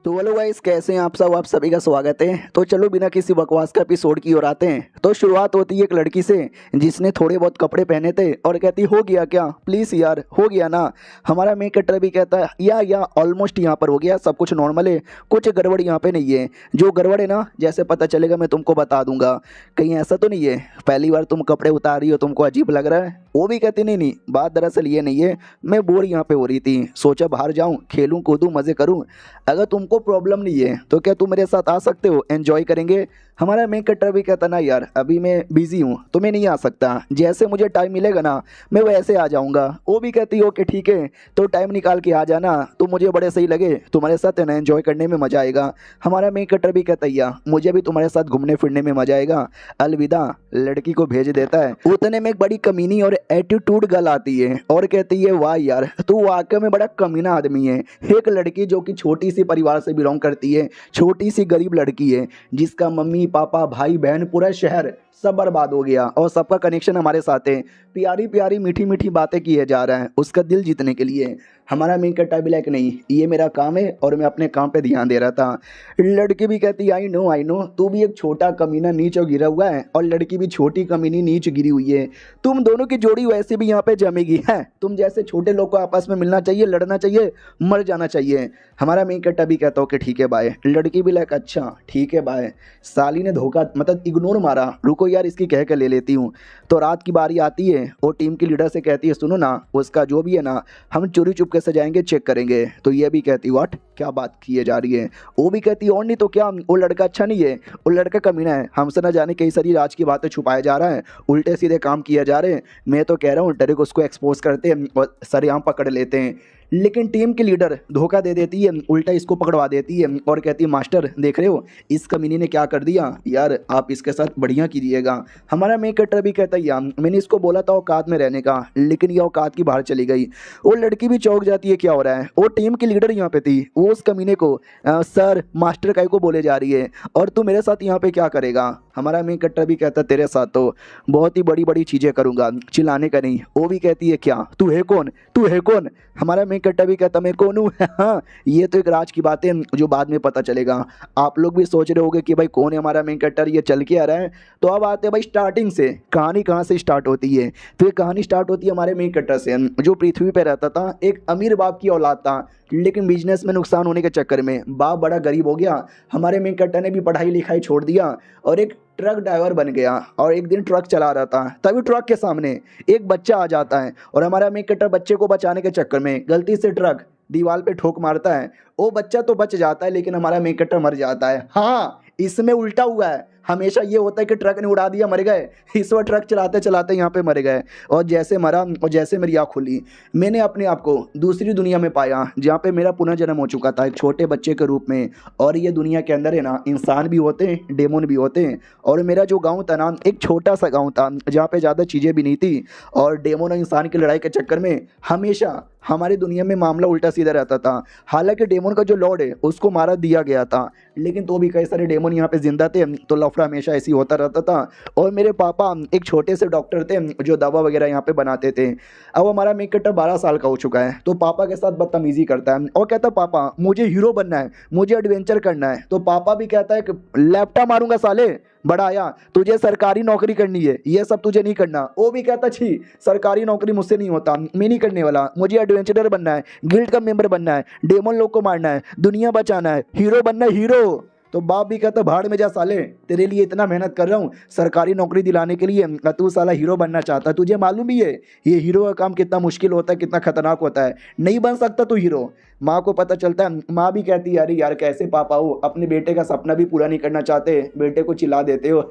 तो hello guys, कैसे हैं आप सब। आप सभी का स्वागत है। तो चलो बिना किसी बकवास का एपिसोड की ओर आते हैं। तो शुरुआत होती है एक लड़की से जिसने थोड़े बहुत कपड़े पहने थे और कहती हो गया क्या, प्लीज़ यार हो गया ना। हमारा मेक कटर भी कहता है या ऑलमोस्ट यहाँ पर हो गया, सब कुछ नॉर्मल है, कुछ गड़बड़ यहाँ पे नहीं है। जो गड़बड़ है ना, जैसे पता चलेगा मैं तुमको बता दूंगा। कहीं ऐसा तो नहीं है पहली बार तुम कपड़े उतार रही हो तुमको अजीब लग रहा है। वो भी कहती नहीं, बात दरअसल ये नहीं है, मैं बोर यहाँ पे हो रही थी, सोचा बाहर जाऊँ, खेलूँ कूदूँ, मज़े करूँ। अगर तुमको प्रॉब्लम नहीं है तो क्या तुम मेरे साथ आ सकते हो, एंजॉय करेंगे। हमारा मेक कटर भी कहता ना यार अभी मैं बिजी हूँ तो मैं नहीं आ सकता, जैसे मुझे टाइम मिलेगा ना मैं वैसे आ जाऊँगा। वो भी कहती ओके ठीक है, तो टाइम निकाल के आ जाना, तो मुझे बड़े सही लगे तुम्हारे साथ है ना, एंजॉय करने में मज़ा आएगा। हमारा मेक कटर भी कहता या मुझे भी तुम्हारे साथ घूमने फिरने में मज़ा आएगा, अलविदा। लड़की को भेज देता है। उतने में एक बड़ी कमीनी और एटीट्यूड गर्ल आती है और कहती है वाह यार तू वाकई में बड़ा कमीना आदमी है। एक लड़की जो कि छोटी सी परिवार से बिलोंग करती है, छोटी सी गरीब लड़की है, जिसका मम्मी पापा भाई बहन पूरा शहर सब बर्बाद हो गया और सबका कनेक्शन हमारे साथ है। प्यारी प्यारी मीठी मीठी बातें किए जा रहा है उसका दिल जीतने के लिए। हमारा मेक कटर भी लाइक नहीं, ये मेरा काम है और मैं अपने काम पे ध्यान दे रहा था। लड़की भी कहती आई नो तू भी एक छोटा कमीना नीचे गिरा हुआ है और लड़की भी छोटी कमीनी नीचे गिरी हुई है। तुम दोनों की जोड़ी वैसे भी यहाँ पे जमेगी है। तुम जैसे छोटे लोग को आपस में मिलना चाहिए, लड़ना चाहिए, मर जाना चाहिए। हमारा मेक कटर भी कहता ओके ठीक है बाय। लड़की भी लाइक अच्छा ठीक है बाय। साली ने धोखा मतलब इग्नोर मारा, रुको यार इसकी कह के ले लेती हूँ। तो रात की बारी आती है और टीम की लीडर से कहती है सुनो ना, उसका जो भी है ना हम चोरी चुपके से जाएंगे, चेक करेंगे। तो ये भी कहती व्हाट, क्या बात किए जा रही है। वो भी कहती और नहीं तो क्या, वो लड़का अच्छा नहीं है, वो लड़का कमीना है, हमसे ना जाने कई सारी राज की बातें छुपाया जा रहा है, उल्टे सीधे काम किए जा रहे हैं। मैं तो कह रहा हूँ डायरेक्ट उसको एक्सपोज करते हैं और सरेआम पकड़ लेते हैं। लेकिन टीम की लीडर धोखा दे देती है, उल्टा इसको पकड़वा देती है और कहती है मास्टर देख रहे हो इस कमीने ने क्या कर दिया, यार आप इसके साथ बढ़िया कीजिएगा। हमारा मेक कटर भी कहता है यार मैंने इसको बोला था औकात में रहने का, लेकिन ये औकात की बाहर चली गई। वो लड़की भी चौंक जाती है क्या हो रहा है। वो टीम की लीडर यहाँ पे थी, वो उस कमीने को सर मास्टर काय को बोले जा रही है और तू मेरे साथ यहाँ पे क्या करेगा। हमारा मेक कटर भी कहता तेरे साथ तो बहुत ही बड़ी बड़ी चीज़ें करूँगा, चिल्लाने का नहीं। वो भी कहती है क्या तू है कौन, तू है कौन। हमारा मेक कटर भी कहता मैं कौन हूँ हाँ ये तो एक राज की बात है जो बाद में पता चलेगा। आप लोग भी सोच रहे होंगे कि भाई कौन है हमारा मेक कटर, ये चल के आ रहा है। तो अब आते हैं भाई स्टार्टिंग से, कहानी कहाँ से स्टार्ट होती है। तो ये कहानी स्टार्ट होती है हमारे मेक कटर से, जो पृथ्वी पे रहता था, एक अमीर बाप की औलाद था, लेकिन बिजनेस में नुकसान होने के चक्कर में बाप बड़ा गरीब हो गया। हमारे मेक कटर ने भी पढ़ाई लिखाई छोड़ दिया और एक ट्रक ड्राइवर बन गया। और एक दिन ट्रक चला रहा था, तभी ट्रक के सामने एक बच्चा आ जाता है और हमारा मेक कटर बच्चे को बचाने के चक्कर में गलती से ट्रक दीवार पे ठोक मारता है। वो बच्चा तो बच जाता है लेकिन हमारा मेक कटर मर जाता है। हाँ इसमें उल्टा हुआ है, हमेशा ये होता है कि ट्रक ने उड़ा दिया मर गए, इस बार ट्रक चलाते चलाते यहाँ पे मर गए। और जैसे मरा और जैसे मेरी आँख खुली, मैंने अपने आप को दूसरी दुनिया में पाया जहाँ पे मेरा पुनर्जन्म हो चुका था एक छोटे बच्चे के रूप में। और ये दुनिया के अंदर है ना इंसान भी होते हैं, डेमोन भी होते हैं। और मेरा जो गाँव था ना एक छोटा सा गाँव था जहाँ पे ज़्यादा चीज़ें भी नहीं थी। और डेमोन और इंसान की लड़ाई के चक्कर में हमेशा हमारी दुनिया में मामला उल्टा सीधा रहता था। हालांकि डेमोन का जो लॉर्ड है उसको मारा दिया गया था, लेकिन तो भी कई सारे डेमोन यहाँ पे जिंदा थे, तो लफड़ा हमेशा ऐसे ही होता रहता था। और मेरे पापा एक छोटे से डॉक्टर थे जो दवा वगैरह यहाँ पे बनाते थे। अब हमारा मेक कटर 12 साल का हो चुका है, तो पापा के साथ बदतमीजी करता है और कहता है पापा मुझे हीरो बनना है, मुझे एडवेंचर करना है। तो पापा भी कहता है कि लैपटॉप मारूंगा साले, बड़ा आया तुझे सरकारी नौकरी करनी है, ये सब तुझे नहीं करना। वो भी कहता छी सरकारी नौकरी मुझसे नहीं होता, मैं नहीं करने वाला, मुझे एडवेंचरर बनना है, गिल्ड का मेंबर बनना है, डेमन लोग को मारना है, दुनिया बचाना है, हीरो बनना है, हीरो। तो बाप भी कहता भाड़ में जा साले, तेरे लिए इतना मेहनत कर रहा हूँ सरकारी नौकरी दिलाने के लिए, तू साला हीरो बनना चाहता है। तुझे मालूम भी है ये हीरो का काम कितना मुश्किल होता है, कितना खतरनाक होता है, नहीं बन सकता तू हीरो। माँ को पता चलता है, माँ भी कहती है अरे यार कैसे पापा हो, अपने बेटे का सपना भी पूरा नहीं करना चाहते, बेटे को चिल्ला देते हो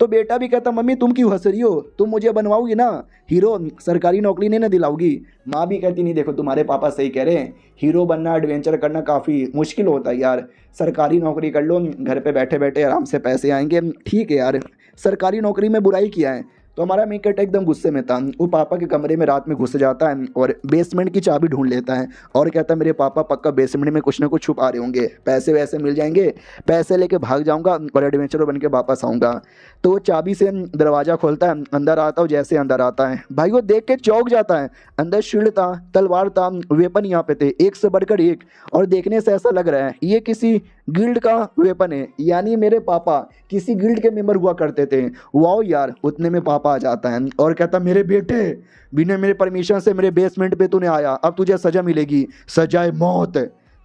तो बेटा भी कहता मम्मी तुम क्यों हंस रही हो, तुम मुझे बनवाओगी ना हीरो, सरकारी नौकरी नहीं ना दिलाओगी। माँ भी कहती नहीं देखो तुम्हारे पापा सही कह रहे हैं, हीरो बनना एडवेंचर करना काफ़ी मुश्किल होता है यार, सरकारी नौकरी कर लो, घर पे बैठे बैठे आराम से पैसे आएंगे। ठीक है यार सरकारी नौकरी में बुराई किया है, तो हमारा मेन कैरेक्टर एकदम गुस्से में था। वो पापा के कमरे में रात में घुस जाता है और बेसमेंट की चाबी ढूंढ लेता है और कहता है मेरे पापा पक्का बेसमेंट में कुछ ना कुछ छुपा रहे होंगे, पैसे वैसे मिल जाएंगे, पैसे लेके भाग जाऊंगा और एडवेंचर बन के वापस आऊँगा। तो वो चाबी से दरवाज़ा खोलता है, अंदर आता है। जैसे अंदर आता है भाई वो देख के चौंक जाता है। अंदर शील्ड था, तलवार था, वेपन यहाँ पे थे एक से बढ़कर एक, और देखने से ऐसा लग रहा है ये किसी गिल्ड का वेपन है, यानी मेरे पापा किसी गिल्ड के मेंबर हुआ करते थे। वाओ यार, उतने में पापा आ जाता है और कहता मेरे बेटे बिना मेरे परमिशन से मेरे बेसमेंट पे तूने आया, अब तुझे सजा मिलेगी, सजाए मौत।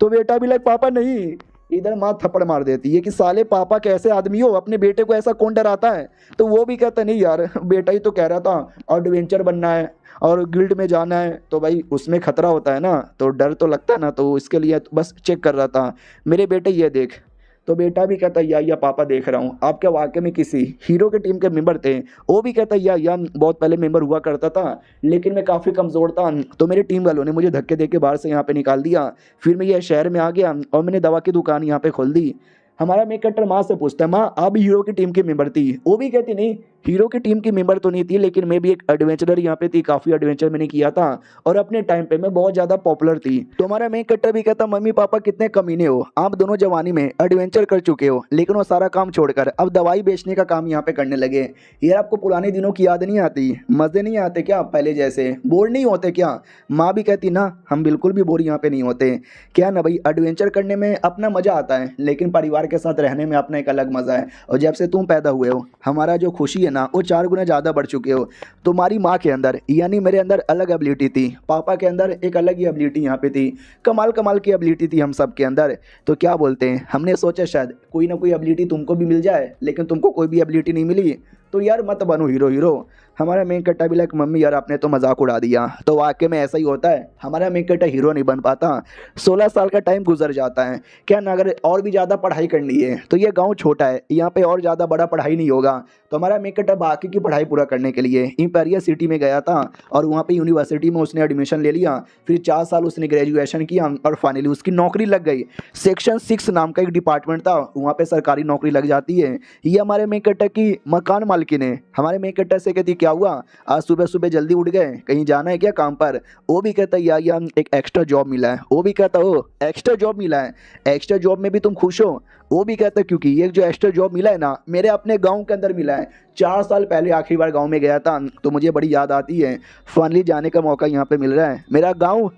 तो बेटा भी लग पापा नहीं, इधर माँ थप्पड़ मार देती है कि साले पापा कैसे आदमी हो, अपने बेटे को ऐसा कौन डराता है। तो वो भी कहता नहीं यार, बेटा ही तो कह रहा था एडवेंचर बनना है और गिल्ड में जाना है, तो भाई उसमें खतरा होता है ना, तो डर तो लगता है ना, तो इसके लिए बस चेक कर रहा था। मेरे बेटे ये देख। तो बेटा भी कहता या पापा देख रहा हूँ, आप क्या वाकई में किसी हीरो के टीम के मेंबर थे। वो भी कहता या बहुत पहले मेंबर हुआ करता था, लेकिन मैं काफ़ी कमज़ोर था, तो मेरे टीम वालों ने मुझे धक्के दे के बाहर से यहाँ पे निकाल दिया। फिर मैं ये शहर में आ गया और मैंने दवा की दुकान यहाँ पे खोल दी। हमारा मेन कैरेक्टर माँ से पूछता है माँ आप भी हीरो की टीम की मेंबर थी। वो भी कहती नहीं, हीरो की टीम की मेंबर तो नहीं थी, लेकिन मैं भी एक एडवेंचरर यहाँ पे थी, काफ़ी एडवेंचर मैंने किया था और अपने टाइम पे मैं बहुत ज़्यादा पॉपुलर थी। तो हमारा मेन कैरेक्टर भी कहता मम्मी पापा कितने कमीने हो, आप दोनों जवानी में एडवेंचर कर चुके हो, लेकिन वो सारा काम छोड़कर अब दवाई बेचने का काम यहाँ पे करने लगे। यार आपको पुराने दिनों की याद नहीं आती, मज़े नहीं आते क्या पहले जैसे, बोर नहीं होते क्या। माँ भी कहती ना हम बिल्कुल भी बोर यहाँ पे नहीं होते, क्या ना भाई एडवेंचर करने में अपना मज़ा आता है, लेकिन परिवार के साथ रहने में अपना एक अलग मज़ा है। और जब से तुम पैदा हुए हो हमारा जो खुशी है ना वो 4 गुना ज़्यादा बढ़ चुके हो। तुम्हारी माँ के अंदर यानी मेरे अंदर अलग एबिलिटी थी, पापा के अंदर एक अलग ही एबिलिटी यहाँ पे थी, कमाल कमाल की एबिलिटी थी हम सब के अंदर। तो क्या बोलते हैं, हमने सोचा शायद कोई ना कोई एबिलिटी तुमको भी मिल जाए, लेकिन तुमको कोई भी एबिलिटी नहीं मिली, तो यार मत बनो हीरो। हमारा मेन कैरेक्टर भी लाइक मम्मी यार आपने तो मजाक उड़ा दिया। तो वाकई में ऐसा ही होता है, हमारा मेन कैरेक्टर हीरो नहीं बन पाता, 16 साल का टाइम गुजर जाता है। क्या ना अगर और भी ज़्यादा पढ़ाई करनी है तो ये गांव छोटा है, यहाँ पे और ज़्यादा बड़ा पढ़ाई नहीं होगा। तो हमारा मेन कैरेक्टर बाकी की पढ़ाई पूरा करने के लिए इंपीरियल सिटी में गया था और वहाँ पे यूनिवर्सिटी में उसने एडमिशन ले लिया। फिर 4 साल उसने ग्रेजुएशन किया और फाइनली उसकी नौकरी लग गई। सेक्शन 6 नाम का एक डिपार्टमेंट था, वहाँ पे सरकारी नौकरी लग जाती है। ये हमारे मेन कैरेक्टर की मकान मालकिन है। हमारे मेन कैरेक्टर से कहती क्या हुआ, आज सुबह सुबह जल्दी उठ गए, कहीं जाना है क्या काम पर। वो भी कहता है यार एक एक्स्ट्रा जॉब मिला है। वो भी कहता हो एक्स्ट्रा जॉब मिला है, एक्स्ट्रा जॉब में भी तुम खुश हो। वो भी कहता है क्योंकि ये जो एक्स्ट्रा जॉब मिला है ना मेरे अपने गांव के अंदर मिला है। 4 साल पहले आखिरी बार गांव में गया था तो मुझे बड़ी याद आती है, फाइनली जाने का मौका यहाँ पे मिल रहा है, मेरा गांव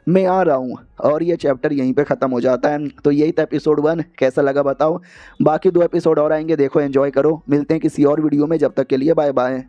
मैं आ रहा हूँ। और ये चैप्टर यहीं पे ख़त्म हो जाता है। तो यही था एपिसोड 1, कैसा लगा बताओ। बाकी 2 एपिसोड और आएंगे, देखो एंजॉय करो। मिलते हैं किसी और वीडियो में, जब तक के लिए बाय बाय।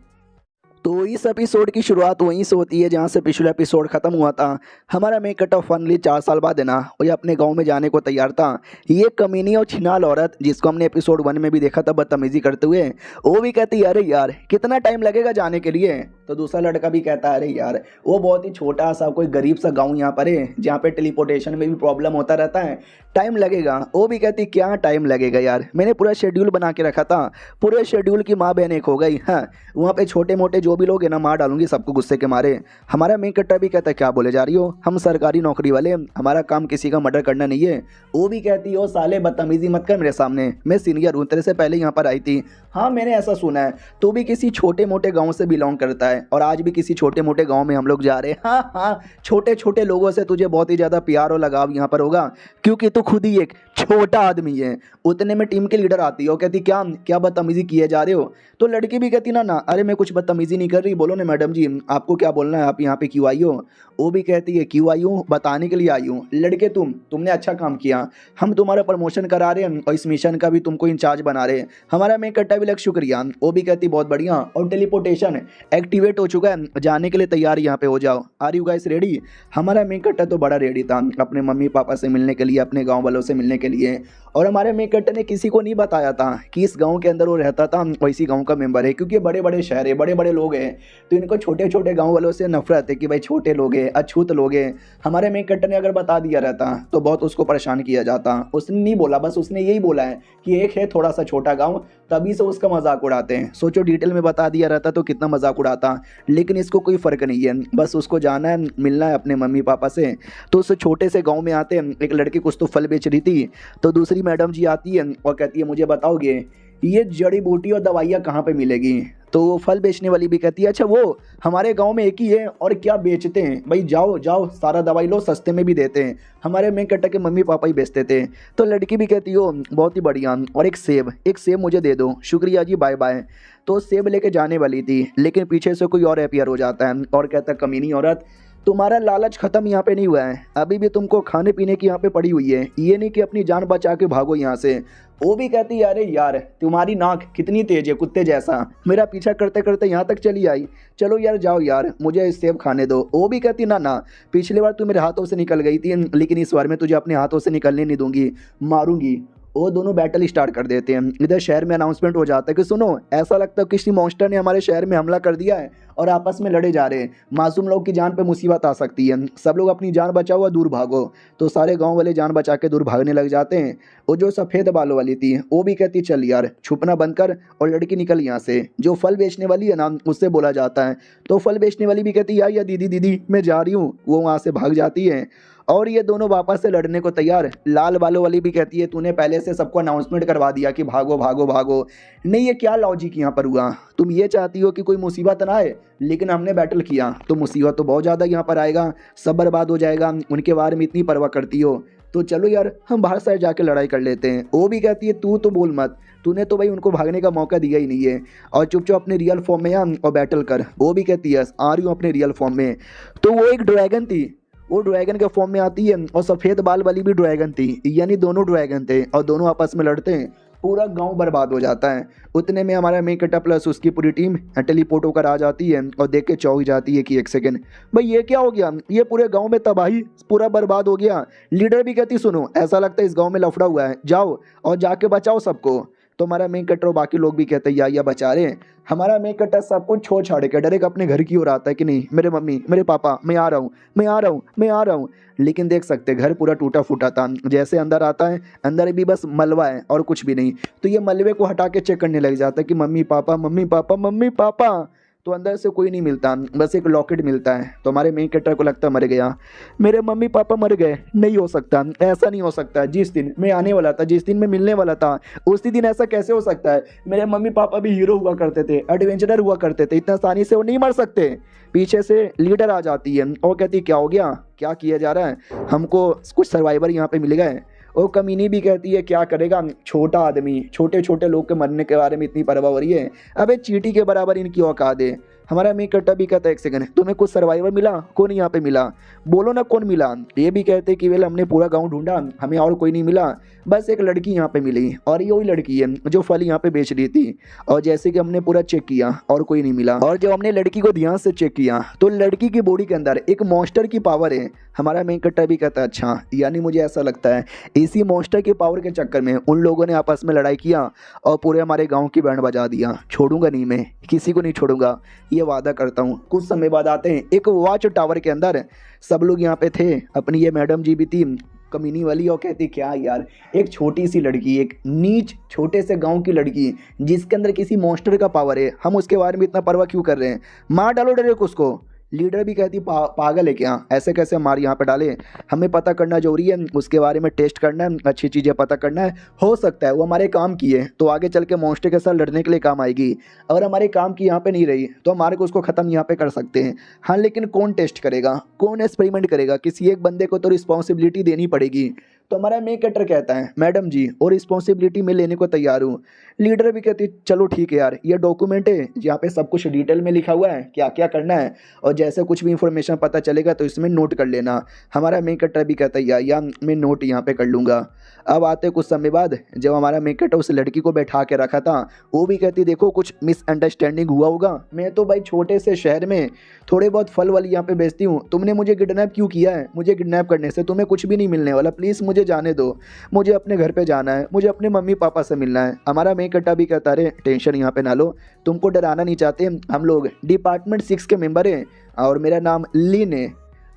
तो इस एपिसोड की शुरुआत वहीं से होती है जहाँ से पिछला एपिसोड खत्म हुआ था। हमारा मेन कैरेक्टर फाइनली 4 साल बाद है ना वो अपने गांव में जाने को तैयार था। ये कमीनी और छिनाल औरत जिसको हमने एपिसोड 1 में भी देखा था बदतमीजी करते हुए, वो भी कहती है अरे यार कितना टाइम लगेगा जाने के लिए। तो दूसरा लड़का भी कहता है अरे यार वो बहुत ही छोटा सा कोई गरीब सा गाँव यहाँ पर है जहाँ पे टेलीपोर्टेशन में भी प्रॉब्लम होता रहता है, टाइम लगेगा। वो भी कहती क्या टाइम लगेगा यार, मैंने पूरा शेड्यूल बना के रखा था, पूरे शेड्यूल की माँ बहन एक हो गई। हाँ वहाँ पे छोटे मोटे जो भी लोग हैं ना मार डालूंगी सबको गुस्से के मारे। हमारा मेन कैरेक्टर भी कहता है क्या बोले जा रही हो, हम सरकारी नौकरी वाले, हमारा काम किसी का मर्डर करना नहीं है। वो भी कहती हो साले बदतमीजी मत कर मेरे सामने, मैं सीनियर हूँ, तेरे से पहले यहाँ पर आई थी। हाँ मैंने ऐसा सुना है, तू भी किसी छोटे मोटे गाँव से बिलोंग करता है और आज भी किसी छोटे मोटे गाँव में हम लोग जा रहे हैं। हाँ छोटे छोटे लोगों से तुझे बहुत ही ज़्यादा प्यार और लगाव यहाँ पर होगा, क्योंकि तू खुद ही एक छोटा आदमी है। उतने में टीम के लीडर आती है, वो कहती क्या क्या बदतमीजी किए जा रहे हो। तो लड़की भी कहती ना अरे मैं कुछ बदतमीजी नहीं कर रही, बोलो ना मैडम जी आपको क्या बोलना है, आप यहाँ पे क्यों आई हो। वो भी कहती है क्यों आई हूँ, बताने के लिए आई हूँ। लड़के तुमने अच्छा काम किया, हम तुम्हारा प्रमोशन करा रहे हैं और इस मिशन का भी तुमको इंचार्ज बना रहे हैं। हमारा मेन कैरेक्टर भी लग शुक्रिया। वो भी कहती बहुत बढ़िया, और टेलीपोर्टेशन एक्टिवेट हो चुका है, जाने के लिए तैयार यहाँ पे हो जाओ। Are you guys ready. हमारा मेन कैरेक्टर तो बड़ा रेडी था अपने मम्मी पापा से मिलने के लिए, अपने गाँव वालों से मिलने के लिए। और हमारे मेन कैरेक्टर ने किसी को नहीं बताया था कि इस गाँव के अंदर वो रहता था और इसी गाँव का मेंबर है, क्योंकि बड़े बड़े शहर है, बड़े बड़े लोग हैं, तो इनको छोटे छोटे गाँव वालों से नफरत है कि भाई छोटे लोग हैं, अछूत लोग हैं। हमारे मेन कैरेक्टर ने अगर बता दिया रहता तो बहुत उसको परेशान किया जाता। उसने नहीं बोला, बस उसने यही बोला है कि एक है थोड़ा सा छोटा गाँव, तभी से उसका मजाक उड़ाते हैं। सोचो डिटेल में बता दिया रहता तो कितना मजाक उड़ाता, लेकिन इसको कोई फ़र्क नहीं है, बस उसको जाना है मिलना है अपने मम्मी पापा से। तो उस छोटे से गाँव में आते हैं, एक लड़की कुछ तो फल बेच रही थी, तो दूसरी मैडम जी आती है और कहती है मुझे बताओगे ये जड़ी बूटी और दवाइयाँ कहाँ पे मिलेगी। तो वो फल बेचने वाली भी कहती है अच्छा वो हमारे गांव में एक ही है और क्या बेचते हैं भाई, जाओ जाओ सारा दवाई लो, सस्ते में भी देते हैं, हमारे मेन कट्टा के मम्मी पापा ही बेचते थे। तो लड़की भी कहती हो बहुत ही बढ़िया, और एक सेब मुझे दे दो, शुक्रिया जी बाय बाय। तो सेब लेके जाने वाली थी, लेकिन पीछे से कोई और अपियर हो जाता है और कहता है कमीनी औरत, तुम्हारा लालच खत्म यहाँ पे नहीं हुआ है, अभी भी तुमको खाने पीने की यहाँ पे पड़ी हुई है, ये नहीं कि अपनी जान बचा के भागो यहाँ से। वो भी कहती है अरे यार तुम्हारी नाक कितनी तेज है कुत्ते जैसा, मेरा पीछा करते करते यहाँ तक चली आई, चलो यार जाओ यार मुझे सेब खाने दो। वो भी कहती ना ना, पिछली बार तू मेरे हाथों से निकल गई थी, लेकिन इस बार मैं तुझे अपने हाथों से निकलने नहीं दूंगी, मारूंगी। वो दोनों बैटल स्टार्ट कर देते हैं। इधर शहर में अनाउंसमेंट हो जाता है कि सुनो ऐसा लगता है किसी मॉन्स्टर ने हमारे शहर में हमला कर दिया है और आपस में लड़े जा रहे हैं, मासूम लोग की जान पे मुसीबत आ सकती है, सब लोग अपनी जान बचाओ और दूर भागो। तो सारे गांव वाले जान बचा के दूर भागने लग जाते हैं। वो जो सफ़ेद बालों वाली थी वो भी कहती चल यार छुपना बंद कर और लड़की निकल यहाँ से। जो फल बेचने वाली है ना उससे बोला जाता है, तो फल बेचने वाली भी कहती है या दीदी दीदी मैं जा रही हूँ, वो वहाँ से भाग जाती है। और ये दोनों वापस से लड़ने को तैयार। लाल बालों वाली भी कहती है तूने पहले से सबको अनाउंसमेंट करवा दिया कि भागो भागो भागो, नहीं ये क्या लॉजिक यहाँ पर हुआ, तुम ये चाहती हो कि कोई मुसीबत ना आए, लेकिन हमने बैटल किया तो मुसीबत तो बहुत ज़्यादा यहाँ पर आएगा, सब बर्बाद हो जाएगा, उनके बारे में इतनी परवाह करती हो तो चलो यार हम बाहर साइड जाके लड़ाई कर लेते हैं। वो भी कहती है तू तो बोल मत, तूने तो भाई उनको भागने का मौका दिया ही नहीं है, और चुपचाप अपने रियल फॉर्म में आ और बैटल कर। वो भी कहती है आ रही हूँ अपने रियल फॉर्म में। तो वो एक ड्रैगन थी, वो ड्रैगन के फॉर्म में आती है और सफ़ेद बाल वाली भी ड्रैगन थी, यानी दोनों ड्रैगन थे और दोनों आपस में लड़ते हैं, पूरा गांव बर्बाद हो जाता है। उतने में हमारा मेकटा प्लस उसकी पूरी टीम टेलीपोर्ट होकर आ जाती है और देख के चौंक जाती है कि एक सेकंड भाई ये क्या हो गया, ये पूरे गांव में तबाही, पूरा बर्बाद हो गया। लीडर भी कहती सुनो ऐसा लगता है इस गांव में लफड़ा हुआ है, जाओ और जाके बचाओ सबको। तो हमारा मेन कटर और बाकी लोग भी कहते हैं या बचा रहे हैं। हमारा मेन कटर सब कुछ छोड़ छाड़ के डायरेक्ट अपने घर की ओर आता है कि नहीं मेरे मम्मी मेरे पापा मैं आ रहा हूँ मैं आ रहा हूँ मैं आ रहा हूँ। लेकिन देख सकते घर पूरा टूटा फूटा था, जैसे अंदर आता है अंदर भी बस मलबा है और कुछ भी नहीं। तो ये मलबे को हटा के चेक करने लग जाता है कि mummy papa mummy papa mummy papa, तो अंदर से कोई नहीं मिलता, बस एक लॉकेट मिलता है। तो हमारे मेन कैरेक्टर को लगता मर गया, मेरे मम्मी पापा मर गए, नहीं हो सकता, ऐसा नहीं हो सकता, जिस दिन मैं आने वाला था जिस दिन मैं मिलने वाला था उसी दिन ऐसा कैसे हो सकता है, मेरे मम्मी पापा भी हीरो हुआ करते थे, एडवेंचरर हुआ करते थे, इतना आसानी से वो नहीं मर सकते। पीछे से लीडर आ जाती है और कहती क्या हो गया, क्या किया जा रहा है, हमको कुछ सर्वाइवर यहाँ पे मिल गए। और कमीनी भी कहती है क्या करेगा छोटा आदमी, छोटे छोटे लोग के मरने के बारे में इतनी परवाह हो रही है, अबे चींटी के बराबर इनकी औकात है। हमारा मी कट्टा भी कहता है एक सेकंड तुम्हें कुछ सर्वाइवर मिला, कौन यहाँ पे मिला, बोलो ना कौन मिला। ये भी कहते कि वेल हमने पूरा गांव ढूंढा हमें और कोई नहीं मिला, बस एक लड़की यहाँ पे मिली और ये वही लड़की है जो फल यहाँ पे बेच रही थी। और जैसे कि हमने पूरा चेक किया और कोई नहीं मिला, और जब हमने लड़की को ध्यान से चेक किया तो लड़की की बॉडी के अंदर एक मॉन्स्टर की पावर है। हमारा मेन कट्टा भी कहता है अच्छा, यानी मुझे ऐसा लगता है इसी मॉन्स्टर की पावर के चक्कर में उन लोगों ने आपस में लड़ाई किया और पूरे हमारे गांव की बैंड बजा दिया। छोड़ूंगा नहीं, मैं किसी को नहीं छोड़ूंगा, ये वादा करता हूँ। कुछ समय बाद आते हैं एक वॉच टावर के अंदर, सब लोग यहाँ पे थे, अपनी ये मैडम जी भी थी कमीनी वाली, और कहती क्या यार एक छोटी सी लड़की, एक नीच छोटे से गांव की लड़की जिसके अंदर किसी मॉन्स्टर का पावर है, हम उसके बारे में इतना परवाह क्यों कर रहे हैं, मार डालो डायरेक्ट उसको। लीडर भी कहती पागल है क्या, ऐसे कैसे हमारे यहाँ पे डाले, हमें पता करना जरूरी है, उसके बारे में टेस्ट करना है, अच्छी चीज़ें पता करना है, हो सकता है वो हमारे काम की है तो आगे चल के मॉन्स्टर के साथ लड़ने के लिए काम आएगी, अगर हमारे काम की यहाँ पे नहीं रही तो हमारे को उसको ख़त्म यहाँ पे कर सकते हैं। हाँ लेकिन कौन टेस्ट करेगा, कौन एक्सपेरिमेंट करेगा, किसी एक बंदे को तो रिस्पॉन्सिबिलिटी देनी पड़ेगी। तो हमारा मेन कैरेक्टर कहता है मैडम जी और रिस्पॉन्सिबिलिटी मैं लेने को तैयार हूँ। लीडर भी कहती है चलो ठीक है यार, ये डॉक्यूमेंट है यहाँ पे सब कुछ डिटेल में लिखा हुआ है क्या क्या करना है, और जैसे कुछ भी इंफॉर्मेशन पता चलेगा तो इसमें नोट कर लेना। हमारा मेन कैरेक्टर भी कहता है यार मैं नोट यहाँ पे कर लूँगा। अब आते कुछ समय बाद जब हमारा मेन कैरेक्टर उस लड़की को बैठा के रखा था, वो भी कहती देखो कुछ मिसअंडरस्टैंडिंग हुआ होगा, मैं तो भाई छोटे से शहर में थोड़े बहुत फल वाली यहाँ पे बेचती हूँ, तुमने मुझे किडनैप क्यों किया है, मुझे किडनैप करने से तुम्हें कुछ भी नहीं मिलने वाला, प्लीज़ मुझे जाने दो, मुझे अपने घर पे जाना है, मुझे अपने मम्मी पापा से मिलना है। हमारा मेन कट्टा भी कहता है टेंशन यहाँ पे ना लो, तुमको डराना नहीं चाहते, हम लोग डिपार्टमेंट 6 के मेंबर हैं और मेरा नाम लिन है,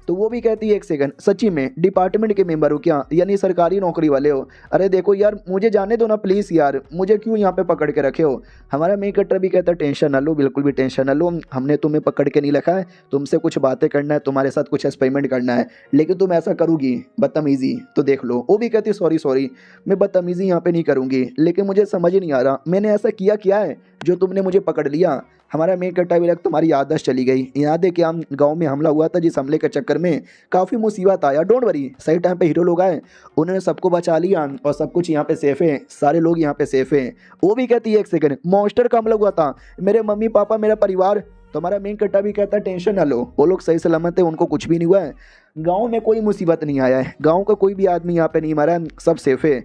तो वो भी कहती है एक सेकंड, सच्ची में डिपार्टमेंट के मेंबर हो क्या, यानी सरकारी नौकरी वाले हो? अरे देखो यार मुझे जाने दो ना प्लीज़ यार, मुझे क्यों यहाँ पे पकड़ के रखे हो? हमारा मेन कट्टर भी कहता है टेंशन ना लो, बिल्कुल भी टेंशन ना लो, हमने तुम्हें पकड़ के नहीं रखा है, तुमसे कुछ बातें करना है, तुम्हारे साथ कुछ एक्सपेरिमेंट करना है, लेकिन तुम ऐसा करोगी बदतमीजी तो देख लो। वो भी कहती है सॉरी सॉरी, मैं बदतमीजी यहाँ पे नहीं करूँगी, लेकिन मुझे समझ नहीं आ रहा मैंने ऐसा किया क्या है जो तुमने मुझे पकड़ लिया? हमारा मेन कट्टा भी लग, तुम्हारी याददाश्त चली गई, याद है कि हम गांव में हमला हुआ था, जिस हमले के चक्कर में काफ़ी मुसीबत आया, डोंट वरी, सही टाइम पे हीरो लोग आए, उन्होंने सबको बचा लिया और सब कुछ यहाँ पे सेफ है, सारे लोग यहाँ पे सेफ हैं। वो भी कहती है एक सेकंड, मॉन्स्टर का हमला हुआ था, मेरे मम्मी पापा मेरा परिवार, तो हमारा मेन कट्टा भी कहता है टेंशन ना लो, वो लोग सही सलामत है, उनको कुछ भी नहीं हुआ है, गाँव में कोई मुसीबत नहीं आया है, गाँव का कोई भी आदमी यहाँ पे नहीं मरा है, सब सेफ है।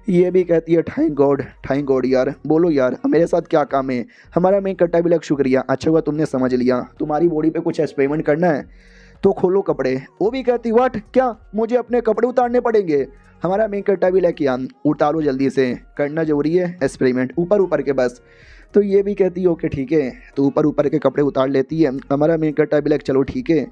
ये भी कहती है थैंक गॉड यार, बोलो यार मेरे साथ क्या काम है? हमारा मेन कट्टा भी लग, शुक्रिया, अच्छा हुआ तुमने समझ लिया, तुम्हारी बॉडी पे कुछ एक्सपेरिमेंट करना है तो खोलो कपड़े। वो भी कहती व्हाट, क्या मुझे अपने कपड़े उतारने पड़ेंगे? हमारा मेन कट्टा भी लेके आन, उतारो जल्दी से, करना जरूरी है एक्सपेरिमेंट, ऊपर ऊपर के बस। तो ये भी कहती है ओके ठीक है, तो ऊपर ऊपर के कपड़े उतार लेती है। हमारा मेन कट्टा भी लग, चलो ठीक है,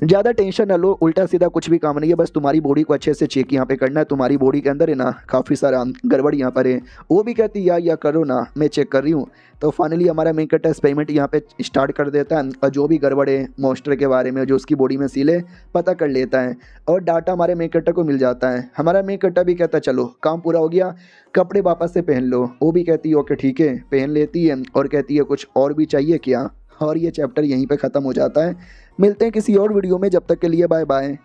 ज़्यादा टेंशन ना लो, उल्टा सीधा कुछ भी काम नहीं है, बस तुम्हारी बॉडी को अच्छे से चेक यहाँ पे करना है, तुम्हारी बॉडी के अंदर है ना काफ़ी सारा गड़बड़ यहाँ पर है। वो भी कहती है या करो ना, मैं चेक कर रही हूँ। तो फाइनली हमारा मेन कट्टा एक्सपेरिमेंट यहाँ पे स्टार्ट कर देता है और जो भी गड़बड़ है मॉन्स्टर के बारे में, जो उसकी बॉडी में सील है, पता कर लेता है और डाटा हमारे मेन कट्टा को मिल जाता है। हमारा मेन कट्टा भी कहता है चलो काम पूरा हो गया, कपड़े वापस से पहन लो। वो भी कहती है ओके ठीक है, पहन लेती है और कहती है कुछ और भी चाहिए क्या? और ये चैप्टर यहीं पे ख़त्म हो जाता है। मिलते हैं किसी और वीडियो में, जब तक के लिए बाय बाय।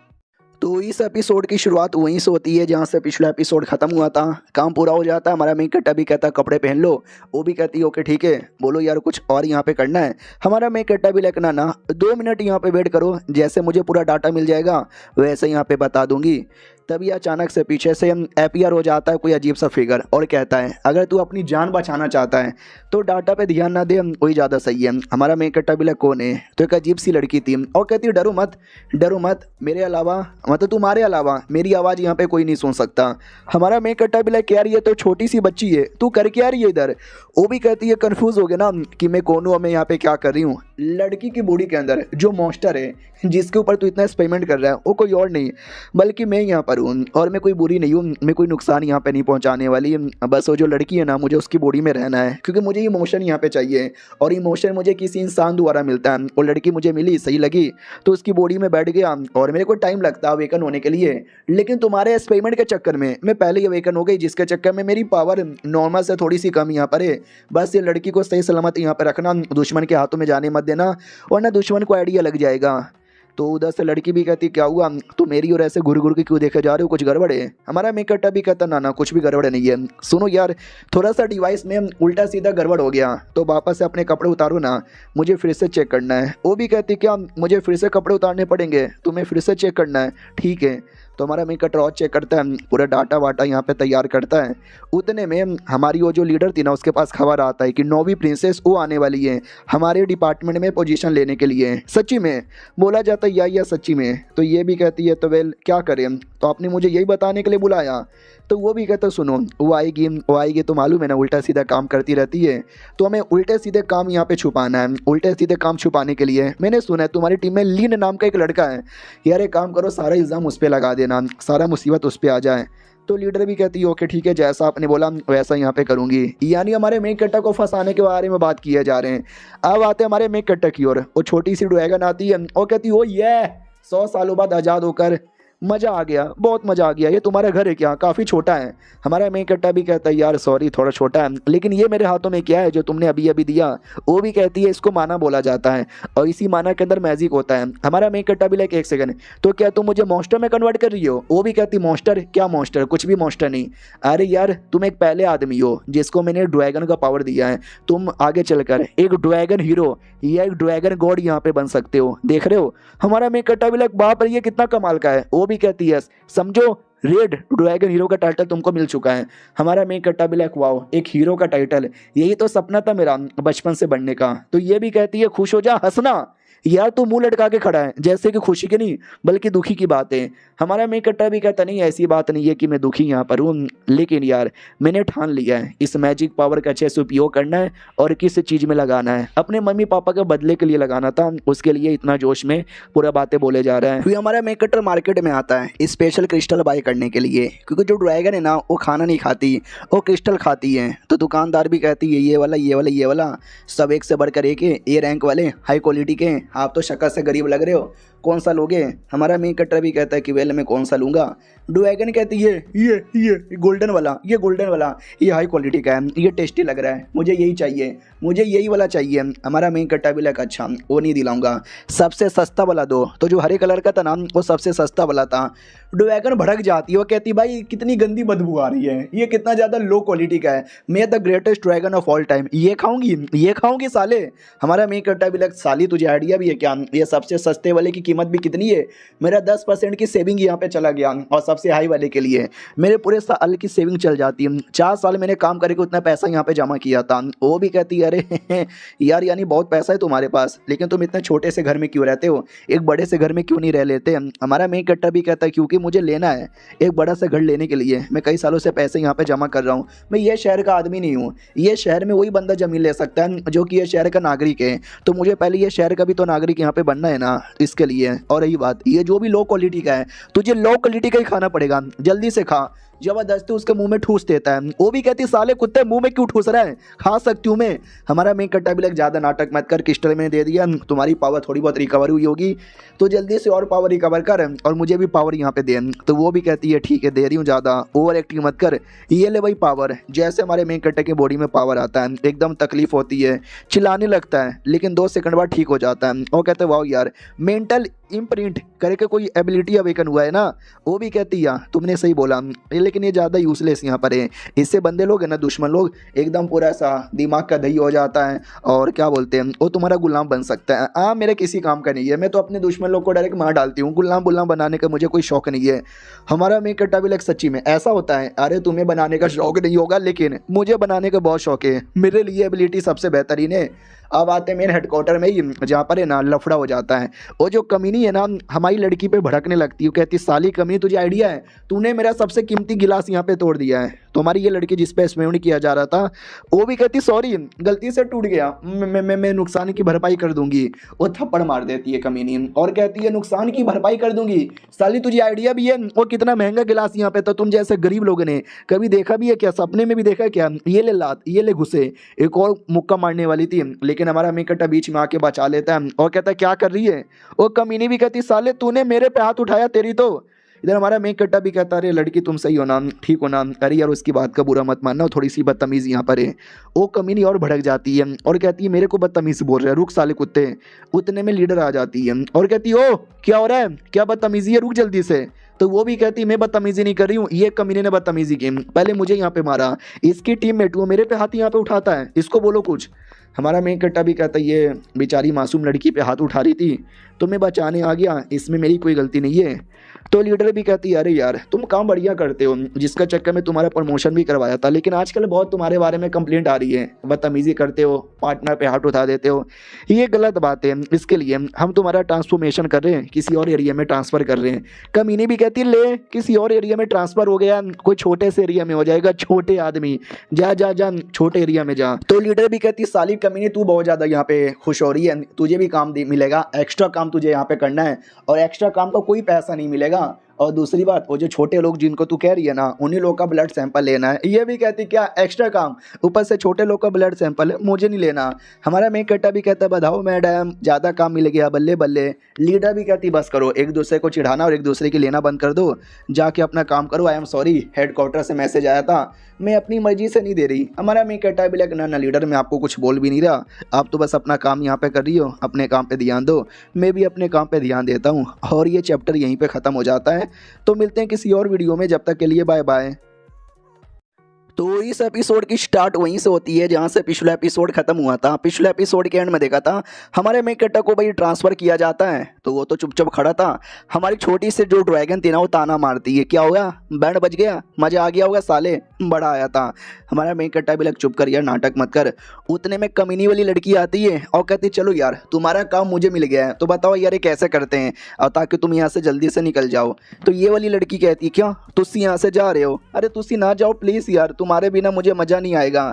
तो इस एपिसोड की शुरुआत वहीं से होती है जहाँ से पिछला एपिसोड खत्म हुआ था। काम पूरा हो जाता है, हमारा मेन कट्टा भी कहता है कपड़े पहन लो। वो भी कहती है ओके ठीक है, बोलो यार कुछ और यहाँ पे करना है। हमारा मेन कट्टा भी लगना ना 2 मिनट यहाँ पे वेट करो, जैसे मुझे पूरा डाटा मिल जाएगा वैसे यहाँ पे बता दूंगी। तभी अचानक से पीछे से अपीयर हो जाता है कोई अजीब सा फिगर और कहता है अगर तू अपनी जान बचाना चाहता है तो डाटा पे ध्यान ना दे, वही ज़्यादा सही है। हमारा मेन कट्टा भी लग, कौन है? तो एक अजीब सी लड़की थी और कहती है डरो मत, मेरे अलावा मतलब तुम्हारे अलावा मेरी आवाज़ यहाँ पे कोई नहीं सुन सकता। हमारा मेन कट्टा भी लग, यार ये तो छोटी सी बच्ची है, तू कर क्या रही है इधर? वो भी कहती है कन्फ्यूज़ हो गया ना कि मैं कौन हूँ और मैं यहाँ पे क्या कर रही हूँ। लड़की की बॉडी के अंदर जो मॉन्स्टर है जिसके ऊपर तू इतना एक्सपेरिमेंट कर रहा है वो कोई और नहीं बल्कि मैं यहाँ पर हूँ, और मैं कोई बुरी नहीं हूँ, मैं कोई नुकसान यहाँ पे नहीं पहुँचाने वाली। बस वो जो लड़की है ना, मुझे उसकी बॉडी में रहना है क्योंकि मुझे इमोशन यहाँ पे चाहिए और इमोशन मुझे किसी इंसान द्वारा मिलता है। वो लड़की मुझे मिली, सही लगी तो उसकी बॉडी में बैठ गया और मेरे को टाइम लगता है अवेकन होने के लिए, लेकिन तुम्हारे एक्सपेरिमेंट के चक्कर में मैं पहले ही अवेकन हो गई, जिसके चक्कर में मेरी पावर नॉर्मल से थोड़ी सी कम यहाँ पर है। बस ये लड़की को सही सलामत यहाँ पर रखना, दुश्मन के हाथों में जाने मत देना वरना दुश्मन को आइडिया लग जाएगा। तो उधर से लड़की भी कहती क्या हुआ, तो मेरी और ऐसे घुर घुर के क्यों देखे जा रहे हो, कुछ गड़बड़ है? हमारा मेन कट्टा भी कहता ना कुछ भी गड़बड़ नहीं है। सुनो यार थोड़ा सा डिवाइस में उल्टा सीधा गड़बड़ हो गया, तो वापस से अपने कपड़े उतारो ना, मुझे फिर से चेक करना है। वो भी कहती क्या मुझे फिर से कपड़े उतारने पड़ेंगे, तुम्हें फिर से चेक करना है? ठीक है। तो हमारा मेन कट्टा और चेक करता है, पूरा डाटा वाटा यहाँ पे तैयार करता है। उतने में हमारी वो जो लीडर थी ना उसके पास खबर आता है कि नौवीं प्रिंसेस वो आने वाली है हमारे डिपार्टमेंट में पोजीशन लेने के लिए। सच्ची में बोला जाता है या सच्ची में? तो ये भी कहती है तो वेल क्या करें, तो आपने मुझे यही बताने के लिए बुलाया? तो वो भी कहता सुनो वो आएगी तो मालूम है ना उल्टा सीधा काम करती रहती है, तो हमें उल्टे सीधे काम यहाँ पे छुपाना है। उल्टे सीधे काम छुपाने के लिए मैंने सुना है तुम्हारी टीम में लीन नाम का एक लड़का है, यार एक काम करो सारा इल्ज़ाम उस पर लगा देना, सारा मुसीबत उस पर आ जाए। तो लीडर भी कहती है ओके ठीक है, जैसा आपने बोला वैसा यहाँ पे करूँगी। यानी हमारे मेन कट्टा को फंसाने के बारे में बात किए जा रहे हैं। अब आते हैं हमारे मेन कट्टा की ओर। वो छोटी सी ड्रैगन आती है और कहती है ओ ये 100 सालों बाद आज़ाद होकर मज़ा आ गया, बहुत मज़ा आ गया, ये तुम्हारा घर है क्या? काफ़ी छोटा है। हमारा मेन कट्टा भी कहता है यार सॉरी थोड़ा छोटा है, लेकिन ये मेरे हाथों में क्या है जो तुमने अभी अभी दिया? वो भी कहती है इसको माना बोला जाता है और इसी माना के अंदर मैजिक होता है। हमारा मेन कट्टा भी लाइक एक सेकंड, तो क्या तुम मुझे मॉन्स्टर में कन्वर्ट कर रही हो? वो भी कहती मॉन्स्टर? क्या मॉन्स्टर? कुछ भी मॉन्स्टर नहीं। अरे यार तुम एक पहले आदमी हो जिसको मैंने ड्रैगन का पावर दिया है, तुम आगे चलकर एक ड्रैगन हीरो या एक ड्रैगन गॉड यहाँ पे बन सकते हो, देख रहे हो? हमारा मेन कट्टा भी लाइक बाप रे ये कितना कमाल का है। वो भी कहती है समझो रेड ड्रैगन हीरो का टाइटल तुमको मिल चुका है। हमारा मेन कट्टा भी लाइक वाओ एक हीरो का टाइटल, यही तो सपना था मेरा बचपन से बनने का। तो ये भी कहती है खुश हो जा, हंसना, यार तू मुंह लटका के खड़ा है जैसे कि खुशी की नहीं बल्कि दुखी की बात है। हमारा मेन कट्टा भी कहता नहीं ऐसी बात नहीं है कि मैं दुखी यहाँ पर हूँ, लेकिन यार मैंने ठान लिया है इस मैजिक पावर का अच्छे से उपयोग करना है और किस चीज़ में लगाना है, अपने मम्मी पापा के बदले के लिए लगाना था, उसके लिए इतना जोश में पूरा बातें बोले जा रहा है। फिर हमारा मेन कट्टर मार्केट में आता है स्पेशल क्रिस्टल बाय करने के लिए, क्योंकि जो ड्रैगन है ना वो खाना नहीं खाती, वो क्रिस्टल खाती है। तो दुकानदार भी कहती है ये वाला ये वाला ये वाला सब एक से बढ़कर एक है, ए रैंक वाले हाई क्वालिटी के, आप तो शक्ल से गरीब लग रहे हो, कौन सा लोगे। हमारा मेन कट्टर भी कहता है कि वेल मैं कौन सा लूँगा। ड्रैगन कहती है ये गोल्डन वाला, ये गोल्डन वाला, ये हाई क्वालिटी का है, ये टेस्टी लग रहा है, मुझे यही चाहिए, मुझे यही वाला चाहिए। हमारा मेन कट्टा भी लगा अच्छा वो नहीं दिलाऊंगा, सबसे सस्ता वाला दो। तो जो हरे कलर का था ना वो सबसे सस्ता वाला था। ड्रैगन भड़क जाती है, वो कहती भाई कितनी गंदी बदबू आ रही है, ये कितना ज़्यादा लो क्वालिटी का है, मैं the greatest dragon of all time, ये खाऊंगी साले। हमारा मेन कट्टा भी लग साली तुझे आइडिया भी है क्या, ये सबसे सस्ते वाले की कीमत भी कितनी है, मेरा 10% की सेविंग यहाँ पे चला गया, और सबसे हाई वाले के लिए मेरे पूरे साल की सेविंग चल जाती है, 4 साल मैंने काम करके उतना पैसा यहाँ पे जमा किया था। वो भी कहती है अरे यार यानी बहुत पैसा है तुम्हारे पास, लेकिन तुम इतने छोटे से घर में क्यों रहते हो, एक बड़े से घर में क्यों नहीं रह लेते। हमारा मेन कट्टा भी कहता है क्योंकि मुझे लेना है एक बड़ा सा घर लेने के लिए, मैं कई सालों से पैसे यहाँ पे जमा कर रहा हूँ, मैं ये शहर का आदमी नहीं हूँ, ये शहर में वही बंदा जमीन ले सकता है जो कि ये शहर का नागरिक है, तो मुझे पहले ये शहर का भी तो नागरिक यहाँ पे बनना है ना, इसके लिए। और रही बात ये जो भी लो क्वालिटी का है, तुझे लो क्वालिटी का ही खाना पड़ेगा, जल्दी से खा। जबरदस्ती उसके मुंह में ठूस देता है, वो भी कहती साले कुत्ते मुंह में क्यों ठूस रहा है, खा सकती हूँ मैं। हमारा मेन कट्टा भी लग ज़्यादा नाटक मत कर, क्रिस्टल मैंने दे दिया, तुम्हारी पावर थोड़ी बहुत रिकवर हुई होगी तो जल्दी से और पावर रिकवर कर और मुझे भी पावर यहाँ पे दे। तो वो भी कहती है ठीक है दे रही हूँ, ज़्यादा ओवर एक्टिंग मत कर, ये ले भाई पावर। जैसे हमारे मेन कट्टे की बॉडी में पावर आता है एकदम तकलीफ होती है, चिल्लाने लगता है, लेकिन 2 सेकंड बाद ठीक हो जाता है। वो कहते हैं वाह यार मेंटल इम्प्रिंट करके कोई एबिलिटी अवेकन हुआ है ना। वो भी कहती है तुमने सही बोला, लेकिन ये ज़्यादा यूजलेस यहाँ पर है, इससे बंदे लोग है ना दुश्मन लोग एकदम पूरा सा दिमाग का दही हो जाता है और क्या बोलते हैं वो तुम्हारा गुलाम बन सकता है। हाँ मेरे किसी काम का नहीं है, मैं तो अपने दुश्मन लोग को डायरेक्ट मार डालती हूँ, गुलाम बनाने का मुझे कोई शौक नहीं है। हमारा मेन कट्टा भी लग सच्ची में ऐसा होता है, अरे तुम्हें बनाने का शौक नहीं होगा लेकिन मुझे बनाने का बहुत शौक है, मेरे लिए एबिलिटी सबसे बेहतरीन है। अब आते हैं मेन हेडक्वार्टर में ही, जहाँ पर है ना लफड़ा हो जाता है। वो जो कमीनी है ना हमारी लड़की पे भड़कने लगती है, कहती साली कमीनी तुझे आइडिया है, तूने मेरा सबसे कीमती गिलास यहाँ पे तोड़ दिया है। तो हमारी ये लड़की जिस पे एक्सपेरिमेंट किया जा रहा था वो भी कहती सॉरी गलती से टूट गया, मैं नुकसान की भरपाई कर दूंगी। वो थप्पड़ मार देती है कमीनी और कहती है नुकसान की भरपाई कर दूंगी, साली तुझे आइडिया भी है वो कितना महंगा गिलास यहाँ पे था, तुम जैसे गरीब लोगों ने कभी देखा भी है क्या, सपने में भी देखा है क्या, ये ले लात ये ले घुसे। एक और मुक्का मारने वाली थी लेकिन हमारा मेन कट्टा बीच में आके बचा लेता है और कहता है क्या कर रही है। वो कमीनी भी कहती साले तूने मेरे पे हाथ उठाया तेरी तो। इधर हमारा मेन कट्टा भी कहता अरे लड़की तुम सही हो ना, ठीक हो ना, अरे यार उसकी बात का बुरा मत मानना, थोड़ी सी बदतमीजी यहाँ पर है। वो कमीनी और भड़क जाती है और कहती है मेरे को बदतमीज बोल रहा है, रुक साले कुत्ते। उतने में लीडर आ जाती है और कहती ओ क्या हो रहा है, क्या बदतमीजी है, रुक जल्दी से। तो वो भी कहती मैं बदतमीजी नहीं कर रही हूँ, ये कमीने ने बदतमीजी की, पहले मुझे यहाँ पे मारा, इसकी टीममेट वो मेरे पे हाथ यहाँ पे उठाता है, इसको बोलो कुछ। हमारा मेन कट्टा भी कहता है ये बेचारी मासूम लड़की पे हाथ उठा रही थी तो मैं बचाने आ गया, इसमें मेरी कोई गलती नहीं है। तो लीडर भी कहती है अरे यार तुम काम बढ़िया करते हो, जिसका चक्कर में तुम्हारा प्रमोशन भी करवाया था, लेकिन आजकल बहुत तुम्हारे बारे में कंप्लेंट आ रही है, बदतमीजी करते हो, पार्टनर पे हाथ उठा देते हो, ये गलत बात है, इसके लिए हम तुम्हारा ट्रांसफॉर्मेशन कर रहे हैं, किसी और एरिया में ट्रांसफ़र कर रहे हैं। कमीनी भी कहती है ले किसी और एरिया में ट्रांसफ़र हो गया, कोई छोटे से एरिया में हो जाएगा, छोटे आदमी जा जा जा छोटे एरिया में जा। तो लीडर भी कहती साली कमीनी तू बहुत ज़्यादा यहाँ पे खुश हो रही है, तुझे भी काम मिलेगा, एक्स्ट्रा काम तुझे यहाँ पे करना है और एक्स्ट्रा काम का कोई पैसा नहीं मिलेगा। और दूसरी बात वो जो छोटे लोग जिनको तू कह रही है ना उन्हीं लोग का ब्लड सैंपल लेना है। ये भी कहती क्या एक्स्ट्रा काम, ऊपर से छोटे लोग का ब्लड सैंपल है, मुझे नहीं लेना। हमारा मेन कट्टा भी कहता है बताओ मैडम ज़्यादा काम मिल गया, बल्ले बल्ले। लीडर भी कहती बस करो, एक दूसरे को चिढ़ाना और एक दूसरे की लेना बंद कर दो, जाके अपना काम करो। आई एम सॉरी हेडक्वार्टर से मैसेज आया था, मैं अपनी मर्जी से नहीं दे रही। हमारा मेन कट्टा भी लग ना लीडर मैं आपको कुछ बोल भी नहीं रहा, आप तो बस अपना काम यहाँ पे कर रही हो, अपने काम पे ध्यान दो, मैं भी अपने काम पे ध्यान देता हूँ। और ये चैप्टर यहीं पे ख़त्म हो जाता है। तो मिलते हैं किसी और वीडियो में, जब तक के लिए बाय बाय। तो इस एपिसोड की स्टार्ट वहीं से होती है जहां से पिछला एपिसोड खत्म हुआ था। पिछले एपिसोड के एंड में देखा था हमारे मेन कैरेक्टर को भाई ट्रांसफर किया जाता है, तो वो तो चुपचाप खड़ा था। हमारी छोटी से जो ड्रैगन थी ना वो ताना मारती है, क्या होगा, बैंड बज गया, मजा आ गया होगा साले, बड़ा आया था। हमारा मेन कैरेक्टर भी लग, चुप कर यार, नाटक मत कर। उतने में कमीनी वाली लड़की आती है और कहती चलो यार तुम्हारा काम मुझे मिल गया है, तो बताओ यार ये कैसे करते हैं और ताकि तुम यहाँ से जल्दी से निकल जाओ। तो ये वाली लड़की कहती है क्या तुसी यहाँ से जा रहे हो, अरे तुसी ना जाओ प्लीज़ यार, तुम्हारे बिना मुझे मज़ा नहीं आएगा।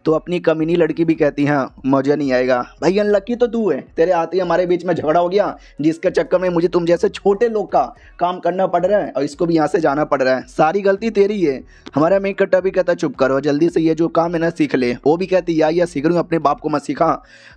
तो अपनी कमीनी लड़की भी कहती है हाँ मज़ा नहीं आएगा। भाई अनलक्की तो तू है, तेरे आते ही हमारे बीच में झगड़ा हो गया जिसके चक्कर में मुझे तुम जैसे छोटे लोग का काम करना पड़ रहा है और इसको भी यहाँ से जाना पड़ रहा है, सारी गलती तेरी है। हमारा मेन कट्टा भी कहता चुप करो जल्दी से, ये जो काम है ना सीख ले। वो भी कहती या सीख रही हूँ, अपने बाप को मत सिखा।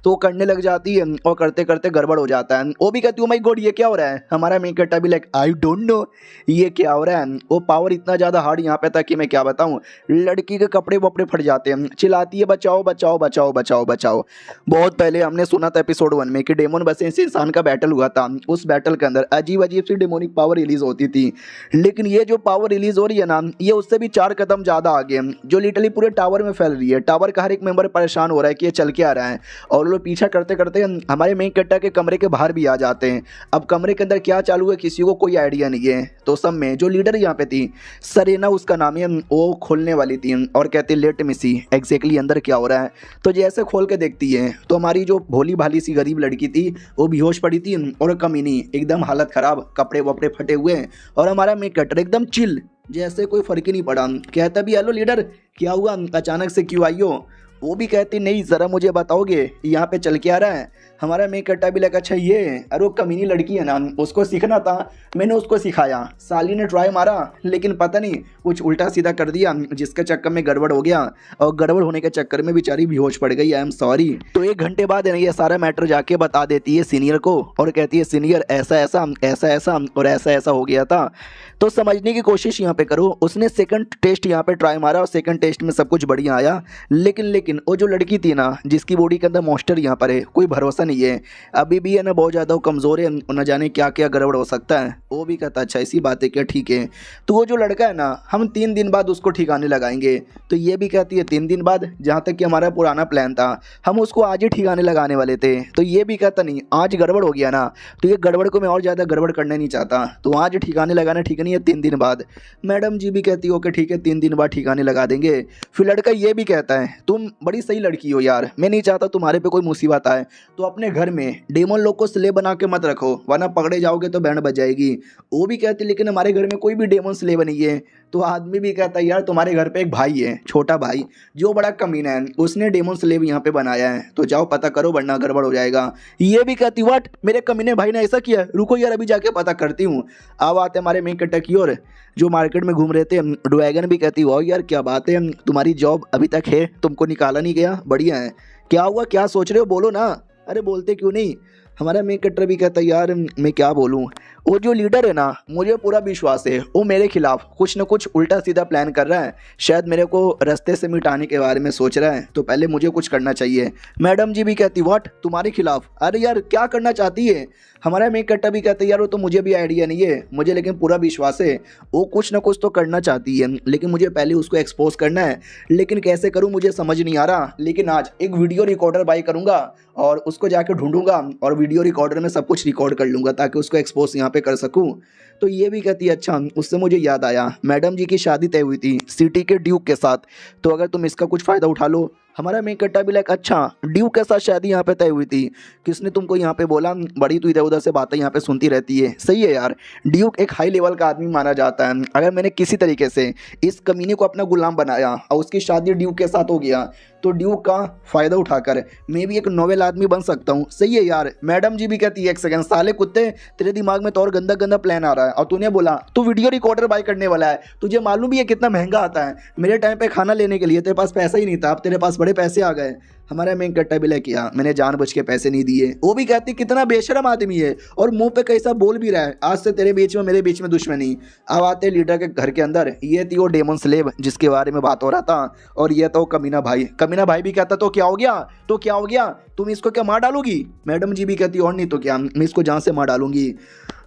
तो वो करने लग जाती है और करते करते गड़बड़ हो जाता है। वो भी कहती हूँ माई गॉड ये क्या हो रहा है। हमारा मेन कट्टा भी लाइक आई डोंट नो ये क्या हो रहा है। वो पावर इतना ज़्यादा हार्ड यहाँ पे था कि मैं क्या बताऊँ, लड़की के कपड़े वपड़े फट जाते हैं, चिल्लाती है बचाओ बचाओ बचाओ बचाओ बचाओ। बहुत पहले हमने सुना था एपिसोड 1 में कि डेमन वर्सेस इंसान का बैटल हुआ था। उस बैटल के अंदर अजीब अजीब सी डेमोनिक पावर रिलीज होती थी, लेकिन ये जो पावर रिलीज हो रही है ना ये उससे भी 4 कदम ज़्यादा आगे, जो लिटरली पूरे टावर में फैल रही है। टावर का हर एक मेंबर परेशान हो रहा है कि ये चल के आ रहा है और लोग पीछा करते करते हमारे मेन कट्टा के कमरे के बाहर भी आ जाते हैं। अब कमरे के अंदर क्या चालू है किसी को कोई आइडिया नहीं है। तो सब में जो लीडर यहाँ पे थी सरेना उसका नाम है, वो खोलने वाली थी और कहती लेट मी सी एग्जैक्टली अंदर क्या हो रहा है। तो जैसे खोल के देखती है तो हमारी जो भोली भाली सी गरीब लड़की थी वो बेहोश पड़ी थी और कमीनी एकदम हालत खराब, कपड़े वपड़े फटे हुए और हमारा मेन कटर एकदम चिल जैसे कोई फर्क ही नहीं पड़ा। कहता भी हेलो लीडर क्या हुआ अचानक से क्यों आई हो। वो भी कहती नहीं ज़रा मुझे बताओगे यहाँ पे चल के आ रहा है। हमारा मेन कट्टा भी लगा अच्छा ये अरे वो कमीनी लड़की है ना उसको सीखना था, मैंने उसको सिखाया, साली ने ट्राई मारा लेकिन पता नहीं कुछ उल्टा सीधा कर दिया जिसके चक्कर में गड़बड़ हो गया और गड़बड़ होने के चक्कर में बेचारी बेहोश पड़ गई। I am sorry. तो 1 घंटे बाद है ना ये सारा मैटर जाके बता देती है सीनियर को और कहती है सीनियर ऐसा ऐसा ऐसा ऐसा और ऐसा ऐसा हो गया था, तो समझने की कोशिश यहाँ पे करो। उसने सेकंड टेस्ट यहाँ पे ट्राई मारा और सेकंड टेस्ट में सब कुछ बढ़िया आया, लेकिन वो जो लड़की थी ना जिसकी बॉडी के अंदर मॉन्स्टर यहाँ पर है, कोई भरोसा नहीं है, अभी भी है ना बहुत ज़्यादा कमज़ोर है, न जाने क्या क्या गड़बड़ हो सकता है। वो भी कहता अच्छा ऐसी बात है क्या, ठीक है। तो वो जो लड़का है ना हम 3 दिन बाद उसको ठिकाने लगाएंगे। तो ये भी कहती है 3 दिन बाद, जहाँ तक कि हमारा पुराना प्लान था हम उसको आज ही ठिकाने लगाने वाले थे। तो ये भी कहता नहीं आज गड़बड़ हो गया ना तो ये गड़बड़ को मैं और ज़्यादा गड़बड़ करना नहीं चाहता, तो आज ठिकाने लगाना ठीक नहीं है 3 दिन बाद। मैडम जी भी कहती ओके ठीक है 3 दिन बाद ठिकाने लगा देंगे। फिर लड़का ये भी कहता है तुम बड़ी सही लड़की हो यार, मैं नहीं चाहता तुम्हारे पे कोई मुसीबत आए, तो अपने घर में डेमन लोग को स्लेव बना के मत रखो वरना पकड़े जाओगे तो बैंड बज जाएगी। वो भी कहती लेकिन हमारे घर में कोई भी डेमन स्लेव नहीं है। तो आदमी भी कहता है यार तुम्हारे घर पे एक भाई है, छोटा भाई जो बड़ा कमीना है, उसने डेमन स्लेव यहाँ पे बनाया है, तो जाओ पता करो वरना गड़बड़ हो जाएगा। ये भी कहती व्हाट मेरे कमीने भाई ने ऐसा किया, रुको यार अभी जाके पता करती हूँ। अब आते हमारे मेन कट्टा की ओर जो मार्केट में घूम रहे थे। ड्रैगन भी कहती वाह यार क्या बात है, तुम्हारी जॉब अभी तक है, तुमको निकाला नहीं गया, बढ़िया है। क्या हुआ क्या सोच रहे हो, बोलो ना। अरे बोलते क्यों नहीं। हमारा मेन कट्टर भी कहता यार मैं क्या बोलूँ, वो जो लीडर है ना मुझे पूरा विश्वास है वो मेरे खिलाफ कुछ न कुछ उल्टा सीधा प्लान कर रहा है, शायद मेरे को रास्ते से मिटाने के बारे में सोच रहा है, तो पहले मुझे कुछ करना चाहिए। मैडम जी भी कहती व्हाट तुम्हारे खिलाफ, अरे यार क्या करना चाहती है। हमारा मेन कट्टा भी कहता यार वो तो मुझे भी आइडिया नहीं है, मुझे लेकिन पूरा विश्वास है वो कुछ ना कुछ तो करना चाहती है, लेकिन मुझे पहले उसको एक्सपोज करना है, लेकिन कैसे करूँ मुझे समझ नहीं आ रहा। लेकिन आज एक वीडियो रिकॉर्डर बाई करूँगा और उसको जाकर ढूंढूंगा और वीडियो रिकॉर्डर में सब कुछ रिकॉर्ड कर लूँगा ताकि उसको एक्सपोज यहाँ पे कर सकूँ। तो ये भी कहती है अच्छा, उससे मुझे याद आया मैडम जी की शादी तय हुई थी सिटी के ड्यूक के साथ, तो अगर तुम इसका कुछ फ़ायदा उठा लो। हमारा मेन कट्टा भी लाइक अच्छा ड्यूक के साथ शादी यहाँ पे तय हुई थी, किसने तुमको यहाँ पे बोला, बड़ी तू इधर उधर से बातें यहाँ पे सुनती रहती है। सही है यार, ड्यूक एक हाई लेवल का आदमी माना जाता है, अगर मैंने किसी तरीके से इस कमीने को अपना गुलाम बनाया और उसकी शादी ड्यूक के साथ हो गया तो ड्यूक का फ़ायदा उठाकर मैं भी एक नोवेल आदमी बन सकता हूँ। सही है यार। मैडम जी भी कहती है एक सेकंड साले कुत्ते तेरे दिमाग में तो और गंदा गंदा प्लान आ रहा है और तूने बोला तू वीडियो रिकॉर्डर बाय करने वाला है, तुझे मालूम भी है कितना महंगा आता है, मेरे टाइम पे खाना लेने के लिए तेरे पास पैसा ही नहीं था, अब तेरे पास बड़े पैसे आ गए। हमारा मेन कट्टा भी ले किया मैंने जानबूझ के पैसे नहीं दिए। वो भी कहती कितना बेशरम आदमी है और मुंह पे कैसा बोल भी रहा है, आज से तेरे बीच में मेरे बीच में दुश्मनी। अब आते लीडर के घर के अंदर, ये थी वो डेमन स्लेव जिसके बारे में बात हो रहा था और ये तो कमीना भाई। कमीना भाई भी कहता तो क्या हो गया, तो क्या हो गया, तुम इसको क्या मार डालोगी। मैडम जी भी कहती और नहीं तो क्या, मैं इसको जान से मार डालूंगी।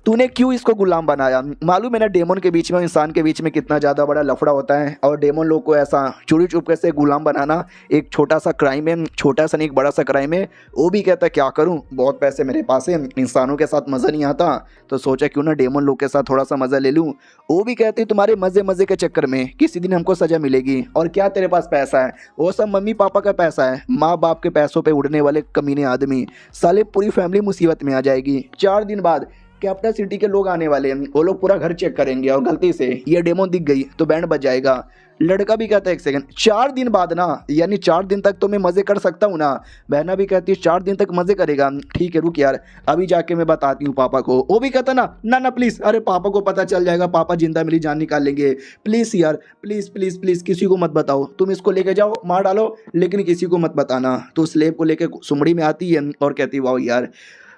तूने क्यों इसको गुलाम बनाया? मालूम है ना डेमन के बीच में और इंसान के बीच में कितना ज़्यादा बड़ा लफड़ा होता है, और डेमन लोग को ऐसा चोरी चुपके से गुलाम बनाना एक छोटा सा क्राइम है, छोटा सा नहीं एक बड़ा सा क्राइम है। वो भी कहता है क्या करूँ, बहुत पैसे मेरे पास है, इंसानों के साथ मज़ा नहीं आता, तो सोचा क्यों ना डेमन लोग के साथ थोड़ा सा मज़ा ले लूँ। वो भी कहते तुम्हारे मज़े मज़े के चक्कर में किसी दिन हमको सज़ा मिलेगी, और क्या तेरे पास पैसा है, वो सब मम्मी पापा का पैसा है, माँ बाप के पैसों पे उड़ने वाले कमीने आदमी, साले पूरी फैमिली मुसीबत में आ जाएगी। 4 दिन बाद कैपिटल सिटी के लोग आने वाले हैं, वो लोग पूरा घर चेक करेंगे और गलती से ये डेमो दिख गई तो बैंड बज जाएगा। लड़का भी कहता है 1 सेकंड, 4 दिन बाद ना, यानी 4 दिन तक तो मैं मज़े कर सकता हूँ ना। बहना भी कहती है 4 दिन तक मज़े करेगा, ठीक है रुक यार अभी जाके मैं बताती हूँ पापा को। वो भी कहता ना ना ना प्लीज़, अरे पापा को पता चल जाएगा, पापा जिंदा मिली जान निकाल लेंगे, प्लीज़ यार प्लीज़ प्लीज़ प्लीज़ किसी को मत बताओ, तुम इसको लेके जाओ मार डालो लेकिन किसी को मत बताना। तो स्लेब को लेके सुमड़ी में आती है और कहती वाह यार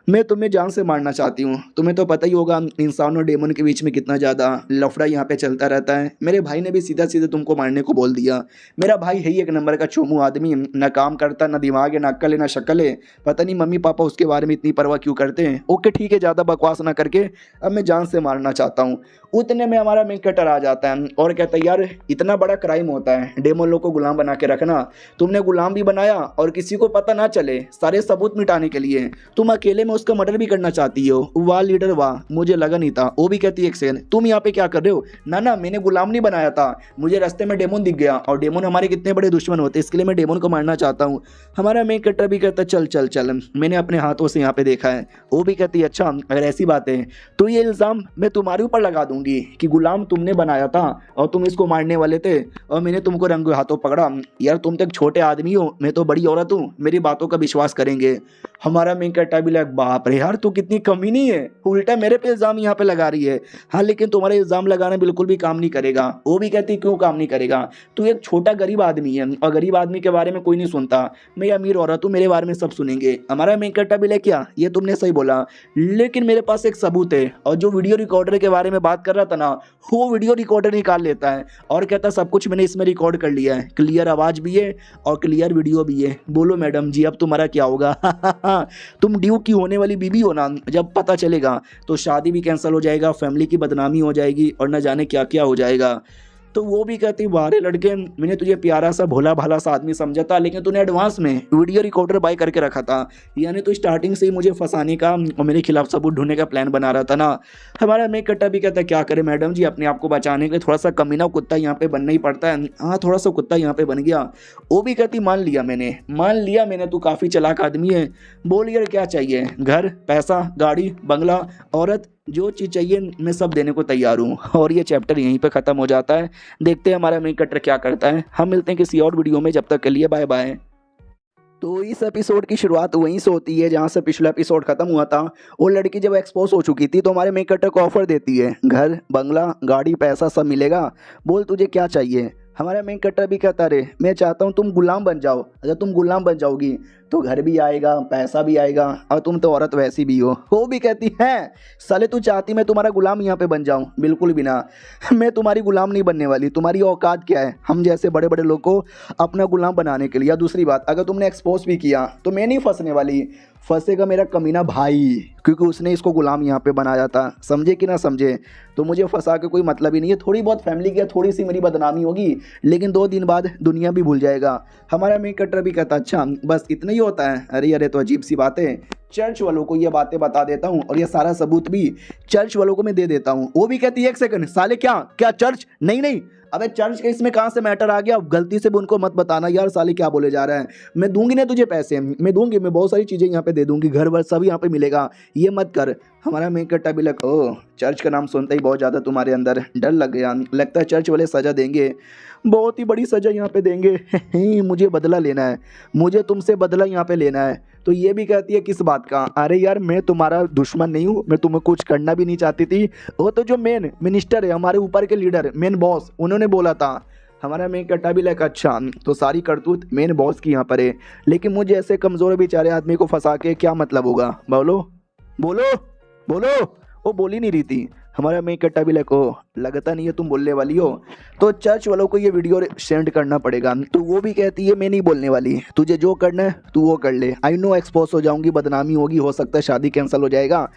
मैं तुम्हें जान से मारना चाहती हूँ। तुम्हें तो पता ही होगा इंसान और डेमन के बीच में कितना ज़्यादा लफड़ा यहाँ पे चलता रहता है। मेरे भाई ने भी सीधा सीधा तुमको मारने को बोल दिया। मेरा भाई है ही एक नंबर का चोमू आदमी, ना काम करता, ना दिमाग है, ना अक्ल है, ना शक्ल है। पता नहीं मम्मी पापा उसके बारे में इतनी परवाह क्यों करते हैं। ओके ठीक है, ज़्यादा बकवास ना करके अब मैं जान से मारना चाहता हूँ। उतने में हमारा मेन कटर आ जाता है और कहता है यार इतना बड़ा क्राइम होता है डेमन लोग को गुलाम बना के रखना, तुमने गुलाम भी बनाया और किसी को पता ना चले, सारे सबूत मिटाने के लिए तुम अकेले में उसका मर्डर भी करना चाहती हो। वाह लीडर वाह, मुझे लगा नहीं था। वो भी कहती है 1 सेकंड, तुम यहाँ पे क्या कर रहे हो? ना ना मैंने गुलाम नहीं बनाया था, मुझे रास्ते में डेमन दिख गया और डेमन हमारे कितने बड़े दुश्मन होते हैं, इसके लिए मैं डेमन को मारना चाहता हूँ। हमारा मेन कटर भी कहता है चल चल चल, मैंने अपने हाथों से यहाँ पे देखा है। वो भी कहती है अच्छा अगर ऐसी बात है तो ये इल्ज़ाम मैं तुम्हारे ऊपर लगा दूंगी कि गुलाम तुमने बनाया था और तुम इसको मारने वाले थे और मैंने तुमको रंगे हाथों पकड़ा। यार तुम तो एक छोटे आदमी हो, मैं तो बड़ी औरत हूँ, मेरी बातों का विश्वास करेंगे। हमारा मेन कट्टा भी लग बाप रे यार तू कितनी कमी नहीं है, उल्टा मेरे पे इल्ज़ाम यहाँ पे लगा रही है। हाँ लेकिन तुम्हारे इल्ज़ाम लगाना बिल्कुल भी काम नहीं करेगा। वो भी कहती क्यों काम नहीं करेगा, तू एक छोटा गरीब आदमी है और गरीब आदमी के बारे में कोई नहीं सुनता, मैं अमीर औरत हूँ, मेरे बारे में सब सुनेंगे। हमारा मेन कट्टा भी ले क्या, ये तुमने सही बोला, लेकिन मेरे पास एक सबूत है। और जो वीडियो रिकॉर्डर के बारे में बात कर रहा था ना, वो वीडियो रिकॉर्डर निकाल लेता है और कहता है सब कुछ मैंने इसमें रिकॉर्ड कर लिया है, क्लियर आवाज़ भी है और क्लियर वीडियो भी है। बोलो मैडम जी अब तुम्हारा क्या होगा? तुम ड्यूक की होने वाली बीबी हो ना, जब पता चलेगा तो शादी भी कैंसिल हो जाएगा, फैमिली की बदनामी हो जाएगी और न जाने क्या क्या हो जाएगा। तो वो भी कहती वारे लड़के, मैंने तुझे प्यारा सा भोला भाला सा आदमी समझा था, लेकिन तूने एडवांस में वीडियो रिकॉर्डर बाय करके रखा था, यानी तो स्टार्टिंग से ही मुझे फंसाने का और मेरे खिलाफ सबूत ढूंढने का प्लान बना रहा था ना। हमारा मेक कट्टा भी कहता क्या करे मैडम जी, अपने आप को बचाने के लिए थोड़ा सा कमीना कुत्ता यहाँ पे बनना ही पड़ता है। हाँ थोड़ा सा कुत्ता यहाँ पे बन गया। वो भी कहती मान लिया मैंने, तू काफ़ी चालाक आदमी है, बोल यार क्या चाहिए, घर पैसा गाड़ी बंगला औरत, जो चीज़ चाहिए मैं सब देने को तैयार हूँ। और ये चैप्टर यहीं पे ख़त्म हो जाता है। देखते हैं हमारा मेन कटर क्या करता है। हम मिलते हैं किसी और वीडियो में, जब तक के लिए बाय बाय। तो इस एपिसोड की शुरुआत वहीं से होती है जहाँ से पिछला एपिसोड खत्म हुआ था। वो लड़की जब एक्सपोज हो चुकी थी तो हमारे मेन कटर को ऑफर देती है, घर बंगला गाड़ी पैसा सब मिलेगा, बोल तुझे क्या चाहिए। हमारा मेन कटर भी कहता रे मैं चाहता हूँ तुम गुलाम बन जाओ, अगर तुम गुलाम बन जाओगी तो घर भी आएगा पैसा भी आएगा और तुम तो औरत वैसी भी हो। वो भी कहती है साले तू चाहती मैं तुम्हारा गुलाम यहाँ पे बन जाऊँ, बिल्कुल भी ना, मैं तुम्हारी गुलाम नहीं बनने वाली, तुम्हारी औकात क्या है हम जैसे बड़े बड़े लोग को अपना गुलाम बनाने के लिए। या दूसरी बात अगर तुमने एक्सपोज भी किया तो मैं नहीं फंसने वाली, फंसेगा मेरा कमीना भाई, क्योंकि उसने इसको गुलाम यहाँ पे बनाया था, समझे कि ना समझे। तो मुझे फंसा के कोई मतलब ही नहीं है, थोड़ी बहुत फैमिली की थोड़ी सी मेरी बदनामी होगी लेकिन 2 दिन बाद दुनिया भी भूल जाएगा। हमारा मेन कटर भी कहता अच्छा बस इतना ही होता है। अरे तो अजीब सी बात है, चर्च वालों को ये बातें बता देता हूँ और ये सारा सबूत भी चर्च वालों को मैं दे देता हूँ। वो भी कहती है 1 सेकंड साले क्या चर्च नहीं, अबे चर्च के इसमें कहाँ से मैटर आ गया, गलती से भी उनको मत बताना यार, साले क्या बोले जा रहा है। मैं दूंगी ना तुझे पैसे, मैं दूंगी, मैं बहुत सारी चीज़ें यहाँ पे दे दूंगी, घर वर सब यहाँ पे मिलेगा, ये मत कर। हमारा मेन कट्टा भी लग ओ चर्च का नाम सुनते ही बहुत ज़्यादा तुम्हारे अंदर डर लग गया, लगता है चर्च वाले सज़ा देंगे, बहुत ही बड़ी सज़ा यहाँ पे देंगे। मुझे बदला लेना है, मुझे तुमसे बदला यहाँ पे लेना है। तो ये भी कहती है किस बात का, अरे यार मैं तुम्हारा दुश्मन नहीं हूँ, मैं तुम्हें कुछ करना भी नहीं चाहती थी, वो तो जो मेन मिनिस्टर है हमारे ऊपर के लीडर मेन बॉस उन्होंने बोला था। हमारा मेन कट्टा भी लगा अच्छा तो सारी करतूत मेन बॉस की यहाँ पर है, लेकिन मुझे ऐसे कमज़ोर बेचारे आदमी को फंसा के क्या मतलब होगा, बोलो बोलो बोलो। वो बोल ही नहीं रही थी। हमारा मेन कट्टा भी लाइक ओ लगता नहीं है तुम बोलने वाली हो, तो चर्च वालों को ये वीडियो सेंड करना पड़ेगा। तो वो भी कहती है मैं नहीं बोलने वाली, तुझे जो करना है तू वो कर ले, आई नो एक्सपोज हो जाऊंगी, बदनामी होगी, हो सकता है शादी कैंसिल हो जाएगा,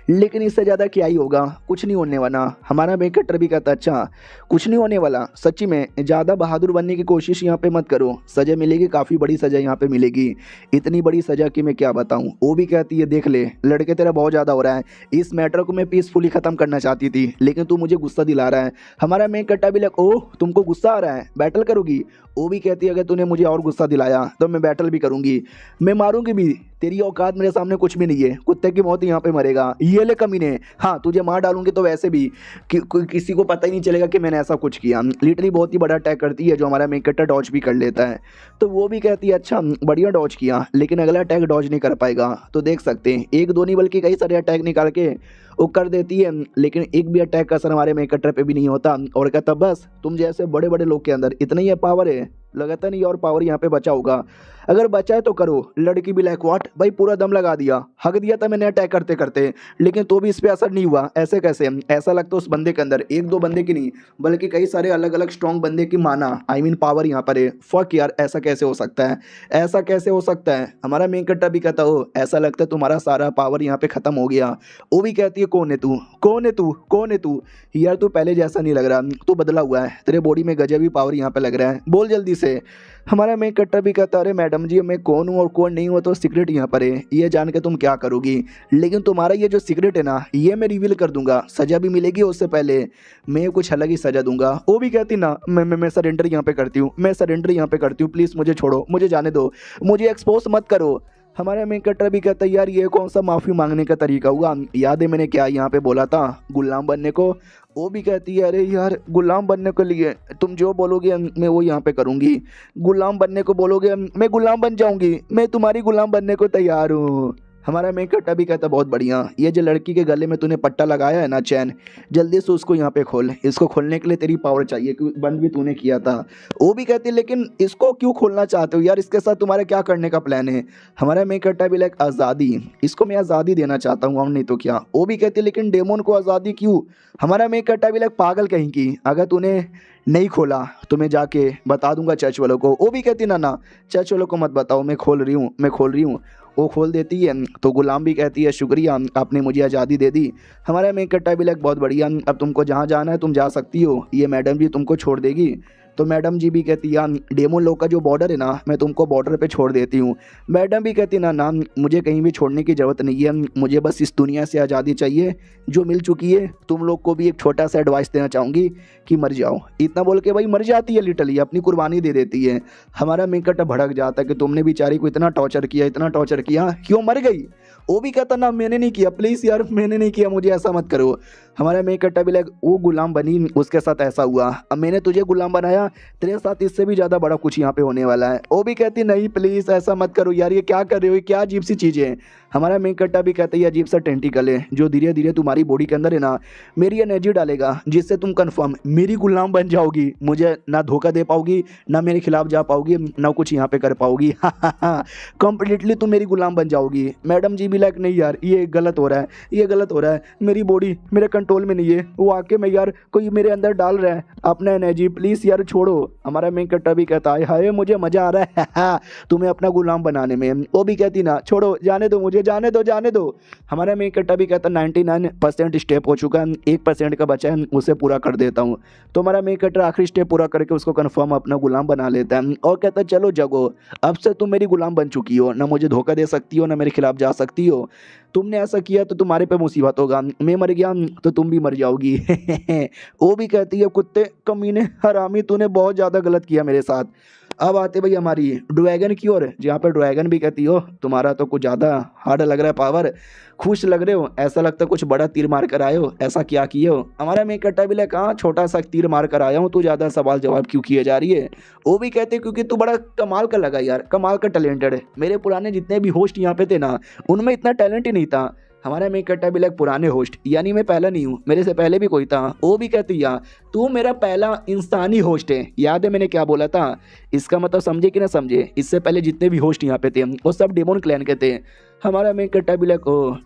लेकिन इससे ज़्यादा क्या ही होगा, कुछ नहीं होने वाला। हमारा मेन कट्टर भी कहता अच्छा कुछ नहीं होने वाला, सच्ची में ज़्यादा बहादुर बनने की कोशिश यहाँ पे मत करो, सज़ा मिलेगी, काफ़ी बड़ी सज़ा यहाँ पे मिलेगी, इतनी बड़ी सज़ा कि मैं क्या बताऊँ। वो भी कहती है देख ले लड़के तेरा बहुत ज़्यादा हो रहा है, इस मैटर को मैं पीसफुली ख़त्म करना चाहती थी लेकिन तू मुझे गुस्सा दिला रहा है। हमारा मेन कट्टा भी लग ओह तुमको गुस्सा आ रहा है, बैटल करोगी। वो भी कहती है अगर तूने मुझे और गुस्सा दिलाया तो मैं बैटल भी करूंगी, मैं मारूंगी भी, तेरी औकात मेरे सामने कुछ भी नहीं है, कुत्ते की मौत यहाँ पे मरेगा, ये ले कमीने। हाँ तुझे मार डालूंगी तो वैसे भी किसी को पता ही नहीं चलेगा कि मैंने ऐसा कुछ किया। लिटरली बहुत ही बड़ा अटैक करती है जो हमारा मेन कट्टर डॉज भी कर लेता है। तो वो भी कहती है अच्छा बढ़िया डॉज किया लेकिन अगला अटैक डॉज नहीं कर पाएगा। तो देख सकते हैं एक दो नहीं बल्कि कई सारे अटैक निकाल के वो कर देती है, लेकिन एक भी अटैक का असर हमारे मेन कट्टर पे भी नहीं होता। और कहता बस तुम जैसे बड़े बड़े लोग के अंदर इतना ही पावर है, लगता नहीं और पावर यहाँ पे बचा होगा, अगर बचा है तो करो। लड़की भी लाइक व्हाट भाई पूरा दम लगा दिया, हक दिया था मैंने अटैक करते करते, लेकिन तो भी इस पे असर नहीं हुआ, ऐसे कैसे। ऐसा लगता है उस बंदे के अंदर एक दो बंदे की नहीं बल्कि कई सारे अलग अलग स्ट्रॉन्ग बंदे की माना आई मीन पावर यहाँ पर है। फक यार ऐसा कैसे हो सकता है, ऐसा कैसे हो सकता है। हमारा मेन कट्टा भी कहता हो ऐसा लगता है तुम्हारा सारा पावर यहाँ पे खत्म हो गया। वो भी कहती है कौन है तू, कौन है तू, कौन है तू, यार तू पहले जैसा नहीं लग रहा, तू बदला हुआ है, तेरे बॉडी में गजब ही पावर यहाँ पे लग रहा है, बोल जल्दी से। हमारा मेन कट्टर भी कहता अरे मैडम जी मैं कौन हूँ और कौन नहीं हूँ तो सीक्रेट यहाँ पर है, ये जान के तुम क्या करोगी, लेकिन तुम्हारा ये जो सीक्रेट है ना ये मैं रिवील कर दूंगा, सज़ा भी मिलेगी, उससे पहले मैं कुछ अलग ही सज़ा दूंगा। वो भी कहती ना मैं सरेंडर यहाँ पे करती हूँ, मैं सरेंडर यहाँ पे करती हूँ, प्लीज़ मुझे छोड़ो, मुझे जाने दो, मुझे एक्सपोज मत करो। हमारा मेन कट्टर भी कहता है यार ये कौन सा माफ़ी मांगने का तरीका हुआ, याद है मैंने क्या यहाँ पे बोला था गुलाम बनने को। वो भी कहती है अरे यार गुलाम बनने के लिए तुम जो बोलोगे मैं वो यहाँ पे करूँगी, गुलाम बनने को बोलोगे मैं गुलाम बन जाऊँगी, मैं तुम्हारी गुलाम बनने को तैयार हूँ। हमारा मेन कट्टा भी कहता बहुत बढ़िया, ये जो लड़की के गले में तूने पट्टा लगाया है ना चैन, जल्दी से उसको यहाँ पे खोल, इसको खोलने के लिए तेरी पावर चाहिए क्योंकि बंद भी तूने किया था। वो भी कहती लेकिन इसको क्यों खोलना चाहते हो यार, इसके साथ तुम्हारा क्या करने का प्लान है। हमारा मेन कट्टा भी लाइक आज़ादी, इसको मैं आज़ादी देना चाहता हूँ और नहीं तो क्या। वो भी कहती लेकिन डेमोन को आज़ादी क्यों। हमारा मेन कट्टा भी लाइक पागल कहीं की, अगर तूने नहीं खोला तो मैं जाके बता दूंगा चर्च वालों को। वो भी कहती ना चर्च वालों को मत बताओ, मैं खोल रही हूँ, मैं खोल रही हूँ। वो खोल देती है तो गुलाम भी कहती है शुक्रिया आपने मुझे आज़ादी दे दी। हमारा मेन कट्टा भी लग बहुत बढ़िया, अब तुमको जहाँ जाना है तुम जा सकती हो, ये मैडम जी तुमको छोड़ देगी। तो मैडम जी भी कहती है डेमोन लोग का जो बॉर्डर है ना मैं तुमको बॉर्डर पे छोड़ देती हूँ। मैडम भी कहती ना मुझे कहीं भी छोड़ने की ज़रूरत नहीं है, मुझे बस इस दुनिया से आज़ादी चाहिए जो मिल चुकी है। तुम लोग को भी एक छोटा सा एडवाइस देना चाहूँगी कि मर जाओ। इतना बोल के भाई मर जाती है, लिटरली अपनी कुर्बानी दे देती है। हमारा मेन कट्टा भड़क जाता है कि तुमने बेचारी को इतना टॉर्चर किया, इतना टॉर्चर किया, क्यों मर गई। वो भी कहता ना मैंने नहीं किया, प्लीज़ यार मैंने नहीं किया, मुझे ऐसा मत करो। हमारा मेन कट्टा भी लग वो गुलाम बनी उसके साथ ऐसा हुआ, अब मैंने तुझे गुलाम बनाया, तेरे साथ इससे भी ज़्यादा बड़ा कुछ यहाँ पे होने वाला है। वो भी कहती नहीं प्लीज़ ऐसा मत करो यार, ये क्या कर रहे हो, क्या अजीब सी चीज़ें हैं। हमारा मेन कट्टा भी कहता है ये अजीब सा टेंटिकल है जो धीरे धीरे तुम्हारी बॉडी के अंदर है ना मेरी एनर्जी डालेगा, जिससे तुम कंफर्म मेरी गुलाम बन जाओगी, मुझे ना धोखा दे पाओगी, ना मेरे खिलाफ जा पाओगी, ना कुछ यहाँ पे कर पाओगी। कंप्लीटली तुम मेरी गुलाम बन जाओगी। मैडम जी भी लाइक नहीं यार ये गलत हो रहा है, ये गलत हो रहा है, मेरी बॉडी मेरे कंट्रोल में नहीं है, वो आके मैं यार कोई मेरे अंदर डाल रहा है अपना एनर्जी, प्लीज़ यार छोड़ो। हमारा मेन कट्टा भी कहता है हाय मुझे मज़ा आ रहा है तुम्हें अपना गुलाम बनाने में। वो भी कहती ना छोड़ो जाने दो मुझे, जाने दो जाने दो। हमारा मेन कट्टा भी कहता 99% स्टेप हो चुका है, 1% का बचा है उसे पूरा कर देता हूँ। तो हमारा मेन कट्टा आखिरी स्टेप पूरा करके उसको कन्फर्म अपना गुलाम बना लेता है और कहता है चलो जगो, अब से तुम मेरी गुलाम बन चुकी हो, ना मुझे धोखा दे सकती हो, ना मेरे खिलाफ जा सकती हो। तुमने ऐसा किया तो तुम्हारे पे मुसीबत होगा, मैं मर गया तो तुम भी मर जाओगी। वो भी कहती है कुत्ते कमीने हरामी तूने बहुत ज़्यादा गलत किया मेरे साथ। अब आते भाई हमारी ड्रैगन की ओर, जहाँ पर ड्रैगन भी कहती हो तुम्हारा तो कुछ ज़्यादा हार्ड लग रहा है पावर, खुश लग रहे हो, ऐसा लगता है कुछ बड़ा तीर मार कर आए हो, ऐसा क्या किए हो। हमारा मेन कट्टा भी लगा कहाँ छोटा सा तीर मार कर आया हूँ, तू ज़्यादा सवाल जवाब क्यों किए जा रही है। वो भी कहते क्योंकि तू बड़ा कमाल का लगा यार, कमाल का टैलेंटेड है, मेरे पुराने जितने भी होस्ट यहाँ पे थे ना उनमें इतना टैलेंट ही नहीं था। हमारा मेन कट्टा भी लग पुराने होस्ट यानी मैं पहला नहीं हूँ, मेरे से पहले भी कोई था। वो भी कहती यार तू मेरा पहला इंसानी होस्ट है, याद है मैंने क्या बोला था? इसका मतलब समझे कि ना समझे? इससे पहले जितने भी होस्ट यहाँ पे थे वो सब डेमन क्लैन के थे। हमारा मेन कट्टा भी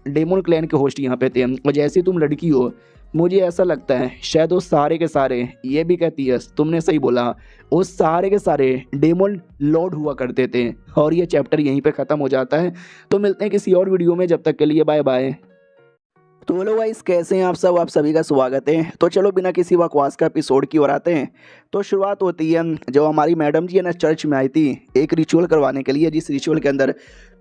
डेमन क्लैन के होस्ट यहाँ पे थे। और जैसे तुम लड़की हो, मुझे ऐसा लगता है शायद वो सारे के सारे, ये भी कहती है तुमने सही बोला, वो सारे के सारे डेमन लॉर्ड हुआ करते थे। और ये चैप्टर यहीं पे ख़त्म हो जाता है। तो मिलते हैं किसी और वीडियो में, जब तक के लिए बाय बाय। तो हेलो गाइस, कैसे हैं आप सब? आप सभी का स्वागत है। तो चलो बिना किसी बकवास का एपिसोड की ओर आते हैं। तो शुरुआत होती है जब हमारी मैडम जी है ना चर्च में आई थी एक रिचुअल करवाने के लिए, जिस रिचुअल के अंदर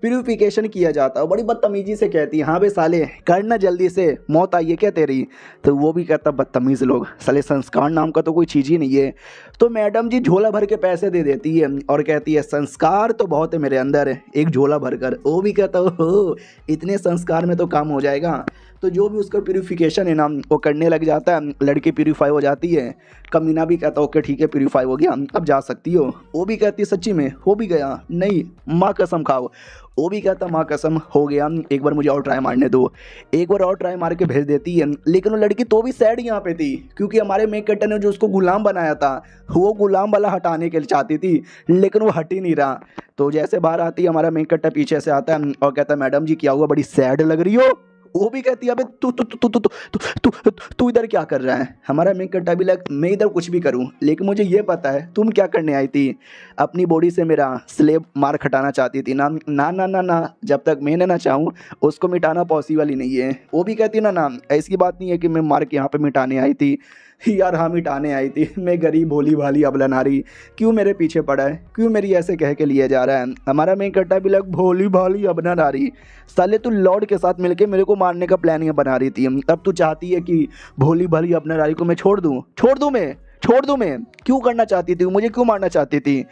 प्यूरिफिकेशन किया जाता है। बड़ी बदतमीजी से कहती है, हाँ बे साले करना जल्दी से, मौत आई है क्या तेरी? तो वो भी कहता बदतमीज़ लोग, साले संस्कार नाम का तो कोई चीज़ ही नहीं है। तो मैडम जी झोला भर के पैसे दे देती है और कहती है संस्कार तो बहुत है मेरे अंदर, एक झोला भर कर। वो भी कहता हो इतने संस्कार में तो काम हो जाएगा। तो जो भी उसका प्यूरिफिकेशन है ना वो करने लग जाता है, लड़की प्यूरीफाई हो जाती है। कमीना भी कहता ओके ठीक है प्यूरीफाई हो गया, अब जा सकती हो। वो भी कहती है सच्ची में हो भी गया? नहीं, माँ कसम खाओ। वो भी कहता माँ कसम हो गया, एक बार मुझे और ट्राई मारने दो। एक बार और ट्राई मार के भेज देती है। लेकिन वो लड़की तो भी सैड यहाँ पे थी, क्योंकि हमारे मेक कटर ने जो उसको गुलाम बनाया था वो गुलाम वाला हटाने के लिए चाहती थी, लेकिन वो हट ही नहीं रहा। तो जैसे बाहर आती है, हमारा मेक कटर पीछे से आता है और कहता है मैडम जी क्या हुआ, बड़ी सैड लग रही हो? वो भी कहती है अबे तू तू तू तू तू तू तू इधर क्या कर रहा है? हमारा मेक कट्टा भी लग मैं इधर कुछ भी करूं, लेकिन मुझे ये पता है तुम क्या करने आई थी। अपनी बॉडी से मेरा स्लेब मार खटाना चाहती थी ना? ना ना ना ना, जब तक मैंने ना चाहूँ उसको मिटाना पॉसिबल ही नहीं है। वो भी कहती ना ना, ऐसी बात नहीं है कि मैं मार के यहाँ पे मिटाने आई थी यार। हाँ मिटाने आई थी, मैं गरीब भोली भाली अबला नारी, क्यों मेरे पीछे पड़ा है? क्यों मेरी ऐसे कह के लिए जा रहा है? हमारा मेन कट्टा भी लग भोली भाली अबला नारी, साले तू लॉर्ड के साथ मिलके मेरे को मारने का प्लान ये बना रही थी। अब तू चाहती है कि भोली भाली अबला नारी को मैं छोड़ दूँ मैं? क्यों करना चाहती थी? मुझे क्यों मारना चाहती थी?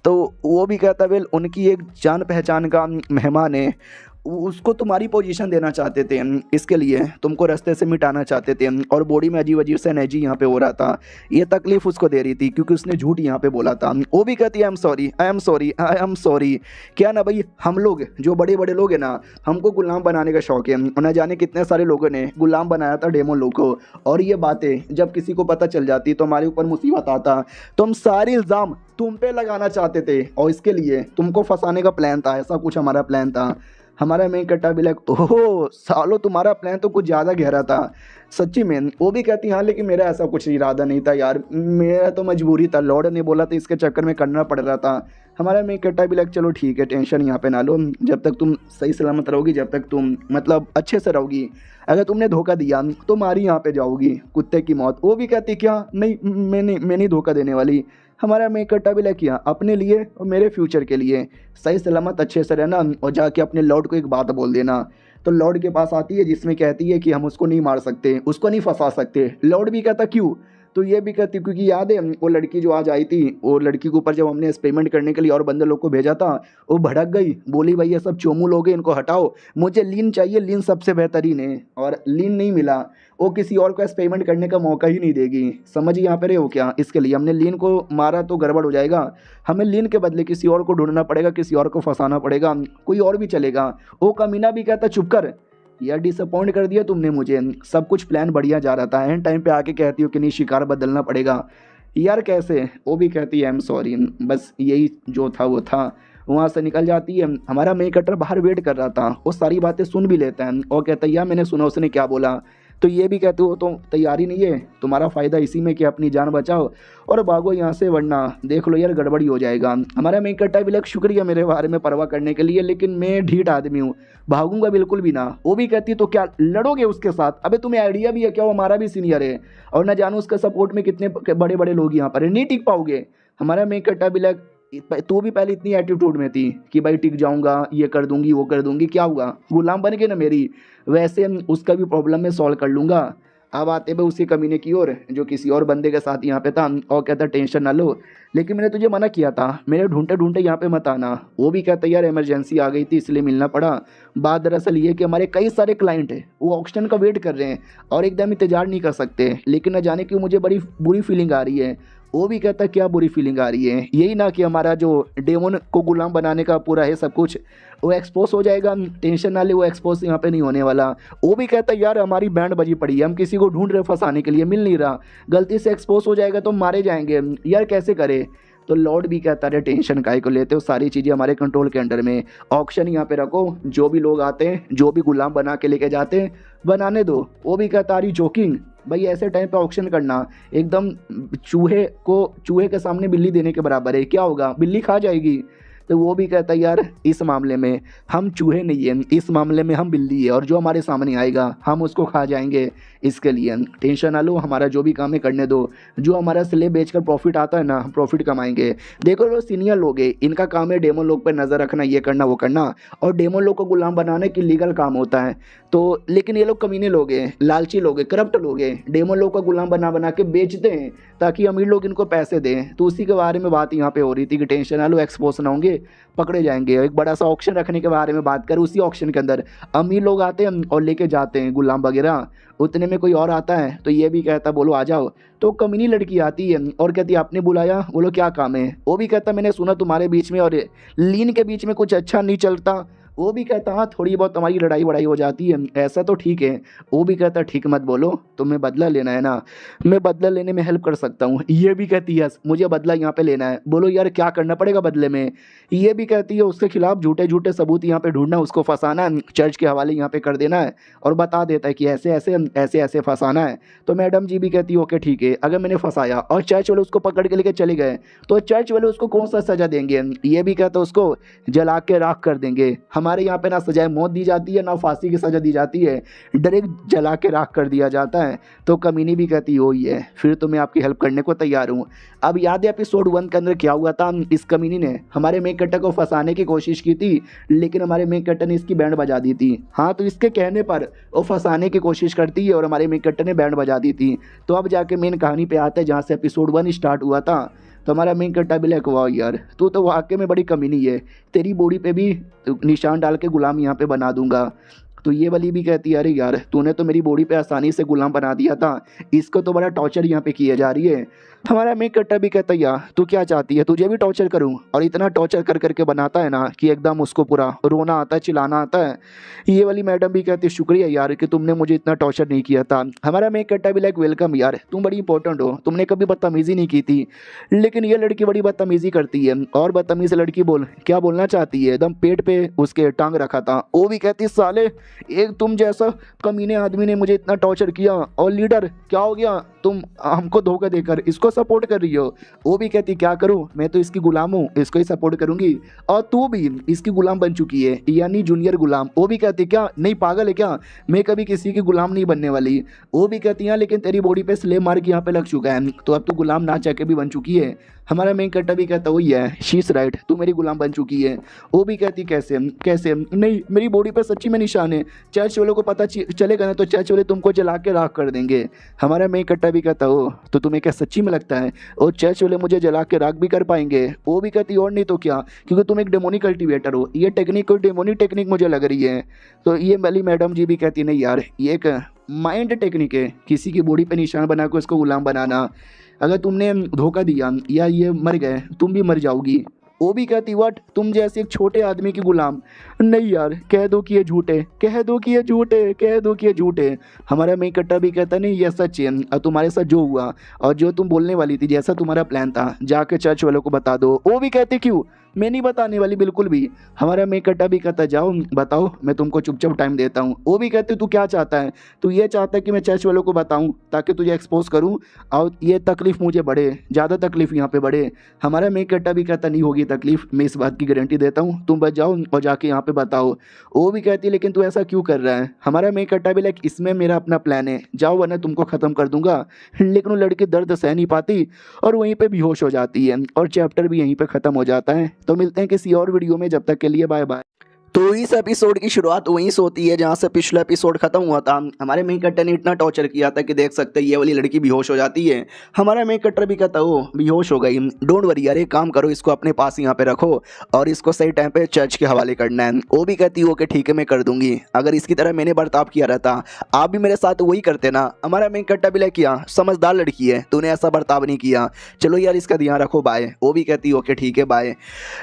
तो वो भी कहता वेल उनकी एक जान पहचान का मेहमान है, उसको तुम्हारी पोजीशन देना चाहते थे, इसके लिए तुमको रास्ते से मिटाना चाहते थे। और बॉडी में अजीब अजीब से एनर्जी यहाँ पे हो रहा था, ये तकलीफ उसको दे रही थी क्योंकि उसने झूठ यहाँ पे बोला था। वो भी कहती है आई एम सॉरी। क्या ना भाई, हम लोग जो बड़े बड़े लोग हैं ना, हमको गुलाम बनाने का शौक है। न जाने कितने सारे लोगों ने गुलाम बनाया था डेमन लोग को, और ये बातें जब किसी को पता चल जाती तो हमारे ऊपर मुसीबत आता। तो हम सारे इल्ज़ाम तुम पे लगाना चाहते थे और इसके लिए तुमको फंसाने का प्लान था, ऐसा कुछ हमारा प्लान था। हमारा मेन कट्टा भी लग ओह सालो तुम्हारा प्लान तो कुछ ज़्यादा गहरा था सच्ची में। वो भी कहती हाँ लेकिन मेरा ऐसा कुछ इरादा नहीं था यार, मेरा तो मजबूरी था, लॉर्ड ने बोला था इसके चक्कर में करना पड़ रहा था। हमारा मेन कट्टा भी लग चलो ठीक है टेंशन यहाँ पे ना लो, जब तक तुम सही सलामत रहोगी, जब तक तुम मतलब अच्छे से रहोगी, अगर तुमने धोखा दिया तो मारी यहाँ पे जाओगी कुत्ते की मौत। वो भी कहती क्या नहीं मैं नहीं धोखा देने वाली। हमारा मेक कट्टा भी किया अपने लिए और मेरे फ्यूचर के लिए सही सलामत अच्छे से रहना, और जाके अपने लॉर्ड को एक बात बोल देना। तो लॉर्ड के पास आती है जिसमें कहती है कि हम उसको नहीं मार सकते, उसको नहीं फंसा सकते। लॉर्ड भी कहता क्यों? तो ये भी कहती क्योंकि याद है वो लड़की जो आज आई थी, वो लड़की के ऊपर जब हमने एक्सपेरिमेंट करने के लिए और बंदे लोग को भेजा था, वो भड़क गई, बोली भाई ये सब चोमू लोग हैं, इनको हटाओ, मुझे लीन चाहिए, लीन सबसे बेहतरीन है। और लीन नहीं मिला, वो किसी और को एक्सपेरिमेंट करने का मौका ही नहीं देगी। समझ यहाँ पे रहे हो क्या? इसके लिए हमने लीन को मारा तो गड़बड़ हो जाएगा, हमें लीन के बदले किसी और को ढूंढना पड़ेगा, किसी और को फंसाना पड़ेगा, कोई और भी चलेगा। वो कमीना भी कहता चुप कर यार, डिसअपॉइंट कर दिया तुमने मुझे, सब कुछ प्लान बढ़िया जा रहा था, एंड टाइम पे आके कहती हो कि नहीं शिकार बदलना पड़ेगा यार, कैसे? वो भी कहती है आई एम सॉरी, बस यही जो था वो था। वहाँ से निकल जाती है। हमारा मेक कटर बाहर वेट कर रहा था, वो सारी बातें सुन भी लेता है और कहता है यार मैंने सुना उसने क्या बोला। तो ये भी कहते हो तो तैयारी नहीं है, तुम्हारा फ़ायदा इसी में कि अपनी जान बचाओ और भागो यहाँ से, वरना देख लो यार गड़बड़ी हो जाएगा। हमारा मेक कट्टा भी लग शुक्रिया मेरे बारे में परवाह करने के लिए, लेकिन मैं ढीठ आदमी हूँ, भागूंगा बिल्कुल भी ना। वो भी कहती तो क्या लड़ोगे उसके साथ? अबे तुम्हें आइडिया भी है क्या? वो हमारा भी सीनियर है और ना जानो उसका सपोर्ट में कितने बड़े बड़े लोग यहाँ पर है, नहीं टिक पाओगे। हमारा मेक कट्टा भी लग तू भी पहले इतनी एटीट्यूड में थी कि भाई टिक जाऊंगा, ये कर दूंगी वो कर दूंगी, क्या हुआ गुलाम बन के ना मेरी, वैसे उसका भी प्रॉब्लम मैं सॉल्व कर लूँगा। अब आते भाई उसी कमीने की ओर जो किसी और बंदे के साथ यहाँ पे था और कहता टेंशन ना लो, लेकिन मैंने तुझे मना किया था, मेरे ढूंढते ढूंढते यहाँ पे मत आना। वो भी कहता यार इमरजेंसी आ गई थी इसलिए मिलना पड़ा। बात दरअसल ये कि हमारे कई सारे क्लाइंट हैं वो ऑक्शन का वेट कर रहे हैं और एकदम इंतजार नहीं कर सकते, लेकिन न जाने क्यों मुझे बड़ी बुरी फीलिंग आ रही है, वो भी कहता क्या बुरी फीलिंग आ रही है, यही ना कि हमारा जो डेमन को गुलाम बनाने का पूरा है सब कुछ वो एक्सपोज हो जाएगा, टेंशन ना ले, वो एक्सपोज यहाँ पे नहीं होने वाला। वो भी कहता है यार हमारी बैंड बजी पड़ी है, हम किसी को ढूंढ रहे फंसाने के लिए, मिल नहीं रहा, गलती से एक्सपोज हो जाएगा तो मारे जाएंगे यार, कैसे करे। तो लॉर्ड भी कहता है टेंशन काहे को लेते हो, सारी चीज़ें हमारे कंट्रोल के अंडर में, ऑक्शन यहाँ पे रखो, जो भी लोग आते हैं जो भी गुलाम बना के लेके जाते हैं बनाने दो। वो भी कहता है जोकिंग भाई, ऐसे टाइम पे ऑक्शन करना एकदम चूहे के सामने बिल्ली देने के बराबर है, क्या होगा, बिल्ली खा जाएगी। तो वो भी कहता है यार इस मामले में हम चूहे नहीं हैं, इस मामले में हम बिल्ली है, और जो हमारे सामने आएगा हम उसको खा जाएंगे, इसके लिए टेंशन ना लो, हमारा जो भी काम है करने दो, जो हमारा स्लेब बेचकर प्रॉफिट आता है ना हम प्रॉफिट कमाएंगे। देखो जो सीनियर लोग हैं इनका काम है डेमन लोग पर नज़र रखना, ये करना वो करना, और डेमन लोग को गुलाम बनाने की लीगल काम होता है। तो लेकिन ये लोग कमीने लोग हैं, लालची लोग हैं, करप्ट लोग हैं, डेमन लोग का गुलाम बना बना के बेचते हैं ताकि अमीर लोग इनको पैसे दें। तो उसी के बारे में बात यहाँ पे हो रही थी कि टेंशन ना लो, एक्सपोज ना होंगे, पकड़े जाएंगे। एक बड़ा सा ऑक्शन रखने के बारे में बात करें, उसी ऑक्शन के अंदर अमीर लोग आते हैं और लेके जाते हैं गुलाम वगैरह, उतने में कोई और आता है तो ये भी कहता बोलो आ जाओ। तो कमीनी लड़की आती है और कहती है आपने बुलाया, बोलो क्या काम है। वो भी कहता मैंने सुना तुम्हारे बीच में और लीन के बीच में कुछ अच्छा नहीं चलता। वो भी कहता हाँ थोड़ी बहुत तुम्हारी लड़ाई वड़ाई हो जाती है, ऐसा तो ठीक है। वो भी कहता ठीक मत बोलो, तुम्हें बदला लेना है ना, मैं बदला लेने में हेल्प कर सकता हूँ। ये भी कहती है मुझे बदला यहाँ पे लेना है, बोलो यार क्या करना पड़ेगा बदले में। ये भी कहती है उसके खिलाफ झूठे झूठे सबूत यहाँ पे ढूंढना, उसको फंसाना है, चर्च के हवाले यहाँ पे कर देना है और बता देता है कि ऐसे ऐसे ऐसे ऐसे फंसाना है। तो मैडम जी भी कहती है ओके ठीक है, अगर मैंने फंसाया और चर्च वाले उसको पकड़ के लेके चले गए तो चर्च वाले उसको कौन सा सजा देंगे। ये भी कहता है उसको जला के राख कर देंगे। हमारे यहाँ पे ना सजाए मौत दी जाती है ना फांसी की सजा दी जाती है, डायरेक्ट जला के राख कर दिया जाता है। तो कमीनी भी कहती हो ही है, फिर तो मैं आपकी हेल्प करने को तैयार हूँ। अब याद है एपिसोड 1 के अंदर क्या हुआ था, इस कमीनी ने हमारे मेन कट्टर को फंसाने की कोशिश की थी लेकिन हमारे मेन कट्टर ने इसकी बैंड बजा दी थी। हाँ तो इसके कहने पर वो फंसाने की कोशिश करती है और हमारे मेन कट्टर ने बैंड बजा दी थी। तो अब जाके मेन कहानी पे आता है जहाँ से एपिसोड 1 स्टार्ट हुआ था। तो हमारा मेन कट्टा भी लाइक वाह यार तू तो वाकई में बड़ी कमीनी है, तेरी बॉडी पे भी निशान डाल के गुलाम यहाँ पे बना दूंगा। तो ये वाली भी कहती है अरे यार तूने तो मेरी बॉडी पे आसानी से गुलाम बना दिया था, इसको तो बड़ा टॉर्चर यहाँ पे किया जा रही है। हमारा मेक कट्टा भी कहता है यार तू क्या चाहती है, तुझे भी टॉर्चर करूं। और इतना टॉर्चर कर करके बनाता है ना कि एकदम उसको पूरा रोना आता है, चिल्लाना आता है। ये वाली मैडम भी कहती है शुक्रिया यार कि तुमने मुझे इतना टॉर्चर नहीं किया था। हमारा मेक कट्टा भी लाइक वेलकम यार, तुम बड़ी इंपॉर्टेंट हो, तुमने कभी बदतमीजी नहीं की थी। लेकिन ये लड़की बड़ी बदतमीजी करती है और बदतमीज लड़की क्या बोलना चाहती है, एकदम पेट पे उसके टांग रखा था। वो भी कहती साले एक तुम जैसा कमीने आदमी ने मुझे इतना टॉर्चर किया और लीडर क्या हो गया, तुम हमको धोखा देकर इसको सपोर्ट कर रही हो। वो भी कहती क्या करूं, मैं तो इसकी गुलाम हूँ, इसको ही सपोर्ट करूंगी और तू भी इसकी गुलाम बन चुकी है, यानी जूनियर गुलाम। वो भी कहती क्या नहीं पागल है क्या, मैं कभी किसी की गुलाम नहीं बनने वाली। वो भी कहती है लेकिन तेरी बॉडी पे स्लेव मार्क यहाँ पे लग चुका है तो अब तू गुलाम ना चाह के भी बन चुकी है। हमारा मेन कट्टा भी कहता वही है शी इज राइट, तू मेरी गुलाम बन चुकी है। वो भी कहती कैसे कैसे, नहीं मेरी बॉडी पे सच्ची में निशान है, चर्च वालों को पता चलेगा ना तो चर्च वाले तुमको जला के राख कर देंगे। हमारा मेन कट्टा भी कहता हो तो तुम्हें क्या सच्ची में लगता है और चर्च वाले मुझे जला के राख भी कर पाएंगे। वो भी कहती और नहीं तो क्या, क्योंकि तुम एक डेमोनिक कल्टिवेटर हो, ये टेक्निक कोई डेमोनिक टेक्निक मुझे लग रही है। तो ये वाली मैडम जी भी कहती नहीं यार ये एक माइंड टेक्निक है, किसी की बॉडी पे निशान बना के उसको गुलाम बनाना। अगर तुमने धोखा दिया या ये मर गए तुम भी मर जाओगी। वो भी कहती व्हाट, तुम जैसे एक छोटे आदमी की गुलाम, नहीं यार कह दो कि ये झूठे, कह दो कि ये झूठे, कह दो कि ये झूठे। हमारा मेन कट्टा भी कहता नहीं ये सच है और तुम्हारे साथ जो हुआ और जो तुम बोलने वाली थी जैसा तुम्हारा प्लान था जाके चर्च वालों को बता दो। वो भी कहते क्यों, मैं नहीं बताने वाली बिल्कुल भी। हमारा मेन कट्टा भी कहता जाओ बताओ, मैं तुमको चुपचाप टाइम देता हूँ। वो भी कहते तू क्या चाहता है, तू ये चाहता है कि मैं चर्च वालों को बताऊँ ताकि तुझे एक्सपोज करूँ और ये तकलीफ मुझे बढ़े, ज़्यादा तकलीफ यहाँ पे बढ़े। हमारा मेन कट्टा भी कहता नहीं होगी तकलीफ, मैं इस बात की गारंटी देता हूँ, तुम बच जाओ और जाके यहाँ पे बताओ। वो भी कहती लेकिन तू ऐसा क्यों कर रहा है। हमारा मेन कट्टा भी लाइक इसमें मेरा अपना प्लान है, जाओ वरना तुमको ख़त्म कर दूंगा। लेकिन वो लड़की दर्द सह नहीं पाती और वहीं पे बेहोश हो जाती है और चैप्टर भी यहीं पे ख़त्म हो जाता है। तो मिलते हैं किसी और वीडियो में, जब तक के लिए बाय बाय। तो इस एपिसोड की शुरुआत वहीं से होती है जहाँ से पिछला एपिसोड खत्म हुआ था। हमारे मेन कट्टर ने इतना टॉर्चर किया था कि देख सकते हैं ये वाली लड़की बेहोश हो जाती है। हमारा मेन कट्टर भी कहता हो बेहोश हो गई, डोंट वरी यार, एक काम करो, इसको अपने पास यहाँ पे रखो और इसको सही टाइम पे चर्च के हवाले करना है। वो भी कहती हो कि ठीक है मैं कर दूंगी, अगर इसकी तरह मैंने बर्ताव किया रहता आप भी मेरे साथ वही करते ना। हमारा मेन कट्टर भी किया, समझदार लड़की है, तूने ऐसा बर्ताव नहीं किया, चलो यार इसका ध्यान रखो, बाय। वो भी कहती हो कि ठीक है बाय।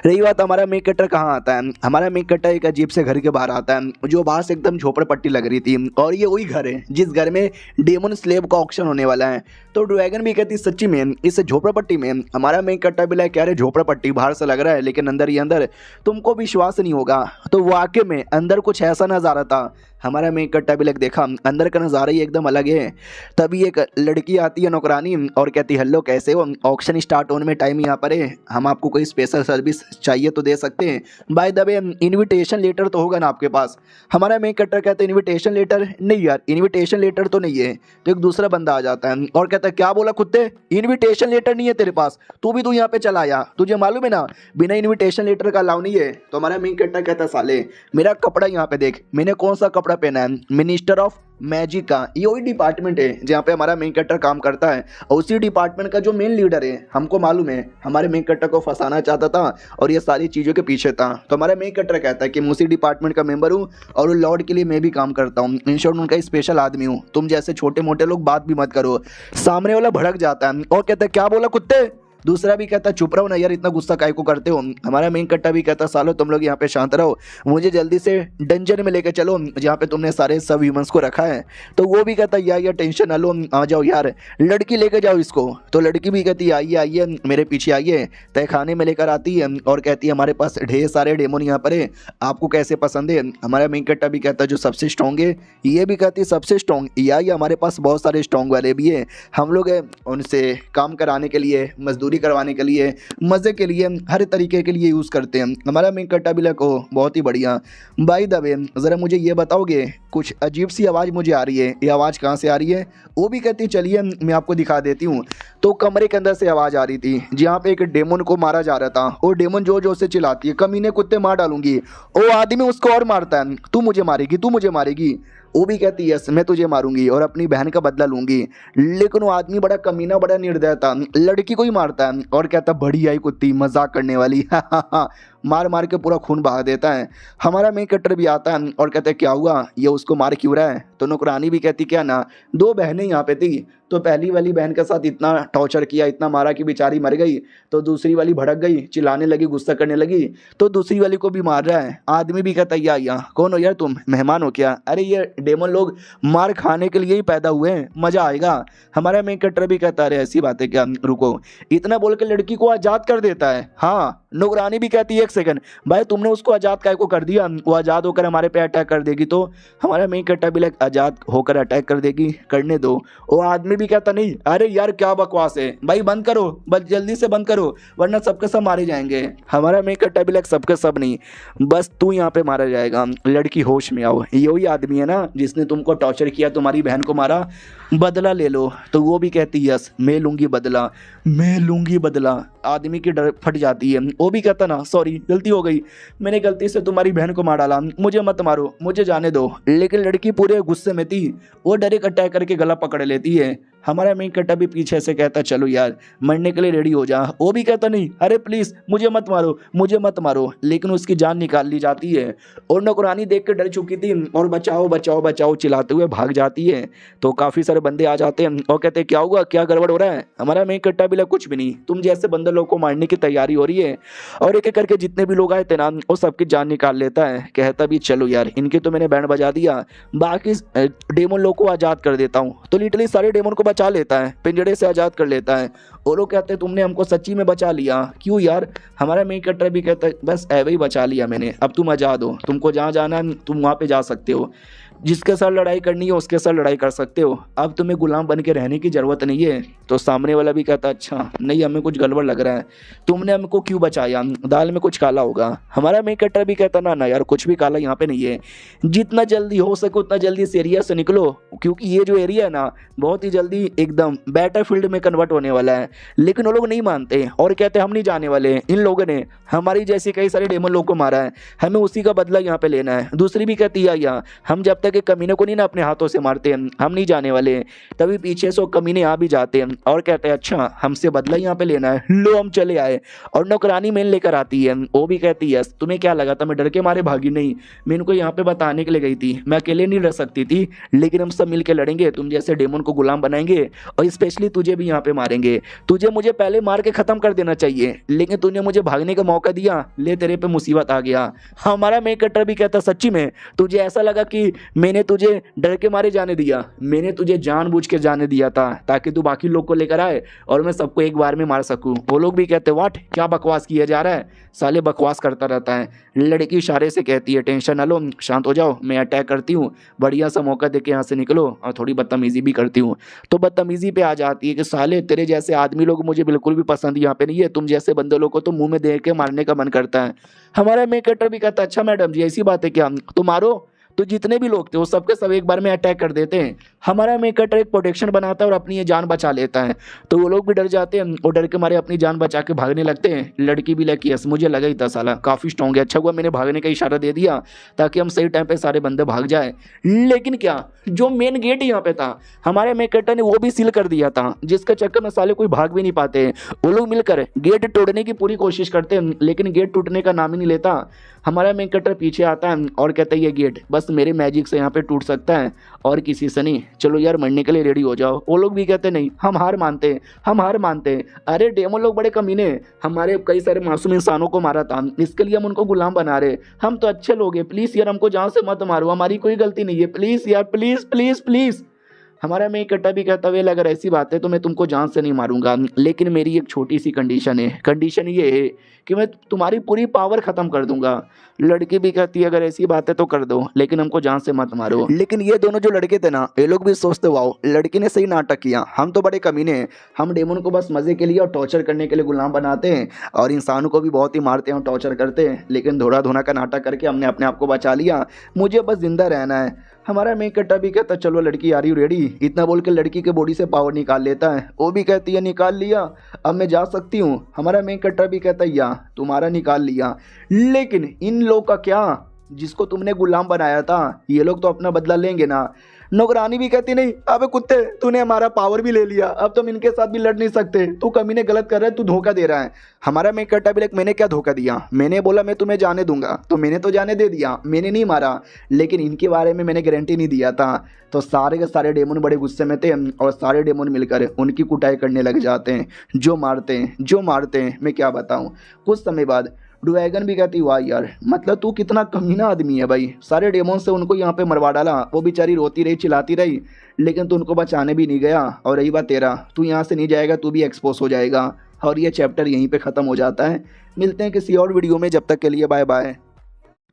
रही बात हमारा मेन कट्टर कहाँ आता है, हमारा मेन कट्टर एक अजीब से घर के बाहर आता है जो बाहर से एकदम झोपड़पट्टी लग रही थी, और ये वही घर है जिस घर में डेमन स्लेब का ऑक्शन होने वाला है। तो ड्रैगन भी कहती सच्ची में इस झोपड़पट्टी में, हमारा मेन कट्टा भी कह रहे झोपड़पट्टी बाहर से लग रहा है लेकिन अंदर ही अंदर तुमको विश्वास नहीं होगा। तो वाकई में अंदर कुछ ऐसा नज़ारा था। हमारा मेन कट्टा भी देखा अंदर का नज़ारा ही एकदम अलग है। तभी एक लड़की आती है नौकरानी और कहती हेलो कैसे हो, ऑक्शन स्टार्ट होने में टाइम यहाँ पर है, हम आपको कोई स्पेशल सर्विस चाहिए तो दे सकते हैं, by the way invitation letter तो होगा ना आपके पास। हमारा मेन कट्टर कहते हैं इनविटेशन लेटर नहीं यार, इनविटेशन लेटर तो नहीं है। तो एक दूसरा बंदा आ जाता है और कहता है क्या बोला कुत्ते, इनविटेशन लेटर नहीं है तेरे पास, तू भी तू यहाँ पे चला आया, तुझे मालूम है ना बिना इनविटेशन लेटर का अलाउ नहीं है। तो हमारा मेन कट्टर कहता है साले मेरा कपड़ा यहाँ पे देख, मैंने कौन सा कपड़ा पहना है, मिनिस्टर ऑफ मैजिक का, ये वही डिपार्टमेंट है जहाँ पे हमारा मेन कट्टर काम करता है, और उसी डिपार्टमेंट का जो मेन लीडर है हमको मालूम है हमारे मेन कट्टर को फंसाना चाहता था और ये सारी चीज़ों के पीछे था। तो हमारा मेन कट्टर कहता है कि मैं उसी डिपार्टमेंट का मेंबर हूँ और लॉर्ड के लिए मैं भी काम करता हूँ, इन शॉर्ट उनका स्पेशल आदमी हूँ, तुम जैसे छोटे मोटे लोग बात भी मत करो। सामने वाला भड़क जाता है और कहता है क्या बोला कुत्ते, दूसरा भी कहता चुप रहो ना यार, इतना गुस्सा काहे को करते हो। हमारा मेन कट्टा भी कहता सालो तुम लोग यहाँ पे शांत रहो, मुझे जल्दी से डंजन में लेकर चलो जहाँ पे तुमने सारे सब ह्यूमंस को रखा है। तो वो भी कहता यार टेंशन ना लो, आ जाओ यार, लड़की लेकर जाओ इसको। तो लड़की भी कहती आइए आइए मेरे पीछे आइए, तय खाने में लेकर आती है और कहती है हमारे पास ढेर सारे डेमोन यहाँ पर है, आपको कैसे पसंद है। हमारा मेन कट्टा भी कहता जो सबसे स्ट्रॉन्ग है, ये भी कहती सबसे स्ट्रॉन्ग, या हमारे पास बहुत सारे स्ट्रॉन्ग वाले भी है, हम लोग उनसे काम कराने के लिए, मजदूरी करवाने के लिए, मजे के लिए, हर तरीके के लिए यूज करते हैं। हमारा मेन कट्टा भी को बहुत ही बढ़िया। बाय द वे जरा मुझे ये बताओगे, कुछ अजीब सी आवाज़ मुझे आ रही है, ये आवाज़ कहाँ से आ रही है। वो भी कहती चलिए मैं आपको दिखा देती हूँ। तो कमरे के अंदर से आवाज़ आ रही थी जहाँ पे एक डेमन को मारा जा रहा था, वो डेमन जोर जोर से चिल्लाती है कमीने कुत्ते मार डालूंगी। वो आदमी उसको और मारता है, तू मुझे मारेगी तू मुझे मारेगी। वो भी कहती यस मैं तुझे मारूंगी और अपनी बहन का बदला लूंगी। लेकिन वो आदमी बड़ा कमीना बड़ा निर्दय था, लड़की को ही मारता है और कहता बढ़िया ही कुत्ती मजाक करने वाली मार मार के पूरा खून बहा देता है। हमारा मेन कट्टर भी आता है और कहता है क्या हुआ, ये उसको मार क्यों रहा है। तो नौकरानी भी कहती क्या ना, दो बहनें यहाँ पे थी, तो पहली वाली बहन के साथ इतना टॉर्चर किया, इतना मारा कि बेचारी मर गई, तो दूसरी वाली भड़क गई, चिल्लाने लगी, गुस्सा करने लगी, तो दूसरी वाली को भी मार रहा है। आदमी भी कहता या कौन हो यार तुम, मेहमान हो क्या, अरे ये डेमन लोग मार खाने के लिए ही पैदा हुए हैं, मजा आएगा। हमारा मेन कट्टर भी कहता अरे ऐसी बात है क्या, रुको, इतना बोल के लड़की को आज़ाद कर देता है। हाँ नौकरानी भी कहती है एक सेकंड भाई तुमने उसको आज़ाद काय को कर दिया, वो आज़ाद होकर हमारे पे अटैक कर देगी। तो हमारा मेन कट्टा भी आज़ाद होकर अटैक कर देगी, करने दो। वो आदमी भी कहता नहीं अरे यार क्या बकवास है भाई, बंद करो बस जल्दी से बंद करो वरना सबके सब मारे जाएंगे। हमारा मेन कट्टा भी सबके सब नहीं, बस तू यहाँ पे मारा जाएगा, लड़की होश में आओ। ये वही आदमी है ना जिसने तुमको टॉर्चर किया, तुम्हारी बहन को मारा, बदला ले लो। तो वो भी कहती यस मैं लूंगी बदला, मैं लूंगी बदला। आदमी की डर फट जाती है। वो भी कहता ना सॉरी गलती हो गई, मैंने गलती से तुम्हारी बहन को मार डाला, मुझे मत मारो मुझे जाने दो। लेकिन लड़की पूरे गुस्से में थी, वो डायरेक्ट अटैक करके गला पकड़ लेती है। हमारा मेन कट्टा भी पीछे से कहता चलो यार मरने के लिए रेडी हो जा। वो भी कहता नहीं अरे प्लीज़ मुझे मत मारो मुझे मत मारो, लेकिन उसकी जान निकाल ली जाती है। और नौकरानी देख कर डर चुकी थी और बचाओ बचाओ बचाओ चिल्लाते हुए भाग जाती है। तो काफ़ी सारे बंदे आ जाते हैं और कहते हैं क्या हुआ क्या गड़बड़ हो रहा है। हमारा मेन कट्टा भी कुछ भी नहीं, तुम जैसे बंदे लोग को मारने की तैयारी हो रही है। और एक एक करके जितने भी लोग आए थे ना वो सबकी जान निकाल लेता है। कहता भी चलो यार इनके तो मैंने बैंड बजा दिया, बाकी डेमन लोग को आज़ाद कर देता हूँ। तो लिटरली सारे डेमन को बचा लेता है, पिंजड़े से आज़ाद कर लेता है। और लोग कहते हैं तुमने हमको सच्ची में बचा लिया, क्यों यार। हमारा मेन कट्टर भी कहता है बस ऐवे ही बचा लिया मैंने, अब तुम आज़ाद हो, तुमको जहाँ जाना है तुम वहाँ पे जा सकते हो, जिसके साथ लड़ाई करनी है उसके साथ लड़ाई कर सकते हो, अब तुम्हें गुलाम बन के रहने की ज़रूरत नहीं है। तो सामने वाला भी कहता अच्छा नहीं हमें कुछ गड़बड़ लग रहा है, तुमने हमको क्यों बचाया, दाल में कुछ काला होगा। हमारा मेन कट्टर भी कहता ना यार कुछ भी काला यहाँ पे नहीं है, जितना जल्दी हो सके उतना जल्दी इस एरिया से निकलो, क्योंकि ये जो एरिया है ना बहुत ही जल्दी एकदम बैटल फील्ड में कन्वर्ट होने वाला है। लेकिन वो लोग नहीं मानते और कहते हम नहीं जाने वाले, इन लोगों ने हमारी जैसे कई सारे डेमन लोग को मारा है, हमें उसी का बदला यहाँ पे लेना है। दूसरी भी कहती है या हम जब तक एक कमीने को नहीं ना अपने हाथों से मारते हैं हम नहीं जाने वाले। तभी पीछे से वो कमीने आ भी जाते हैं और कहते हैं अच्छा हमसे बदला यहाँ पे लेना है, लो हम चले आए। और नौकरानी मेन लेकर आती है, वो भी कहती है तुम्हें क्या लगा था मैं डर के मारे भागी? नहीं, मैं इनको यहाँ पे बताने के लिए गई थी, मैं अकेले नहीं रह सकती थी, लेकिन हम सब मिलकर लड़ेंगे, तुम जैसे डेमन को गुलाम बनाएंगे और स्पेशली तुझे भी यहाँ पे मारेंगे। तुझे मुझे पहले मार के खत्म कर देना चाहिए, लेकिन तूने मुझे भागने का मौका दिया, ले तेरे पे मुसीबत आ गया। हमारा मेन कटर भी कहता सच्ची में तुझे ऐसा लगा कि मैंने तुझे डर के मारे जाने दिया? मैंने तुझे जानबूझ के जाने दिया था ताकि तू बाकी लोग को लेकर आए और मैं सबको एक बार में मार सकूं। वो लोग भी कहते व्हाट, क्या बकवास किया जा रहा है, साले बकवास करता रहता है। लड़की इशारे से कहती है टेंशन ना लो, शांत हो जाओ, मैं अटैक करती हूँ, बढ़िया सा मौका देके यहाँ से निकलो, और थोड़ी बदतमीजी भी करती हूँ। तो बदतमीजी पे आ जाती है कि साले तेरे जैसे आदमी लोग मुझे बिल्कुल भी पसंद यहाँ पे नहीं है, तुम जैसे बंदे लोग को तो मुंह में दे के मारने का मन करता है। हमारा मेकअटर भी कहता अच्छा मैडम जी ऐसी बात है क्या, तो मारो। तो जितने भी लोग थे वो सबके सब एक बार में अटैक कर देते हैं। हमारा मेकअटर एक प्रोटेक्शन बनाता है और अपनी ये जान बचा लेता है। तो वो लोग भी डर जाते हैं और डर के मारे अपनी जान बचा के भागने लगते हैं। लड़की भी लगी यस मुझे लगा ही था साला काफ़ी स्ट्रॉन्ग है, अच्छा हुआ मैंने भागने का इशारा दे दिया ताकि हम सही टाइम पे सारे बंदे भाग जाए। लेकिन क्या जो मेन गेट यहाँ पे था हमारे मेकअटर ने वो भी सील कर दिया था, जिसके चक्कर में साले कोई भाग भी नहीं पाते। वो लोग मिलकर गेट तोड़ने की पूरी कोशिश करते हैं, लेकिन गेट टूटने का नाम ही नहीं लेता। हमारा मेकअटर पीछे आता है और कहता है ये गेट बस मेरे मैजिक से यहाँ पे टूट सकता है और किसी से नहीं, चलो यार मरने के लिए रेडी हो जाओ। वो लोग भी कहते नहीं हम हार मानते हैं, हम हार मानते हैं। अरे डेमो लोग बड़े कमीने, हमारे कई सारे मासूम इंसानों को मारा था, इसके लिए हम उनको गुलाम बना रहे, हम तो अच्छे लोग हैं, प्लीज़ यार हमको जान से मत मारो, हमारी कोई गलती नहीं है, प्लीज़ यार प्लीज़ प्लीज़ प्लीज़। हमारा मेकअटर भी कहता हुआ अगर ऐसी बात है तो मैं तुमको जान से नहीं मारूंगा, लेकिन मेरी एक छोटी सी कंडीशन है, कंडीशन ये है कि मैं तुम्हारी पूरी पावर ख़त्म कर दूंगा। लड़की भी कहती है अगर ऐसी बात है तो कर दो, लेकिन हमको जान से मत मारो। लेकिन ये दोनों जो लड़के थे ना ये लोग भी सोचते वाओ लड़की ने सही नाटक किया, हम तो बड़े कमीने हैं, हम डेमन को बस मज़े के लिए और टॉर्चर करने के लिए गुलाम बनाते हैं और इंसानों को भी बहुत ही मारते हैं और टॉर्चर करते हैं, लेकिन धोड़ा धोना का नाटक करके हमने अपने आप को बचा लिया, मुझे बस जिंदा रहना है। हमारा मेकअटर भी कहता चलो लड़की आ रही रेडी, इतना बोल के लड़की के बॉडी से पावर निकाल लेता है। वो भी कहती है निकाल लिया अब मैं जा सकती हूँ। हमारा मेकअटर भी कहता है या तुम्हारा निकाल लिया, लेकिन इन लोग का क्या, जिसको तुमने गुलाम बनाया था ये लोग तो अपना बदला लेंगे ना। नौकरानी भी कहती नहीं अबे कुत्ते तूने हमारा पावर भी ले लिया, अब तुम इनके साथ भी लड़ नहीं सकते, तू कमीने गलत कर रहा है, तू धोखा दे रहा है। हमारा मेकअटर भी मैंने क्या धोखा दिया, मैंने बोला मैं तुम्हें जाने दूंगा तो मैंने तो जाने दे दिया, मैंने नहीं मारा, लेकिन इनके बारे में मैंने गारंटी नहीं दिया था। तो सारे के सारे डेमन बड़े गुस्से में थे और सारे डेमन मिलकर उनकी कुटाई करने लग जाते हैं, जो मारते हैं मैं क्या बताऊँ। कुछ समय बाद ड्रैगन भी कहती वाह यार मतलब तू कितना कमीना आदमी है भाई, सारे डेमन से उनको यहाँ पे मरवा डाला, वो बेचारी रोती रही चिल्लाती रही, लेकिन तू उनको बचाने भी नहीं गया। और रही बात तेरा, तू यहाँ से नहीं जाएगा तू भी एक्सपोज हो जाएगा। और ये चैप्टर यहीं पे ख़त्म हो जाता है। मिलते हैं किसी और वीडियो में, जब तक के लिए बाय बाय।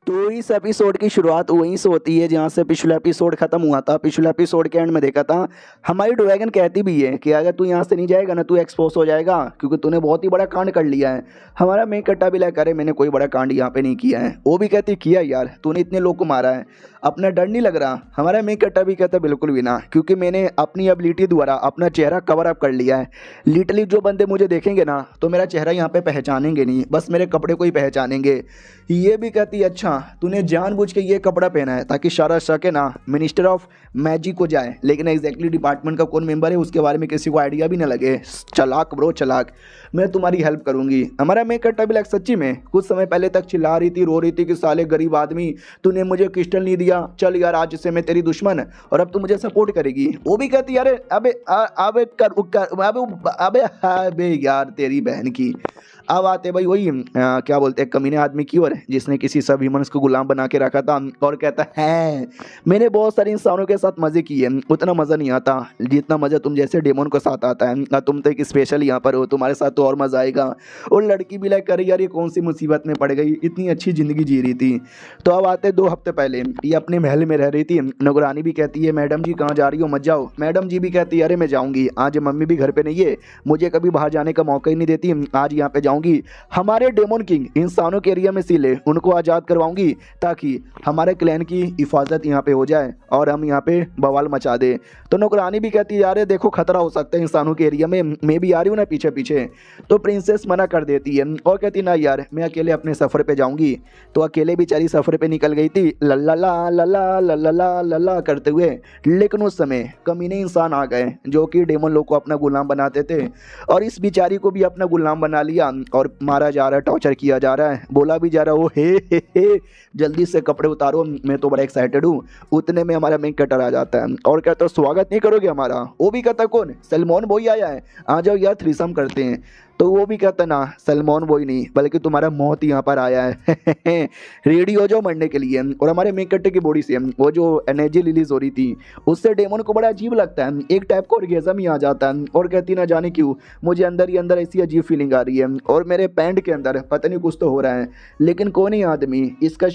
तो इस एपिसोड की शुरुआत वहीं से होती है जहाँ से पिछला एपिसोड खत्म हुआ था। पिछले एपिसोड के एंड में देखा था हमारी ड्रैगन कहती भी है कि अगर तू यहाँ से नहीं जाएगा ना तू एक्सपोज हो जाएगा, क्योंकि तूने बहुत ही बड़ा कांड कर लिया है। हमारा मेकअटर भी लाइक करे मैंने कोई बड़ा कांड यहाँ पे नहीं किया है। वो भी कहती किया यार तूने इतने लोग को मारा है, अपना डर नहीं लग रहा। हमारा मेकअटर भी कहता बिल्कुल भी ना, क्योंकि मैंने अपनी एबिलिटी द्वारा अपना चेहरा कवर अप कर लिया है। लिटरली जो बंदे मुझे देखेंगे ना तो मेरा चेहरा यहाँ पे पहचानेंगे नहीं, बस मेरे कपड़े को ही पहचानेंगे। ये भी कहती अच्छा तूने जानबूझ के ये कपड़ा पहना है ताकि सारा शक है ना मिनिस्टर ऑफ मैजिक को जाए, लेकिन एग्जैक्टली डिपार्टमेंट का कौन मेंबर है उसके बारे में किसी को आइडिया भी ना लगे। चलाक ब्रो चलाक, मैं तुम्हारी हेल्प करूंगी। हमारा मेकअटर भी लाइक सच्ची में कुछ समय पहले तक चिल्ला रही थी रो रही थी कि साले गरीब आदमी तूने मुझे क्रिस्टल नहीं दिया, चल यार आज से मैं तेरी दुश्मन और अब तू मुझे सपोर्ट करेगी। वो भी कहती अरे अबे यार तेरी बहन की। अब आते भाई वही क्या बोलते हैं कमीने आदमी की ओर जिसने किसी सब ह्यूमंस को गुलाम बना के रखा था और कहता है मैंने बहुत सारे इंसानों के साथ मज़े किए, उतना मज़ा नहीं आता जितना मज़ा तुम जैसे डेमन के साथ आता है। तुम तो एक स्पेशल यहाँ पर हो, तुम्हारे साथ तो और मज़ा आएगा। और लड़की भी लाइक करे यार ये कौन सी मुसीबत में पड़ गई, इतनी अच्छी ज़िंदगी जी रही थी। तो अब आते 2 हफ्ते पहले ये अपने महल में रह रही थी। नौकरानी भी कहती है मैडम जी कहाँ जा रही हो मत जाओ। मैडम जी भी कहती है अरे मैं जाऊँगी, आज मम्मी भी घर पर नहीं है, मुझे कभी बाहर जाने का मौका ही नहीं देती, आज यहाँ पे जाऊंगी, हमारे डेमन किंग इंसानों के एरिया में सीले उनको आज़ाद करवाऊंगी ताकि हमारे क्लैन की हिफाजत यहाँ पे हो जाए और हम यहाँ पे बवाल मचा दे। तो नौकरानी भी कहती है यार देखो खतरा हो सकता है इंसानों के एरिया में, मैं भी आ रही हूँ ना पीछे पीछे। तो प्रिंसेस मना कर देती है और कहती ना यार मैं अकेले अपने सफ़र पे जाऊंगी। तो अकेले बेचारी सफ़र पे निकल गई थी लल्ला लल्ला लल्ला लल्ला करते हुए। लेकिन उस समय कमीने इंसान आ गए जो कि डेमन लोग को अपना गुलाम बनाते थे और इस बेचारी को भी अपना गुलाम बना लिया और मारा जा रहा है, टॉर्चर किया जा रहा है, बोला भी जा रहा है ओ हे जल्दी से कपड़े उतारो, मैं तो बड़ा एक्साइटेड हूँ। उतने में हमारा मेन कटर आ जाता है और कहता है स्वागत नहीं करोगे हमारा? वो भी कहता कौन? सलमान बॉय आया है, आ जाओ यार थ्रीसम करते हैं। तो वो भी कहता ना सलमान बॉय नहीं बल्कि तुम्हारा मौत यहाँ पर आया है रेडी हो जाओ मरने के लिए। और हमारे मेन कट्टे की बॉडी से वो जो एनर्जी रिलीज हो रही थी उससे डेमन को बड़ा अजीब लगता है, एक टाइप का ऑर्गेज़म ही आ जाता है और कहती ना जाने क्यों मुझे अंदर ही अंदर ऐसी अजीब फीलिंग आ रही है और मेरे पैंट के अंदर पता नहीं कुछ तो हो रहा है, लेकिन कौन ही आदमी इसका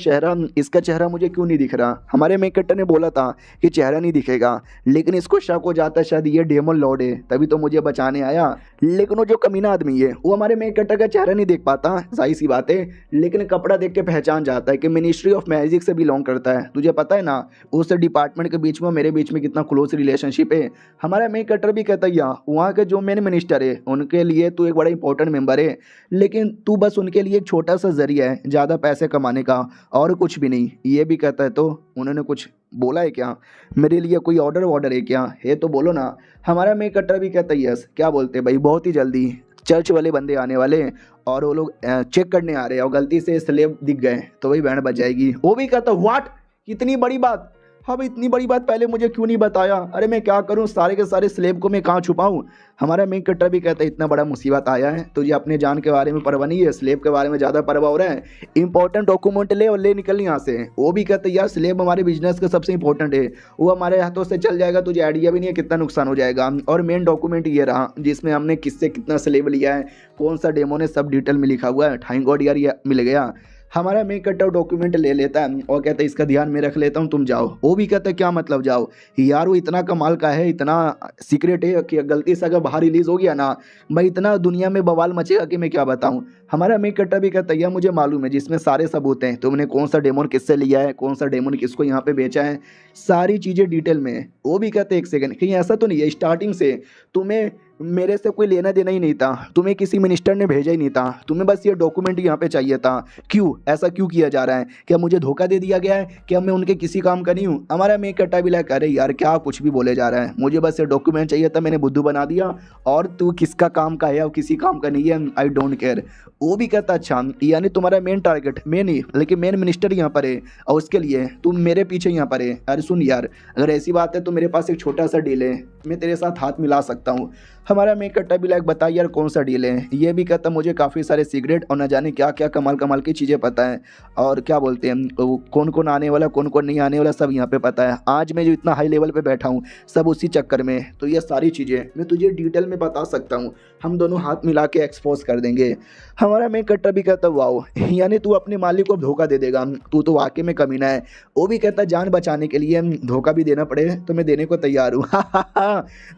चेहरा मुझे क्यों नहीं दिख रहा। हमारे मेन कट्टे ने बोला था कि चेहरा नहीं दिखेगा, लेकिन इसको शक हो जाता है शायद ये डेमन लॉर्ड है तभी तो मुझे बचाने आया। लेकिन वो जो कमीना आदमी है वो हमारे मेन कट्टर का चेहरा नहीं देख पाता, जाहिर सी बात है, लेकिन कपड़ा देख के पहचान जाता है कि मिनिस्ट्री ऑफ मैजिक से बिलोंग करता है। तुझे पता है ना उस डिपार्टमेंट के बीच में मेरे बीच में कितना क्लोज रिलेशनशिप है। हमारा मेन कट्टर भी कहता है वहाँ के जो मेन मिनिस्टर है उनके लिए तू एक बड़ा इंपॉर्टेंट मेंबर है, लेकिन तू बस उनके लिए एक छोटा सा जरिया है ज़्यादा पैसे कमाने का और कुछ भी नहीं। ये भी कहता है तो उन्होंने कुछ बोला है क्या मेरे लिए, कोई ऑर्डर है क्या? है तो बोलो ना। हमारा मेन कट्टर भी कहता है यस, क्या बोलते हैं भाई, बहुत ही जल्दी चर्च वाले बंदे आने वाले हैं और वो लोग चेक करने आ रहे हैं और गलती से स्लेब दिख गए तो वही बैंड बज जाएगी। वो भी कहता व्हाट, इतनी बड़ी बात, अब इतनी बड़ी बात पहले मुझे क्यों नहीं बताया? अरे मैं क्या करूं, सारे के सारे स्लेब को मैं कहाँ छुपाऊं? हमारा मेन कट्टर भी कहता है इतना बड़ा मुसीबत आया है तुझे अपने जान के बारे में परवाह नहीं है, स्लेब के बारे में ज़्यादा परवाह हो रहा है, इंपॉर्टेंट डॉक्यूमेंट ले और ले निकल यहाँ से। वो भी कहते हैं यार स्लेब हमारे बिजनेस का सबसे इंपॉर्टेंट है, वो हमारे हाथों से चल जाएगा तुझे आइडिया भी नहीं है कितना नुकसान हो जाएगा। और मेन डॉक्यूमेंट ये रहा जिसमें हमने किससे कितना स्लेब लिया है, कौन सा डेमो ने, सब डिटेल में लिखा हुआ है। थैंक गॉड यार ये मिल गया। हमारा मेन कट्टर डॉक्यूमेंट ले लेता है और कहता है इसका ध्यान मैं रख लेता हूँ, तुम जाओ। वो भी कहता है क्या मतलब जाओ यार, वो इतना कमाल का है, इतना सीक्रेट है कि गलती से अगर बाहर रिलीज हो गया ना भाई इतना दुनिया में बवाल मचेगा कि मैं क्या बताऊँ। हमारा मेन कट्टर भी कहता है यार मुझे मालूम है जिसमें सारे सबूत हैं, तुमने कौन सा डेमन किससे लिया है, कौन सा डेमन किसको यहाँ पे बेचा है, सारी चीज़ें डिटेल में। वो भी कहते हैं एक सेकंड कहीं ऐसा तो नहीं है स्टार्टिंग से तुम्हें मेरे से कोई लेना देना ही नहीं था, तुम्हें किसी मिनिस्टर ने भेजा ही नहीं था, तुम्हें बस ये डॉक्यूमेंट यहाँ पे चाहिए था, क्यों ऐसा क्यों किया जा रहा है? क्या मुझे धोखा दे दिया गया है? क्या मैं उनके किसी काम का नहीं हूँ? हमारा मेन कट्टा भी लगा अरे यार क्या कुछ भी बोले जा रहा है, मुझे बस ये डॉक्यूमेंट चाहिए था, मैंने बुद्धू बना दिया और तू किसका काम का है और किसी काम का नहीं है, आई डोंट केयर। वो भी कहता अच्छा यानी तुम्हारा मेन टारगेट मैं नहीं लेकिन मेन मिनिस्टर यहाँ पर है और उसके लिए तुम मेरे पीछे यहाँ पर है। अरे सुन यार अगर ऐसी बात है तो मेरे पास एक छोटा सा डील है, मैं तेरे साथ हाथ मिला सकता हूँ। हमारा मेन कट्टा भी लाइक बता यार कौन सा डील है? ये भी कहता मुझे काफ़ी सारे सिगरेट और न जाने क्या क्या कमाल कमाल की चीज़ें पता है और क्या बोलते हैं कौन कौन आने वाला कौन कौन नहीं आने वाला सब यहाँ पे पता है। आज मैं जो इतना हाई लेवल पे बैठा हूँ सब उसी चक्कर में, तो ये सारी चीज़ें मैं तुझे डिटेल में बता सकता हूँ, हम दोनों हाथ मिला के एक्सपोज कर देंगे। हमारा मेन कट्टा भी कहता वाओ यानी तू अपने मालिक को धोखा दे देगा, तू तो वाकई में कमीना है। वो भी कहता जान बचाने के लिए धोखा भी देना पड़े तो मैं देने को तैयार हूँ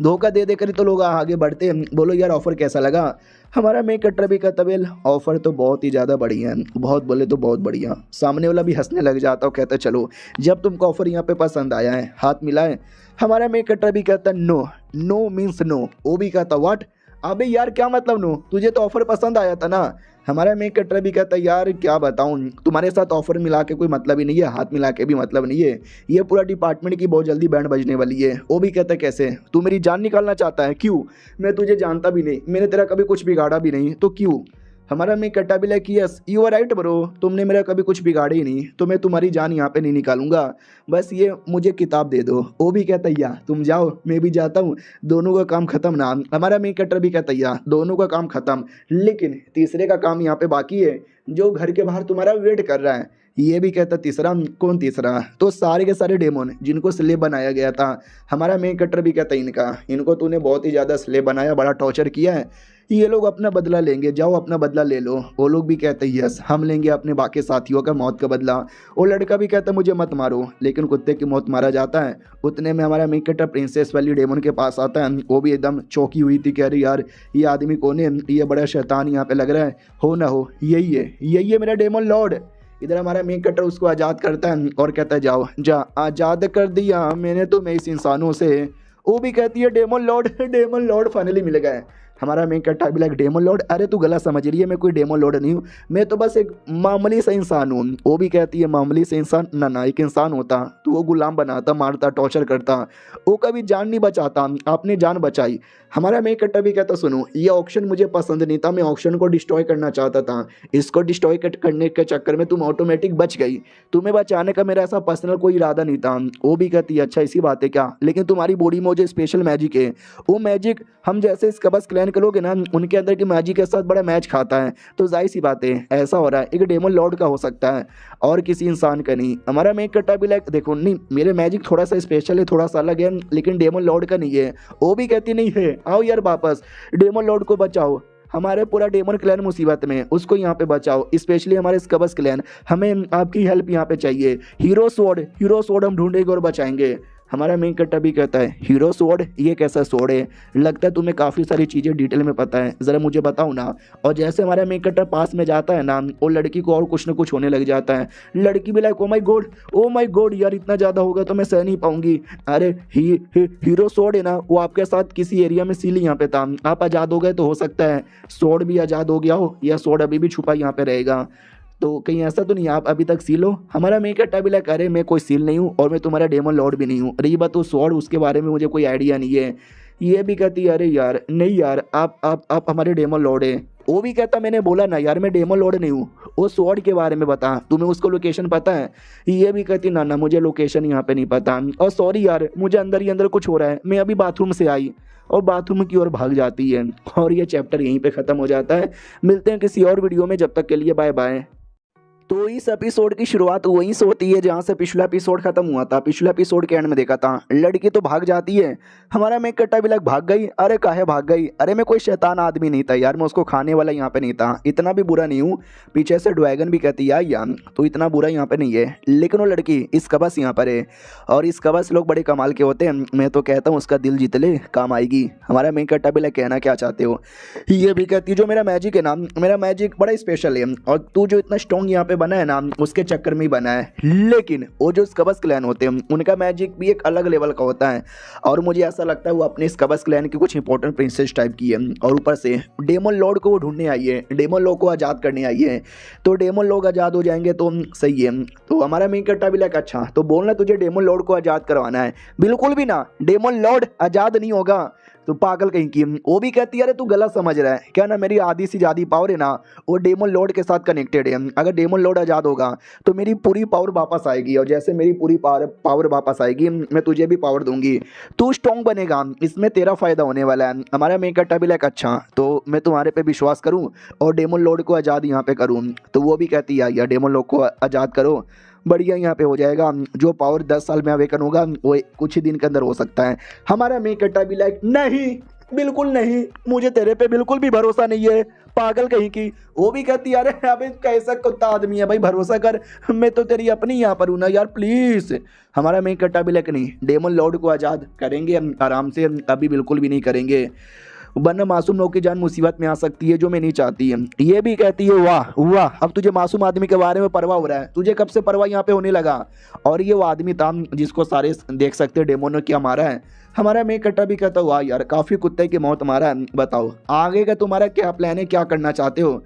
धोखा दे देकर तो लोग आगे बढ़ते हैं। बोलो यार ऑफर कैसा लगा? हमारा मेन कट्टर भी कहता वेल ऑफर तो बहुत ही ज़्यादा बढ़िया है, बहुत बोले तो बहुत बढ़िया। सामने वाला भी हंसने लग जाता और कहता चलो जब तुमको ऑफर यहाँ पे पसंद आया है हाथ मिलाए। हमारा मेन कट्टर भी कहता नो, नो मीन्स नो। वो भी कहता व्हाट, अबे यार क्या मतलब नो, तुझे तो ऑफर पसंद आया था ना। हमारा मेन कट्टर भी कहता है यार क्या बताऊं, तुम्हारे साथ ऑफर मिला के कोई मतलब ही नहीं है, हाथ मिला के भी मतलब नहीं है, ये पूरा डिपार्टमेंट की बहुत जल्दी बैंड बजने वाली है। वो भी कहता है कैसे, तू मेरी जान निकालना चाहता है? क्यों, मैं तुझे जानता भी नहीं, मैंने तेरा कभी कुछ बिगाड़ा भी नहीं, तो क्यों? हमारा मेन कट्टा भी like yes you are right bro, तुमने मेरा कभी कुछ बिगाड़ा ही नहीं, तो मैं तुम्हारी जान यहाँ पे नहीं निकालूंगा, बस ये मुझे किताब दे दो। वो भी कहता या तुम जाओ मैं भी जाता हूँ, दोनों का काम खत्म ना। हमारा मेन कट्टर भी कहता या दोनों का काम खत्म, लेकिन तीसरे का काम यहाँ पे बाकी है जो घर के बाहर तुम्हारा वेट कर रहा है। ये भी कहता तीसरा, कौन तीसरा? तो सारे के सारे डेमोन जिनको स्लेब बनाया गया था। हमारा मेन कट्टर भी कहता इनको तूने बहुत ही ज़्यादा स्लेब बनाया, बड़ा टॉर्चर किया है, ये लोग अपना बदला लेंगे, जाओ अपना बदला ले लो। वो लोग भी कहते हैं यस हम लेंगे अपने बाकी साथियों का मौत का बदला। वो लड़का भी कहता है मुझे मत मारो, लेकिन कुत्ते की मौत मारा जाता है। उतने में हमारा मेन कैरेक्टर प्रिंसेस वाली डेमन के पास आता है। वो भी एकदम चौंकी हुई थी, कह रही यार ये आदमी कौन है, ये बड़ा शैतान यहाँ पे लग रहा है, हो ना हो यही है मेरा डेमन लॉर्ड। इधर हमारा मेन कैरेक्टर उसको आज़ाद करता है और कहता है जाओ जा आज़ाद कर दिया मैंने तुम्हें इस इंसानों से। वो भी कहती है डेमन लॉर्ड फाइनली मिल गए। हमारा मेन कैरेक्टर भी लाइक डेमन लॉर्ड, अरे तू गलत समझ रही है, मैं कोई डेमन लॉर्ड नहीं हूँ, मैं तो बस एक मामूली सा इंसान हूँ। वो भी कहती है मामूली सा इंसान, ना एक इंसान होता तो वो गुलाम बनाता, मारता, टॉर्चर करता, वो कभी जान नहीं बचाता, आपने जान बचाई। हमारा मेन कैरेक्टर भी कहता सुनो ये ऑप्शन मुझे पसंद नहीं था, मैं ऑप्शन को डिस्ट्रॉय करना चाहता था, इसको डिस्ट्रॉय करने के चक्कर में तुम ऑटोमेटिक बच गई, तुम्हें बचाने का मेरा ऐसा पर्सनल कोई इरादा नहीं था। वो भी कहती है अच्छा इसी बात है क्या, लेकिन तुम्हारी बॉडी में जो स्पेशल मैजिक है, वो मैजिक हम जैसे इस कबस क्लैन के लोग हैं ना, उनके अंदर की मैजिक के साथ बड़ा मैच खाता है, तो जाहिर सी बात है ऐसा हो रहा है एक डेमन लॉर्ड का हो सकता है और किसी इंसान का नहीं। हमारा मेन कैरेक्टर भी लाइक देखो नहीं मेरे मैजिक थोड़ा सा स्पेशल है, थोड़ा सा अलग है, लेकिन डेमन लॉर्ड का नहीं है। वो भी कहती नहीं है आओ यार वापस डेमन लॉर्ड को बचाओ, हमारे पूरा डेमन क्लैन मुसीबत में, उसको यहाँ पे बचाओ, स्पेशली हमारे स्कबस क्लैन, हमें आपकी हेल्प यहाँ पे चाहिए। हीरो स्वॉर्ड हम ढूंढेंगे और बचाएंगे। हमारा मेन कैरेक्टर भी कहता है हीरो स्वॉर्ड, ये कैसा स्वॉर्ड है, लगता है तुम्हें काफ़ी सारी चीज़ें डिटेल में पता है, ज़रा मुझे बताओ ना। और जैसे हमारा मेन कैरेक्टर पास में जाता है ना, वो लड़की को और कुछ ना कुछ होने लग जाता है। लड़की भी लाइक ओ माई गॉड यार इतना ज़्यादा होगा तो मैं सह नहीं पाऊंगी। अरे हीरो स्वॉर्ड है ना, वो आपके साथ किसी एरिया में सीली यहाँ पे था, आप आज़ाद हो गए तो हो सकता है स्वॉर्ड भी आज़ाद हो गया हो, या स्वॉर्ड अभी भी छुपा यहाँ पे रहेगा, तो कहीं ऐसा तो नहीं आप अभी तक सील हो। हमारा मेन कैरेक्टर भी लाइक अरे मैं कोई सील नहीं हूँ और मैं तुम्हारा डेमन लॉर्ड भी नहीं हूँ, रही बात तो स्वॉर्ड उसके बारे में मुझे कोई आइडिया नहीं है। ये भी कहती है अरे यार नहीं यार आप हमारे डेमन लॉर्ड है। वो भी कहता मैंने बोला ना यार मैं डेमन लॉर्ड नहीं हूँ, वो स्वॉर्ड के बारे में बता, तुम्हें उसको लोकेशन पता है। ये भी कहती ना मुझे लोकेशन यहाँ पे नहीं पता, और सॉरी यार मुझे अंदर ही अंदर कुछ हो रहा है, मैं अभी बाथरूम से आई, और बाथरूम की ओर भाग जाती है। और ये चैप्टर यहीं पे ख़त्म हो जाता है। मिलते हैं किसी और वीडियो में, जब तक के लिए बाय बाय। तो इस एपिसोड की शुरुआत वहीं से होती है जहाँ से पिछला एपिसोड खत्म हुआ था। पिछला एपिसोड के एंड में देखा था लड़की तो भाग जाती है, हमारा मेन कैरेक्टर भी लाइक भाग गई, अरे काहे भाग गई, अरे मैं कोई शैतान आदमी नहीं था यार, मैं उसको खाने वाला यहाँ पे नहीं था, इतना भी बुरा नहीं हूँ। पीछे से ड्रैगन भी कहती है यार तो इतना बुरा यहाँ पे नहीं है, लेकिन वो लड़की इस कबस यहाँ पर है, और इस कबस लोग बड़े कमाल के होते हैं, मैं तो कहता हूँ उसका दिल जीत ले काम आएगी। हमारा मेन कैरेक्टर भी लाइक कहना क्या चाहते हो। ये भी कहती है जो मेरा मैजिक है ना, मेरा मैजिक बड़ा स्पेशल है, और तू जो इतना स्ट्रॉन्ग यहाँ पे बना है ना उसके चक्कर में ही बना है, लेकिन वो जो स्कबस क्लैन होते हैं उनका मैजिक भी एक अलग लेवल का होता है, और मुझे ऐसा लगता है वो अपने स्कबस क्लैन की कुछ इंपॉर्टेंट प्रिंसेस टाइप की है, और ऊपर से डेमन लॉर्ड को वो ढूंढने आई है, डेमन लॉर्ड को आज़ाद करने आई है, तो डेमन लोग आज़ाद हो जाएंगे तो सही है। तो हमारा मेन कैरेक्टर भी लाइक अच्छा तो बोलना तुझे डेमन लॉर्ड को आज़ाद करवाना है, बिल्कुल भी ना, डेमन लॉर्ड आज़ाद नहीं होगा, तो पागल कहीं की। वो भी कहती है अरे तू गलत समझ रहा है क्या, ना मेरी आधी से ज़्यादा पावर है ना वो डेमन लॉर्ड के साथ कनेक्टेड है, अगर डेमन लॉर्ड आज़ाद होगा तो मेरी पूरी पावर वापस आएगी, और जैसे मेरी पूरी पावर वापस आएगी मैं तुझे भी पावर दूंगी, तू स्ट्रॉन्ग बनेगा, इसमें तेरा फ़ायदा होने वाला है। हमारा मेन कैरेक्टर भी लाइक अच्छा तो मैं तुम्हारे पे विश्वास करूँ और डेमन लॉर्ड को आज़ाद यहाँ पे करूँ, तो वो भी कहती है यार डेमन लॉर्ड को आज़ाद करो, बढ़िया यहाँ पे हो जाएगा, जो पावर 10 साल में अवेकन होगा वो कुछ ही दिन के अंदर हो सकता है। हमारा मेन कैरेक्टर भी लाइक नहीं बिल्कुल नहीं, मुझे तेरे पे बिल्कुल भी भरोसा नहीं है, पागल कहीं की। वो भी कहती है अरे अबे कैसा कुत्ता आदमी है भाई, भरोसा कर, मैं तो तेरी अपनी यहाँ पर हूँ ना यार प्लीज़। हमारा मेन कैरेक्टर भी लाइक नहीं, डेमन लॉर्ड को आज़ाद करेंगे हम आराम से, अभी बिल्कुल भी नहीं करेंगे, वरना मासूम लोग की जान मुसीबत में आ सकती है, जो मैं नहीं चाहती है। ये भी कहती है वाह अब तुझे मासूम आदमी के बारे में परवाह हो रहा है, तुझे कब से परवाह यहाँ पे होने लगा। और ये वो आदमी था जिसको सारे देख सकते डेमो ने क्या मारा है। हमारा मेन कैरेक्टर भी कहता हुआ यार काफ़ी कुत्ते की मौत मारा है, बताओ आगे का तुम्हारा क्या प्लान है, क्या करना चाहते हो।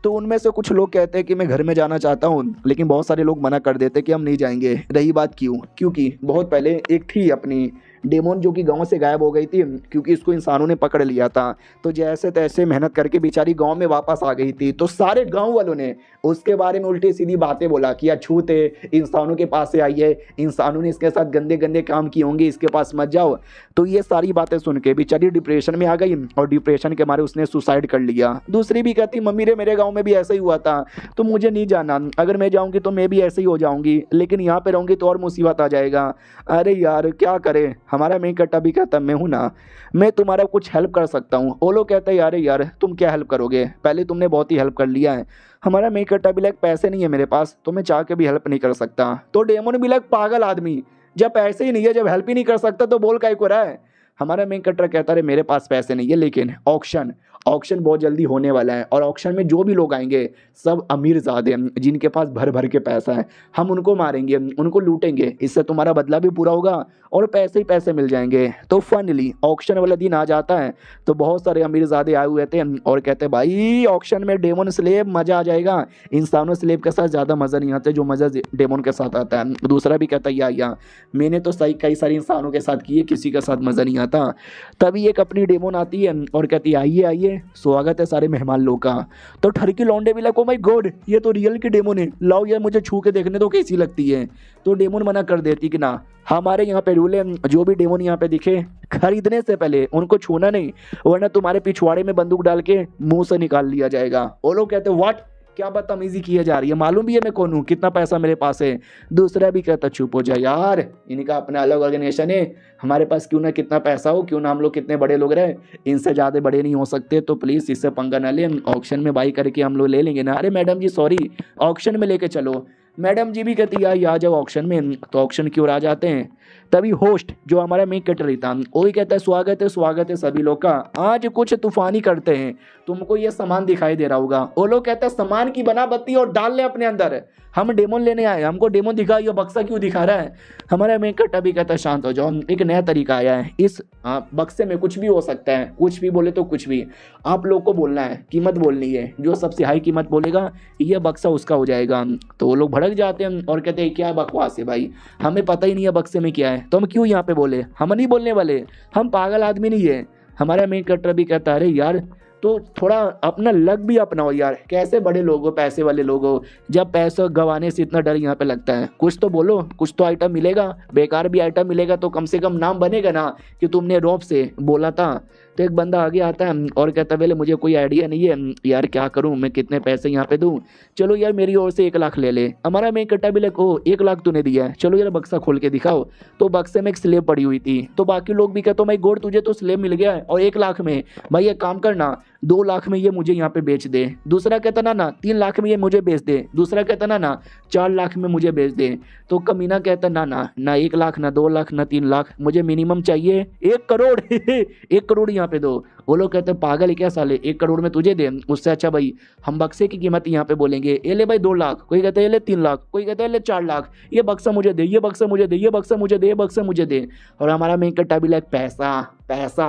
तो उनमें से कुछ लोग कहते हैं कि मैं घर में जाना चाहता हूँ, लेकिन बहुत सारे लोग मना कर देते कि हम नहीं जाएंगे। रही बात क्योंकि बहुत पहले एक थी अपनी डेमोन जो कि गांव से गायब हो गई थी, क्योंकि इसको इंसानों ने पकड़ लिया था, तो जैसे तैसे मेहनत करके बेचारी गांव में वापस आ गई थी। तो सारे गांव वालों ने उसके बारे में उल्टी सीधी बातें बोला कि अछूत है, इंसानों के पास से आई है, इंसानों ने इसके साथ गंदे गंदे काम किए होंगे, इसके पास मत जाओ। तो ये सारी बातें सुन के बेचारी डिप्रेशन में आ गई, और डिप्रेशन के मारे उसने सुसाइड कर लिया। दूसरी भी कहती मम्मी रे मेरे गाँव में भी ऐसा ही हुआ था, तो मुझे नहीं जाना, अगर मैं जाऊँगी तो मैं भी ऐसे ही हो जाऊँगी, लेकिन यहाँ पे रहूँगी तो और मुसीबत आ जाएगा। अरे यार क्या करें, हमारा मेन कट्टा भी कहता मैं हूँ ना, मैं तुम्हारा कुछ हेल्प कर सकता हूँ। वो लोग कहते हैं यार यार तुम क्या हेल्प करोगे, पहले तुमने बहुत ही हेल्प कर लिया है। हमारा मेन कट्टा भी लाइक पैसे नहीं है मेरे पास, तो मैं चाह के भी हेल्प नहीं कर सकता। तो डेमोन भी लाइक पागल आदमी, जब पैसे ही नहीं है, जब हेल्प ही नहीं कर सकता तो बोल काय को रहा है। हमारा मेन कट्टर कहता है मेरे पास पैसे नहीं है, लेकिन ऑक्शन ऑक्शन बहुत जल्दी होने वाला है और ऑक्शन में जो भी लोग आएंगे सब अमीर ज़ादे हैं जिनके पास भर भर के पैसा है। हम उनको मारेंगे, उनको लूटेंगे, इससे तुम्हारा बदला भी पूरा होगा और पैसे ही पैसे मिल जाएंगे। तो फाइनली ऑक्शन वाला दिन आ जाता है, तो बहुत सारे अमीर ज़ादे आए हुए थे और कहते हैं भाई ऑक्शन में डेमन स्लेब मज़ा आ जाएगा। इंसानों स्लेब के साथ ज़्यादा मज़ा नहीं आता जो मज़ा डेमन के साथ आता है। दूसरा भी कहता है या मैंने तो सही कई सारे इंसानों के साथ किए, किसी के साथ मज़ा नहीं आता। तभी एक अपनी डेमन आती है और कहती है आइए आइए स्वागत है सारे मेहमान लोग का। तो ठरकी लौंडे भी लाइक ओ माय गॉड ये तो रियल की डेमन है, लाओ यार मुझे छू के देखने दो कैसी लगती है। तो डेमन मना कर देती कि ना हमारे यहाँ पे रूल है, जो भी डेमन यहाँ पे दिखे खरीदने से पहले उनको छूना नहीं, वरना तुम्हारे पिछवाड़े में बंदूक डाल के मुंह से निकाल लिया जाएगा। वो लोग कहते व्हाट, क्या बदतमीजी की जा रही है, मालूम भी है मैं कौन हूँ, कितना पैसा मेरे पास है। दूसरा भी कहता चुप हो जाए यार, इनका अपना अलग ऑर्गेनाइजेशन है, हमारे पास क्यों ना कितना पैसा हो, क्यों ना हम लोग कितने बड़े लोग रहे, इनसे ज़्यादा बड़े नहीं हो सकते, तो प्लीज़ इससे पंगा ना ले, ऑक्शन में बाई करके हम लोग ले लेंगे ना। अरे मैडम जी सॉरी, ऑक्शन में लेके चलो। मैडम जी भी कहती यार आ जाओ ऑक्शन में, तो ऑक्शन की ओर आ जाते हैं। तभी होस्ट जो हमारा मेन कटर था वही कहता है स्वागत है सभी लोग का, आज कुछ तूफानी करते हैं। तुमको ये सामान दिखाई दे रहा होगा। वो लोग कहते हैं सामान की बना बत्ती और डाल ले अपने अंदर, हम डेमन लेने आए, हमको डेमन दिखा, ये बक्सा क्यों दिखा रहा है। हमारा मेन कट्टा भी कहता है शांत हो जाओ, एक नया तरीका आया है, इस बक्से में कुछ भी हो सकता है, कुछ भी बोले तो कुछ भी, आप लोग को बोलना है, कीमत बोलनी है, जो सबसे हाई कीमत बोलेगा ये बक्सा उसका हो जाएगा। तो वो लोग भड़क जाते हैं और कहते हैं क्या बकवास है भाई, हमें पता ही नहीं है बक्से में क्या है, तो हम क्यों यहाँ पे बोले, हम नहीं बोलने वाले, हम पागल आदमी नहीं है। हमारा मेन कट्टर भी कहता है अरे यार तो थोड़ा अपना लक भी अपनाओ यार, कैसे बड़े लोग हो, पैसे वाले लोग हो, जब पैसा गंवाने से इतना डर यहाँ पे लगता है, कुछ तो बोलो, कुछ तो आइटम मिलेगा, बेकार भी आइटम मिलेगा तो कम से कम नाम बनेगा ना कि तुमने रॉब से बोला था। तो एक बंदा आगे आता है और कहता है मुझे कोई आइडिया नहीं है यार, क्या करूँ मैं, कितने पैसे यहाँ पे दूँ, चलो यार मेरी ओर से 1 लाख ले ले। हमारा मेन कट्टा भी लाइक ओ 1 लाख तूने दिया है, चलो यार बक्सा खोल के दिखाओ। तो बक्से में एक स्लेब पड़ी हुई थी, तो बाकी लोग भी कहते भाई गोड तुझे तो स्लेब मिल गया है और 1 लाख में, भाई एक काम करना 2 लाख में ये मुझे यहाँ पे बेच दे। दूसरा कहता ना 3 लाख में ये मुझे बेच दे। दूसरा कहता ना 4 लाख में मुझे बेच दे। तो कमीना कहता ना 1 लाख, ना 2 लाख, ना 3 लाख, मुझे मिनिमम चाहिए 1 करोड़ 1 करोड़ यहाँ पे दो। वो लोग कहते हैं पागल है क्या साले, 1 करोड़ में तुझे दे, उससे अच्छा भाई हम बक्से की कीमत यहाँ पे बोलेंगे, ये ले भाई 2 लाख, कोई कहता है ये ले 3 लाख, कोई कहता है ले 4 लाख, ये बक्सा मुझे दे, ये बक्सा मुझे दे, ये बक्सा मुझे दे, ये बक्सा मुझे दे। और हमारा मेन कट्टा भी लाइक पैसा पैसा,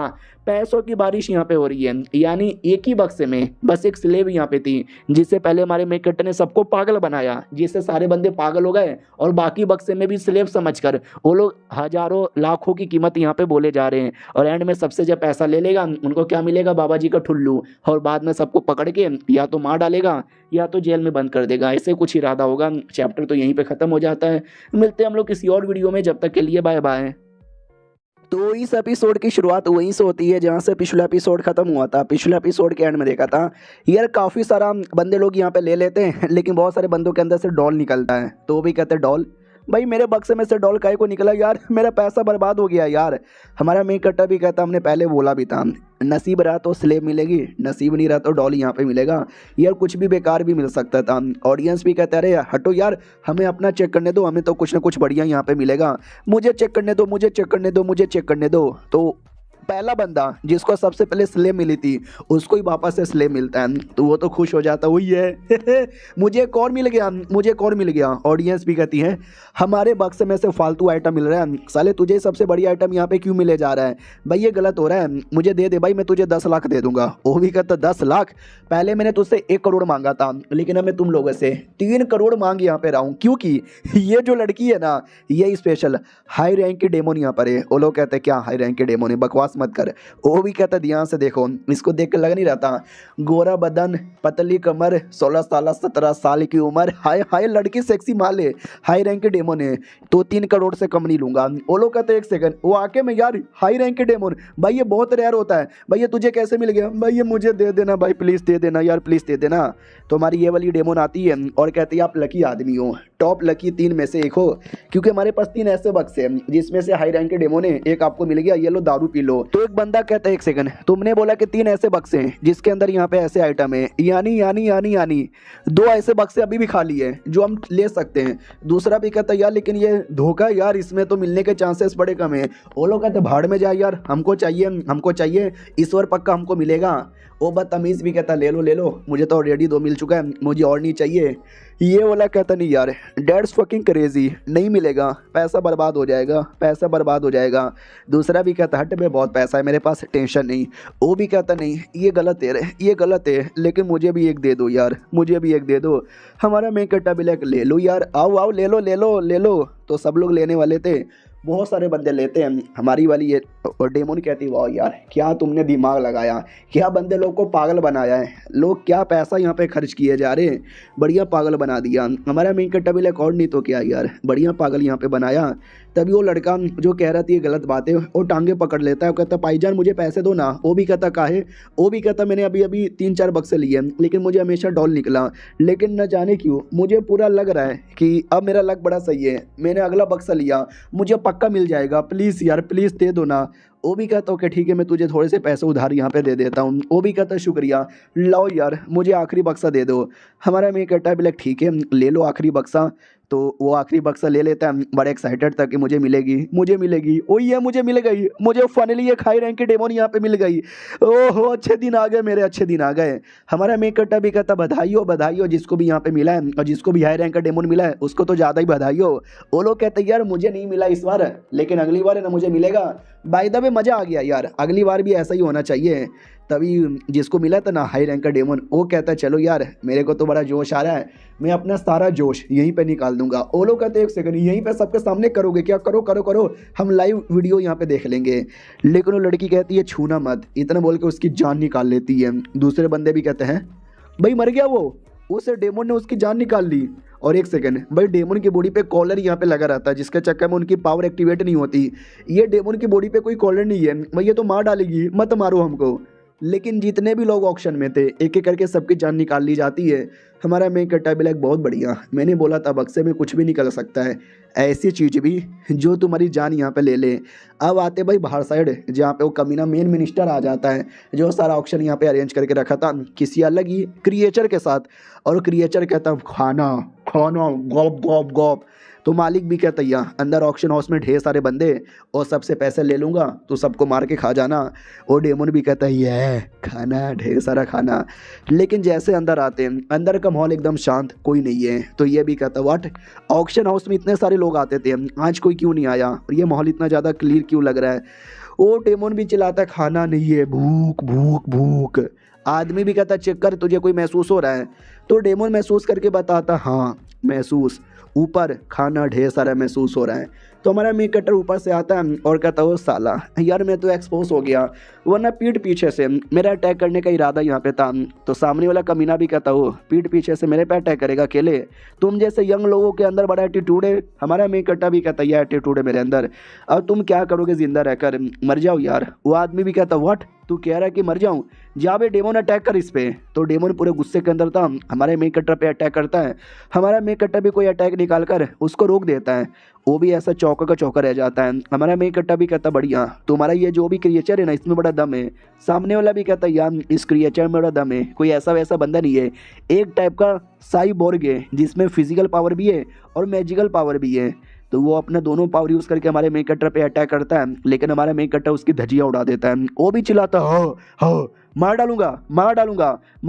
पैसों की बारिश यहाँ पे हो रही है। यानी एक ही बक्से में बस एक स्लेब यहाँ पे थी, जिससे पहले हमारे मेन कट्टे ने सबको पागल बनाया, जिससे सारे बंदे पागल हो गए और बाकी बक्से में भी स्लेब समझकर वो लोग हजारों लाखों की कीमत यहाँ पे बोले जा रहे हैं। और एंड में सबसे जब पैसा ले लेगा उनको क्या मिलेगा, बाबा जी का ठुल्लू, और बाद में सबको पकड़ के या तो मार डालेगा या तो जेल में बंद कर देगा, ऐसे कुछ इरादा होगा। चैप्टर तो यहीं पे खत्म हो जाता है। मिलते हैं हम लोग किसी और वीडियो में, जब तक के लिए बाय बाय। तो इस एपिसोड की शुरुआत वहीं से होती है जहाँ से पिछला एपिसोड खत्म हुआ था। पिछले एपिसोड के एंड में देखा था यार काफ़ी सारा बंदे लोग यहाँ पे ले लेते हैं, लेकिन बहुत सारे बंदों के अंदर से डॉल निकलता है। तो वो भी कहते हैं डॉल, भाई मेरे बक्से में से डॉल काहे को निकला यार, मेरा पैसा बर्बाद हो गया यार। हमारा मेन कट्टा भी कहता हमने पहले बोला भी था, नसीब रहा तो स्लेब मिलेगी, नसीब नहीं रहा तो डॉल यहाँ पे मिलेगा। यार कुछ भी बेकार भी मिल सकता था। ऑडियंस भी कहते अरे हटो यार, हमें अपना चेक करने दो, हमें तो कुछ ना कुछ बढ़िया यहाँ पे मिलेगा, मुझे चेक करने दो, मुझे चेक करने दो, मुझे चेक करने दो। तो पहला बंदा जिसको सबसे पहले स्लेब मिली थी उसको ही वापस से स्लेब मिलता है, तो वो तो खुश हो जाता वही है मुझे एक और मिल गया, मुझे एक और मिल गया। ऑडियंस भी कहती है हमारे बक्से में से फालतू आइटम मिल रहा है, साले तुझे सबसे बड़ी आइटम यहाँ पे क्यों मिले जा रहा है, भाई ये गलत हो रहा है, मुझे दे दे भाई, मैं तुझे 10 लाख दे दूंगा। वो भी कहता 10 लाख, पहले मैंने तुझसे 1 करोड़ मांगा था, लेकिन अब मैं तुम लोगों से 3 करोड़ मांग यहाँ पे रहा हूँ, क्योंकि ये जो लड़की है ना ये स्पेशल हाई रैंक की डेमोन यहाँ पर है। वो लोग कहते हैं क्या हाई रैंक की डेमोन है, बकवास मत कर। वो भी कहता ध्यान से देखो, इसको देख कर लग नहीं रहा, गोरा बदन, पतली कमर, 16 साल 17 साल की उम्र, हाय हाय लड़की सेक्सी माल है, हाई रैंक की डेमोन है, तो 3 करोड़ से कम नहीं लूंगा। वो लोग कहते 1 सेकंड, वो आके में यार हाई रैंक की डेमोन भाई ये बहुत रेयर होता है, भाई ये तुझे कैसे मिल गया, भाई ये मुझे दे देना भाई, प्लीज़ दे देना यार, प्लीज़ दे देना। तो हमारी ये वाली डेमोन आती है और कहती है आप लकी आदमी हो, टॉप लकी 3 में से एक हो, क्योंकि हमारे पास 3 ऐसे बक्से हैं जिसमें से हाई रैंक के डेमो ने एक आपको मिल गया, ये लो दारू पी लो। तो एक बंदा कहता है 1 सेकंड, तुमने बोला कि 3 ऐसे बक्से हैं जिसके अंदर यहाँ पे ऐसे आइटम है, यानी 2 ऐसे बक्से अभी भी खाली है जो हम ले सकते हैं। दूसरा भी कहता है यार लेकिन ये धोखा यार, इसमें तो मिलने के चांसेस बड़े कम है। वो लोग कहते भाड़ में जाए यार, हमको चाहिए, ईश्वर पक्का हमको मिलेगा। वो बदतमीज़ भी कहता ले लो, मुझे तो ऑलरेडी 2 मिल चुका है, मुझे और नहीं चाहिए। ये वाला कहता नहीं यार, डेट्स फकिंग क्रेजी, नहीं मिलेगा, पैसा बर्बाद हो जाएगा। दूसरा भी कहता हट बे, बहुत पैसा है मेरे पास, टेंशन नहीं। वो भी कहता नहीं ये गलत है, लेकिन मुझे भी एक दे दो यार, हमारा मैं कट्टा भी ले लो यार, आओ ले लो। तो सब लोग लेने वाले थे, बहुत सारे बंदे लेते हैं। हमारी वाली ये डेमोन कहती वाह यार क्या तुमने दिमाग लगाया, क्या बंदे लोग को पागल बनाया है, लोग क्या पैसा यहाँ पे खर्च किए जा रहे हैं, बढ़िया पागल बना दिया। हमारा मेन कट्टा भी रिकॉर्ड नहीं तो क्या यार, बढ़िया पागल यहाँ पे बनाया। तभी वो लड़का जो कह रहा था ये गलत बात है, वो टांगे पकड़ लेता है, वो कहता भाईजान मुझे पैसे दो ना। वो भी कहता काहे, वो भी कहता मैंने अभी 3-4 बक्से लिए लेकिन मुझे हमेशा डॉल निकला, लेकिन न जाने क्यों मुझे पूरा लग रहा है कि अब मेरा लक बड़ा सही है, मैंने अगला बक्सा लिया, मुझे पक्का मिल जाएगा, प्लीज़ यार प्लीज़ दे दो ना। वो भी कहता ओके ठीक है मैं तुझे थोड़े से पैसे उधार यहाँ पे दे देता हूँ। वो भी कहता शुक्रिया, लाओ यार मुझे आखिरी बक्सा दे दो। हमारा मैं कहता है बोले ठीक है ले लो आखिरी बक्सा। तो वो आखिरी बक्सा ले लेता है, बड़ा एक्साइटेड था कि मुझे मिलेगी। ओ ये मुझे मिल गई, मुझे फाइनली एक हाई रैंक की डेमोन यहाँ पे मिल गई। ओहो अच्छे दिन आ गए। हमारा मैं कहता भी कहता बधाई हो जिसको भी यहाँ पे मिला है, और जिसको भी हाई रैंक का डेमोन मिला है उसको तो ज़्यादा ही बधाई हो। वो लोग कहते यार मुझे नहीं मिला इस बार, लेकिन अगली बार है ना मुझे मिलेगा। बाय द वे मज़ा आ गया यार, अगली बार भी ऐसा ही होना चाहिए। तभी जिसको मिला था ना हाई रैंक का डेमन, वो कहता है चलो यार मेरे को तो बड़ा जोश आ रहा है, मैं अपना सारा जोश यहीं पे निकाल दूंगा। वो लोग कहते हैं 1 सेकंड यहीं पे सबके सामने करोगे क्या, करो हम लाइव वीडियो यहाँ पे देख लेंगे। लेकिन वो लड़की कहती है छूना मत, इतना बोल के उसकी जान निकाल लेती है। दूसरे बंदे भी कहते हैं भाई मर गया वो, उस डेमन ने उसकी जान निकाल ली। और 1 सेकंड भाई डेमन की बॉडी पे कॉलर यहाँ पे लगा रहता है, जिसके चक्कर में उनकी पावर एक्टिवेट नहीं होती। ये डेमन की बॉडी पे कोई कॉलर नहीं है भाई, ये तो मार डालेगी, मत मारो हमको। लेकिन जितने भी लोग ऑक्शन में थे एक एक करके सबकी जान निकाल ली जाती है। हमारा मेन कट्टा भी लाइक बहुत बढ़िया, मैंने बोला था बक्से में कुछ भी निकल सकता है, ऐसी चीज़ भी जो तुम्हारी जान यहाँ पे ले ले। अब आते भाई बाहर साइड, जहाँ पे वो कमीना मेन मिनिस्टर आ जाता है, जो सारा ऑक्शन यहाँ पे अरेंज करके रखा था किसी अलग ही क्रिएचर के साथ। और क्रिएचर कहता खाना गॉप। तो मालिक भी कहता है अंदर ऑक्शन हाउस में ढेर सारे बंदे और सबसे पैसे ले लूँगा तो सबको मार के खा जाना। और डेमन भी कहता है ये खाना, ढेर सारा खाना। लेकिन जैसे अंदर आते हैं, अंदर का माहौल एकदम शांत, कोई नहीं है। तो ये भी कहता व्हाट, ऑक्शन हाउस में इतने सारे लोग आते थे, आज कोई क्यों नहीं आया, और ये माहौल इतना ज़्यादा क्लियर क्यों लग रहा है। वो डेमन भी चिल्लाता है खाना नहीं है, भूख। आदमी भी कहता चेक कर तुझे कोई महसूस हो रहा है। तो डेमन महसूस करके बताता हाँ महसूस, ऊपर खाना ढेर सारा महसूस हो रहा है। तो हमारा मेन कटर ऊपर से आता है और कहता है साला यार मैं तो एक्सपोज हो गया, वरना पीठ पीछे से मेरा अटैक करने का इरादा यहाँ पे था। तो सामने वाला कमीना भी कहता हो पीठ पीछे से मेरे पे अटैक करेगा अकेले, तुम जैसे यंग लोगों के अंदर बड़ा एटीट्यूड है। हमारा मेन कट्टा भी कहता है यह एटीट्यूड है मेरे अंदर, अब तुम क्या करोगे जिंदा रहकर, मर जाओ यार। वो आदमी भी कहता व्हाट, तू कह रहा है कि मर जाऊं, जा बे डेमन अटैक कर इस पे। तो डेमन पूरे गुस्से के अंदर था, हमारे मेन कट्टर पे अटैक करता है। हमारा मेन कट्टर भी कोई अटैक निकाल कर उसको रोक देता है। वो भी ऐसा चौका का चौका रह जाता है। हमारा मेन कट्टा भी कहता बढ़िया, तुम्हारा ये जो भी क्रिएचर है ना इसमें बड़ा दम है। सामने वाला भी कहता यार इस क्रिएचर में बड़ा दम है, कोई ऐसा वैसा बंदा नहीं है, एक टाइप का साइबोर्ग है जिसमें फिजिकल पावर भी है और मैजिकल पावर भी है। तो वो अपना दोनों पावर यूज़ करके हमारे मेन कट्टर पे अटैक करता है, लेकिन हमारा मेन कट्टर उसकी धजिया उड़ा देता है। वो भी चिल्लाता हो मार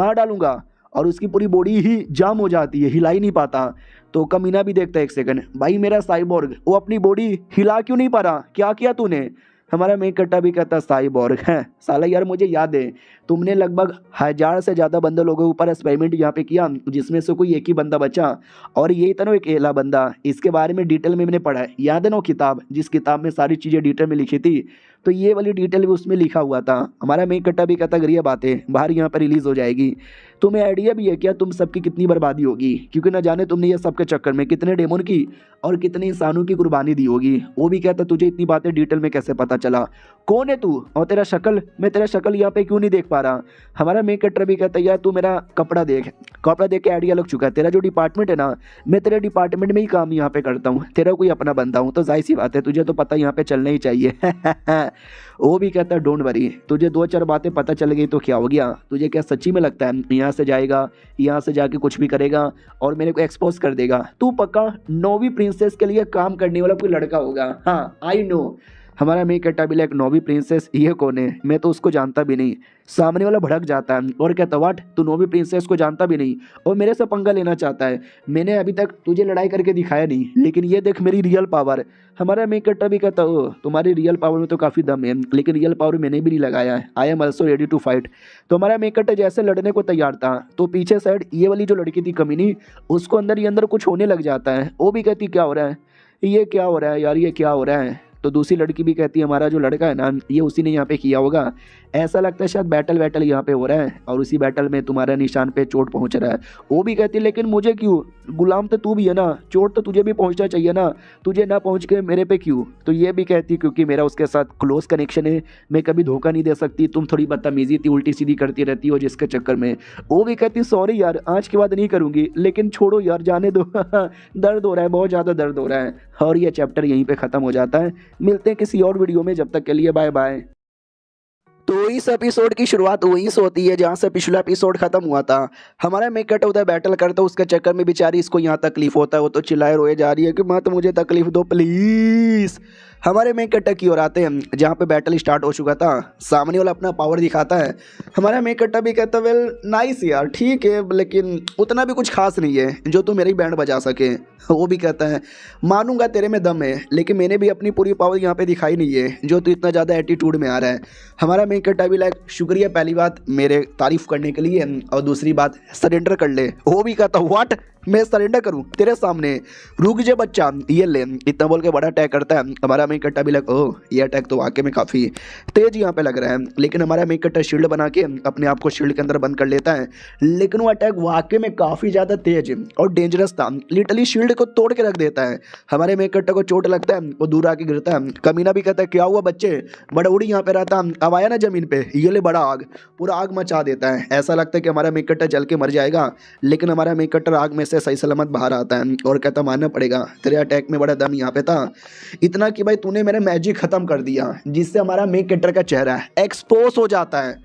डालूंगा, और उसकी पूरी बॉडी ही जाम हो जाती है, हिला ही नहीं पाता। तो कमीना भी देखता है 1 सेकंड, भाई मेरा साइबोर्ग वो अपनी बॉडी हिला क्यों नहीं पा रहा, क्या किया तूने। हमारा मेन कट्टा भी कहता साइबोर्ग है साला यार मुझे याद है तुमने लगभग 1000 से ज़्यादा बंदे लोगों के ऊपर एक्सपेरिमेंट यहाँ पे किया, जिसमें से कोई एक ही बंदा बचा, और ये था ना एक अकेला बंदा। इसके बारे में डिटेल में मैंने पढ़ा है, याद है ना वो किताब, जिस किताब में सारी चीज़ें डिटेल में लिखी थी, तो ये वाली डिटेल भी उसमें लिखा हुआ था। हमारा मेन कट्टा भी कहता गरिया बातें बाहर यहाँ पर रिलीज़ हो जाएगी, तुम्हें आइडिया भी है क्या तुम सबकी कितनी बर्बादी होगी, क्योंकि ना जाने तुमने ये सबके चक्कर में कितने डेमन की और कितने इंसानों की कुर्बानी दी होगी। वो भी कहता तुझे इतनी बातें डिटेल में कैसे पता चला। कौन है तू और तेरा शक्ल, मैं तेरा शक्ल यहाँ पे क्यों नहीं देख पा रहा। हमारा मेन कैरेक्टर भी कहता है यार तू मेरा कपड़ा देख के आइडिया लग चुका है। तेरा जो डिपार्टमेंट है ना, मैं तेरे डिपार्टमेंट में ही काम यहाँ पे करता हूँ, तेरा कोई अपना बंदा हूँ, तो जाहिर सी बात है तुझे तो पता यहाँ पे चलना ही चाहिए। वो भी कहता है डोंट वरी, तुझे 2-4 बातें पता चल गई तो क्या हो गया, तुझे क्या सच्ची में लगता है यहाँ से जाएगा, यहाँ से जाके कुछ भी करेगा और मेरे को एक्सपोज कर देगा। तू पक्का नौवीं प्रिंसेस के लिए काम करने वाला कोई लड़का होगा। हाँ आई नो। हमारा मेन कैरेक्टर भी लाइक नौवीं प्रिंसेस ये कौन है, मैं तो उसको जानता भी नहीं। सामने वाला भड़क जाता है और कहता व्हाट, तू नौवीं प्रिंसेस को जानता भी नहीं और मेरे से पंगा लेना चाहता है। मैंने अभी तक तुझे लड़ाई करके दिखाया नहीं, लेकिन ये देख मेरी रियल पावर। हमारा मेन कैरेक्टर भी कहता ओ तुम्हारी रियल पावर में तो काफ़ी दम है, लेकिन रियल पावर मैंने भी नहीं लगाया है। I am also ready to fight. तो हमारा मेन कैरेक्टर जैसे लड़ने को तैयार था तो पीछे साइड ये वाली जो लड़की थी कमीनी, उसको अंदर ही अंदर कुछ होने लग जाता है। वो भी कहती क्या हो रहा है, ये क्या हो रहा है यार, ये क्या हो रहा है। तो दूसरी लड़की भी कहती है हमारा जो लड़का है ना, ये उसी ने यहाँ पे किया होगा, ऐसा लगता है शायद बैटल यहाँ पे हो रहा है और उसी बैटल में तुम्हारे निशान पे चोट पहुँच रहा है। वो भी कहती है लेकिन मुझे क्यों, गुलाम तो तू भी है ना, चोट तो तुझे भी पहुँचना चाहिए ना, तुझे ना पहुँच के मेरे पे क्यों। तो ये भी कहती है क्योंकि मेरा उसके साथ क्लोज कनेक्शन है, मैं कभी धोखा नहीं दे सकती, तुम थोड़ी बदतमीजी थी उल्टी सीधी करती रहती हो जिसके चक्कर में। वो भी कहती सॉरी यार आज के बाद नहीं करूँगी, लेकिन छोड़ो यार जाने दो। दर्द हो रहा है, बहुत ज़्यादा दर्द हो रहा है। और ये चैप्टर यहीं पे ख़त्म हो जाता है। मिलते हैं किसी और वीडियो में, जब तक के लिए बाय बाय। तो इस एपिसोड की शुरुआत वहीं से होती है जहाँ से पिछला एपिसोड खत्म हुआ था। हमारा मेन कैरेक्टर उधर बैटल करता है, उसके चक्कर में बेचारी इसको यहाँ तकलीफ होता है, वो तो चिल्लाए रोए जा रही है कि मत मुझे तकलीफ दो प्लीज़। हमारे मेन कैरेक्टर की ओर आते हैं जहाँ पे बैटल स्टार्ट हो चुका था, सामने वाला अपना पावर दिखाता है। हमारा मेन कैरेक्टर भी कहता है वेल नाइस यार ठीक है, लेकिन उतना भी कुछ खास नहीं है जो तू मेरी बैंड बजा सके। वो भी कहता है मानूंगा तेरे में दम है, लेकिन मैंने भी अपनी पूरी पावर यहाँ पे दिखाई नहीं है जो तू इतना ज़्यादा एटीट्यूड में आ रहा है। हमारा मेन कैरेक्टर भी लाइक शुक्रिया पहली बात मेरे तारीफ करने के लिए, और दूसरी बात सरेंडर कर ले। वो भी कहता व्हाट, मैं सरेंडर करूं तेरे सामने, रुक जा बच्चा, ये ले। इतना बोल के बड़ा अटैक करता है। हमारा मेन कैरेक्टर भी लग ओह ये अटैक तो वाकई में काफ़ी तेज यहाँ पे लग रहा है, लेकिन हमारा मेन कैरेक्टर शील्ड बना के अपने आप को शील्ड के अंदर बंद कर लेता है। लेकिन वो अटैक वाकई में काफ़ी ज़्यादा तेज और डेंजरस था, लिटरली शील्ड को तोड़ के रख देता है। हमारे मेन कैरेक्टर को चोट लगता है, वो दूर आके गिरता है। कमीना भी कहता है क्या हुआ बच्चे, बड़ा उड़ी यहाँ पे रहता, अब आया ना जमीन पे, ये ले बड़ा आग, पूरा आग मचा देता है। ऐसा लगता है कि हमारा मेन कैरेक्टर जल के मर जाएगा, लेकिन हमारा मेन कैरेक्टर आग में से सही सलामत बाहर आता है और कहता मानना पड़ेगा तेरे अटैक में बड़ा दम यहाँ पे था, इतना कि भाई तूने मेरा मैजिक खत्म कर दिया, जिससे हमारा मेन कैरेक्टर का चेहरा एक्सपोज हो जाता है।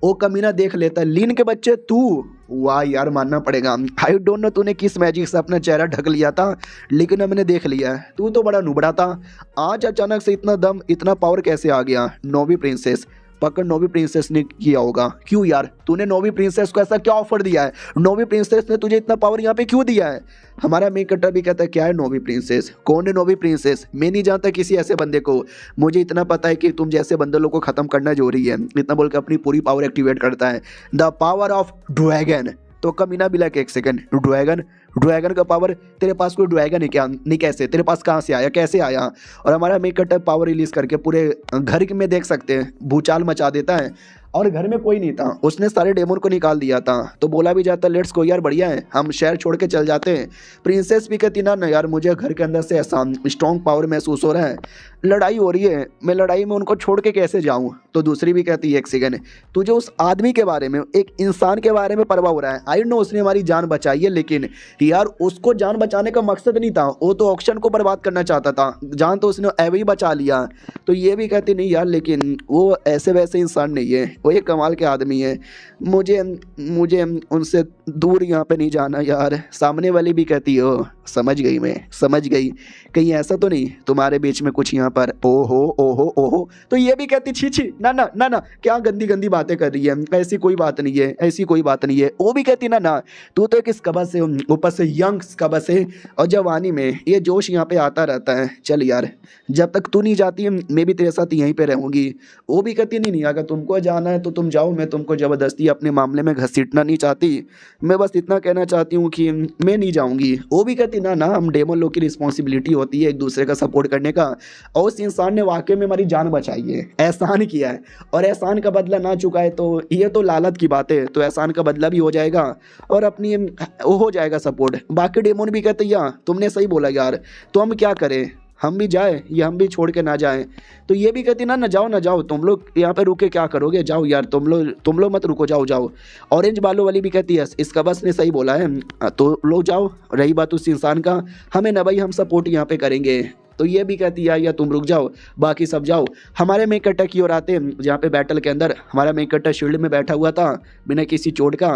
वो कमीना देख लेता है लीन के बच्चे तू, वाह यार मानना पड़ेगा, आई डोंट नो तूने किस मैजिक से अपना चेहरा ढक लिया था, लेकिन अब मैंने देख लिया है तू तो बड़ा नुबड़ा था, आज अचानक से इतना दम इतना पावर कैसे आ गया। नौवीं प्रिंसेस, पकड़ नौवीं प्रिंसेस ने किया होगा। क्यों यार तूने नौवीं प्रिंसेस को ऐसा क्या ऑफर दिया है, नौवीं प्रिंसेस ने तुझे इतना पावर यहाँ पे क्यों दिया है। हमारा मेन कैरेक्टर भी कहता है क्या है नौवीं प्रिंसेस, कौन है नौवीं प्रिंसेस, मैं नहीं जानता किसी ऐसे बंदे को, मुझे इतना पता है कि तुम जैसे बंदरों को खत्म करना जरूरी है। इतना बोल के अपनी पूरी पावर एक्टिवेट करता है, द पावर ऑफ ड्रैगन। तो कमीना भी लाइक एक सेकंड, ड्रैगन का पावर, तेरे पास कोई ड्रैगन है क्या, नहीं कैसे, तेरे पास कहाँ से आया, कैसे आया। और हमारा मेन कैरेक्टर पावर रिलीज करके पूरे घर में देख सकते हैं भूचाल मचा देता है, और घर में कोई नहीं था, उसने सारे डेमोन को निकाल दिया था। तो बोला भी जाता लेट्स गो यार बढ़िया है, हम शहर छोड़ के चल जाते हैं। प्रिंसेस भी कहती ना यार मुझे घर के अंदर से ऐसा स्ट्रॉन्ग पावर महसूस हो रहा है, लड़ाई हो रही है, मैं लड़ाई में उनको छोड़ के कैसे जाऊं। तो दूसरी भी कहती है एक सेकंड, तुझे उस आदमी के बारे में, एक इंसान के बारे में परवाह हो रहा है, आई नो उसने हमारी जान बचाई है, लेकिन यार उसको जान बचाने का मकसद नहीं था, वो तो ऑक्शन को बर्बाद करना चाहता था, जान तो उसने एवं ही बचा लिया। तो ये भी कहती नहीं यार लेकिन वो ऐसे वैसे इंसान नहीं है, वो एक कमाल के आदमी है, मुझे उनसे दूर यहाँ पे नहीं जाना यार। सामने वाली भी कहती हो समझ गई, मैं समझ गई, कहीं ऐसा तो नहीं तुम्हारे बीच में कुछ यहाँ पर ओहो ओहो ओहो। तो ये भी कहती छी छी ना ना ना ना, क्या गंदी गंदी बातें कर रही है, ऐसी कोई बात नहीं है, ऐसी कोई बात नहीं है। वो भी कहती ना ना, तू तो एक स्कबस से, ऊपर से यंग स्कबस है, और जवानी में ये जोश यहाँ पे आता रहता है, चल यार जब तक तू नहीं जाती मैं भी तेरे साथ यहीं पे रहूँगी। वो भी कहती नहीं अगर तुमको जाना है तो तुम जाओ, मैं तुमको ज़बरदस्ती अपने मामले में घसीटना नहीं चाहती, मैं बस इतना कहना चाहती हूँ कि मैं नहीं जाऊँगी। वो भी कहती ना ना, हम डेमन लोग की रिस्पॉन्सिबिलिटी होती है एक दूसरे का सपोर्ट करने का, और उस इंसान ने वाकई में हमारी जान बचाई है, एहसान किया है, और एहसान का बदला ना चुकाए तो ये तो लालत की बात है, तो एहसान का बदला भी हो जाएगा और अपनी वो हो जाएगा सपोर्ट। बाकी डेमोन भी कहते यार तुमने सही बोला यार, तो हम क्या करें, हम भी जाए या हम भी छोड़ के ना जाएं। तो ये भी कहती ना जाओ ना जाओ, तुम लोग यहाँ पे रुके क्या करोगे, जाओ यार तुम लोग मत रुको, जाओ जाओ। ऑरेंज बालों वाली भी कहती है इसका बस ने सही बोला है, तो लोग जाओ। रही बात उस इंसान का, हमें ना भाई, हम सपोर्ट यहाँ पे करेंगे। तो ये भी कहती है या तुम रुक जाओ, बाकी सब जाओ। हमारे मेन कट्टा की ओर आते हैं, जहाँ पे बैटल के अंदर हमारा मेन कट्टा शील्ड में बैठा हुआ था बिना किसी चोट का।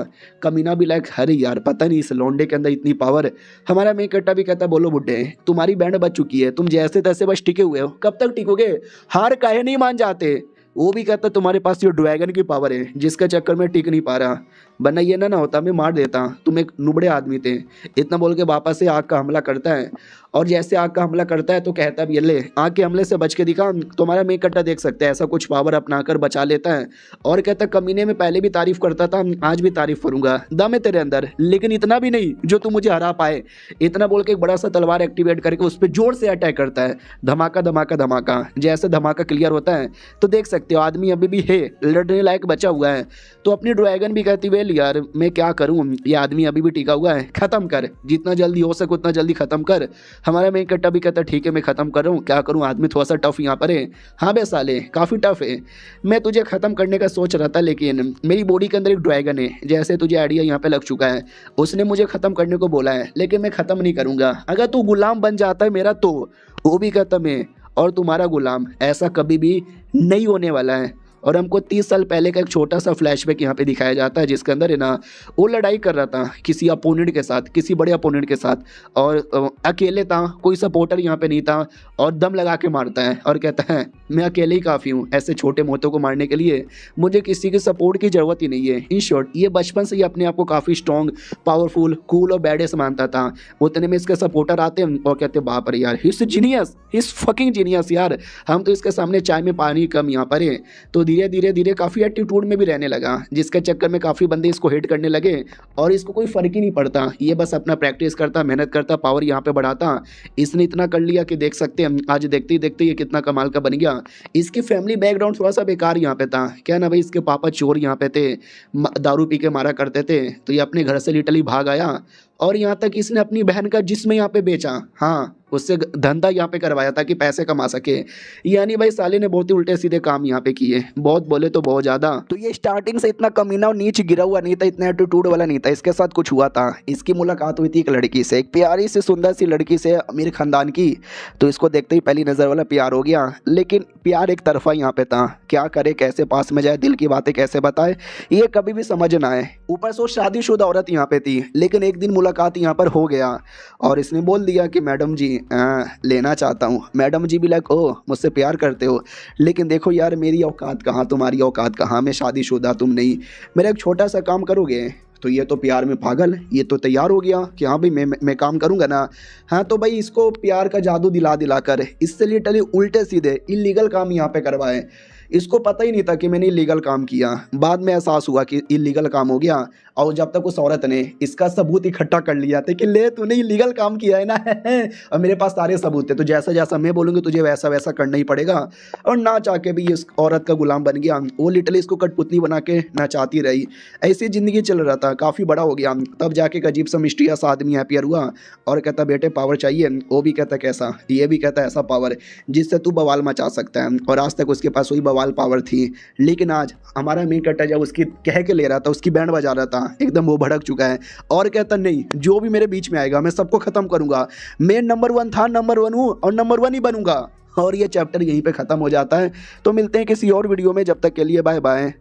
कमीना भी लाइक अरे यार पता नहीं इस लौंडे के अंदर इतनी पावर। हमारा मेन कट्टा भी कहता बोलो बुड्ढे, तुम्हारी बैंड बच चुकी है, तुम जैसे तैसे बस टिके हुए हो, कब तक टिकोगे, हार काहे नहीं मान जाते। वो भी कहता तुम्हारे पास ये ड्रैगन की पावर है जिसके चक्कर में टिक नहीं पा रहा, वरना ये ना होता मैं मार देता, तुम एक नुबड़े आदमी थे। इतना बोल के वापस से आग का हमला करता है, और जैसे आग का हमला करता है तो कहता भी ये ले आग के हमले से बच के दिखा। तुम्हारा मेन कट्टा देख सकते हैं ऐसा कुछ पावर अपनाकर बचा लेता है, और कहता कमीने में पहले भी तारीफ करता था, आज भी तारीफ करूंगा, दम है तेरे अंदर, लेकिन इतना भी नहीं जो तू मुझे हरा पाए। इतना बोल के एक बड़ा सा तलवार एक्टिवेट करके उस पर जोर से अटैक करता है, धमाका धमाका धमाका। जैसे धमाका क्लियर होता है तो देख सकते हो आदमी अभी भी है, लड़ने लायक बचा हुआ है। तो अपनी ड्रैगन भी कहती वेल यार मैं क्या करूं, ये आदमी अभी भी टिका हुआ है, खत्म कर, जितना जल्दी हो सके उतना जल्दी खत्म कर। हमारा मेन कट्टा भी कहता ठीक है मैं खत्म कर रहा हूँ, क्या करूँ, आदमी थोड़ा सा टफ यहाँ पर है। हाँ बे साले काफ़ी टफ है, मैं तुझे खत्म करने का सोच रहा था, लेकिन मेरी बॉडी के अंदर एक ड्रैगन है, जैसे तुझे आइडिया यहाँ पे लग चुका है, उसने मुझे खत्म करने को बोला है, लेकिन मैं खत्म नहीं करूँगा। अगर तू गुलाम बन जाता है मेरा तो वो भी कहता मैं और तुम्हारा गुलाम, ऐसा कभी भी नहीं होने वाला है। और हमको 30 साल पहले का एक छोटा सा फ्लैशबैक यहाँ पे दिखाया जाता है, जिसके अंदर है ना वो लड़ाई कर रहा था किसी अपोनेंट के साथ, किसी बड़े अपोनेंट के साथ, और अकेले था, कोई सपोर्टर यहाँ पे नहीं था, और दम लगा के मारता है और कहता है मैं अकेले ही काफ़ी हूँ, ऐसे छोटे मोतों को मारने के लिए मुझे किसी के सपोर्ट की ज़रूरत ही नहीं है। इन शॉर्ट ये बचपन से ही अपने आप को काफ़ी स्ट्रॉन्ग, पावरफुल, कूल और बैडेस मानता था। उतने में इसके सपोर्टर आते हैं और कहते बाप रे यार he is genius, he is fucking genius यार, हम तो इसके सामने चाय में पानी कम यहाँ पर है। तो धीरे धीरे धीरे काफ़ी एटीट्यूड में भी रहने लगा, जिसके चक्कर में काफ़ी बंदे इसको हिट करने लगे, और इसको कोई फ़र्क ही नहीं पड़ता, ये बस अपना प्रैक्टिस करता, मेहनत करता, पावर यहाँ पे बढ़ाता। इसने इतना कर लिया कि देख सकते हैं आज देखते ही देखते ये कितना कमाल का बन गया। इसकी फैमिली बैकग्राउंड थोड़ा सा बेकार यहाँ पे था, क्या ना भाई इसके पापा चोर यहाँ पे थे, दारू पी के मारा करते थे, तो ये अपने घर से लिटरली भाग आया, और यहाँ तक इसने अपनी बहन का जिस्म यहाँ पे बेचा, हाँ उससे धंधा यहाँ पे करवाया ताकि पैसे कमा सके। यानी भाई साले ने बहुत ही उल्टे सीधे काम यहाँ पे किए, बहुत बोले तो बहुत ज़्यादा। तो ये स्टार्टिंग से इतना कमीना और नीच गिरा हुआ नहीं था, इतना एटीट्यूड वाला नहीं था। इसके साथ कुछ हुआ था, इसकी मुलाकात हुई थी एक लड़की से, एक प्यारी सी सुंदर सी लड़की से, अमीर खानदान की। तो इसको देखते ही पहली नज़र वाला प्यार हो गया, लेकिन प्यार एक तरफा यहाँ पे था, क्या करे कैसे पास में जाए, दिल की बातें कैसे बताए, ये कभी भी समझ ना आए। ऊपर से वो शादीशुदा औरत यहाँ पे थी, लेकिन एक दिन मुलाकात यहाँ पर हो गया और इसने बोल दिया कि मैडम जी लेना चाहता हूँ। मैडम जी भी लाइक ओ मुझसे प्यार करते हो, लेकिन देखो यार मेरी औकात कहाँ, तुम्हारी औकात कहाँ, मैं शादीशुदा तुम नहीं, मेरा एक छोटा सा काम करोगे। तो ये तो प्यार में पागल, ये तो तैयार हो गया कि हाँ भाई मैं काम करूँगा ना। हाँ तो भाई इसको प्यार का जादू दिला दिला कर इससे लिटरली उल्टे सीधे इलीगल काम यहाँ पे करवाए। इसको पता ही नहीं था कि मैंने इलीगल काम किया, बाद में एहसास हुआ कि इलीगल काम हो गया। और जब तक उस औरत ने इसका सबूत इकट्ठा कर लिया था कि ले तूने इलीगल काम किया है ना और मेरे पास सारे सबूत थे, तो जैसा जैसा मैं बोलूँगी तुझे वैसा वैसा करना ही पड़ेगा। और ना चाह के भी इस औरत का गुलाम बन गया, वो लिटरली इसको कठपुतली बना के नचाती रही। ऐसी ज़िंदगी चल रहा था, काफ़ी बड़ा हो गया। तब जाके एक अजीब सा मिस्टीरियस आदमी हैप्पियर हुआ और कहता बेटे पावर चाहिए। वो भी कहता कैसा, ये भी कहता ऐसा पावर जिससे तू बवाल मचा सकता है। और आज तक उसके पास वही बवाल पावर थी, लेकिन आज हमारा मेन कट्टा जब उसकी कह के ले रहा था, उसकी बैंड बजा रहा था, एकदम वो भड़क चुका है और कहता नहीं जो भी मेरे बीच में आएगा मैं सबको ख़त्म करूंगा। मैं नंबर 1 था, नंबर 1 हूँ और नंबर 1 ही बनूंगा। और ये चैप्टर यहीं पे ख़त्म हो जाता है। तो मिलते हैं किसी और वीडियो में, जब तक के लिए बाय बाय।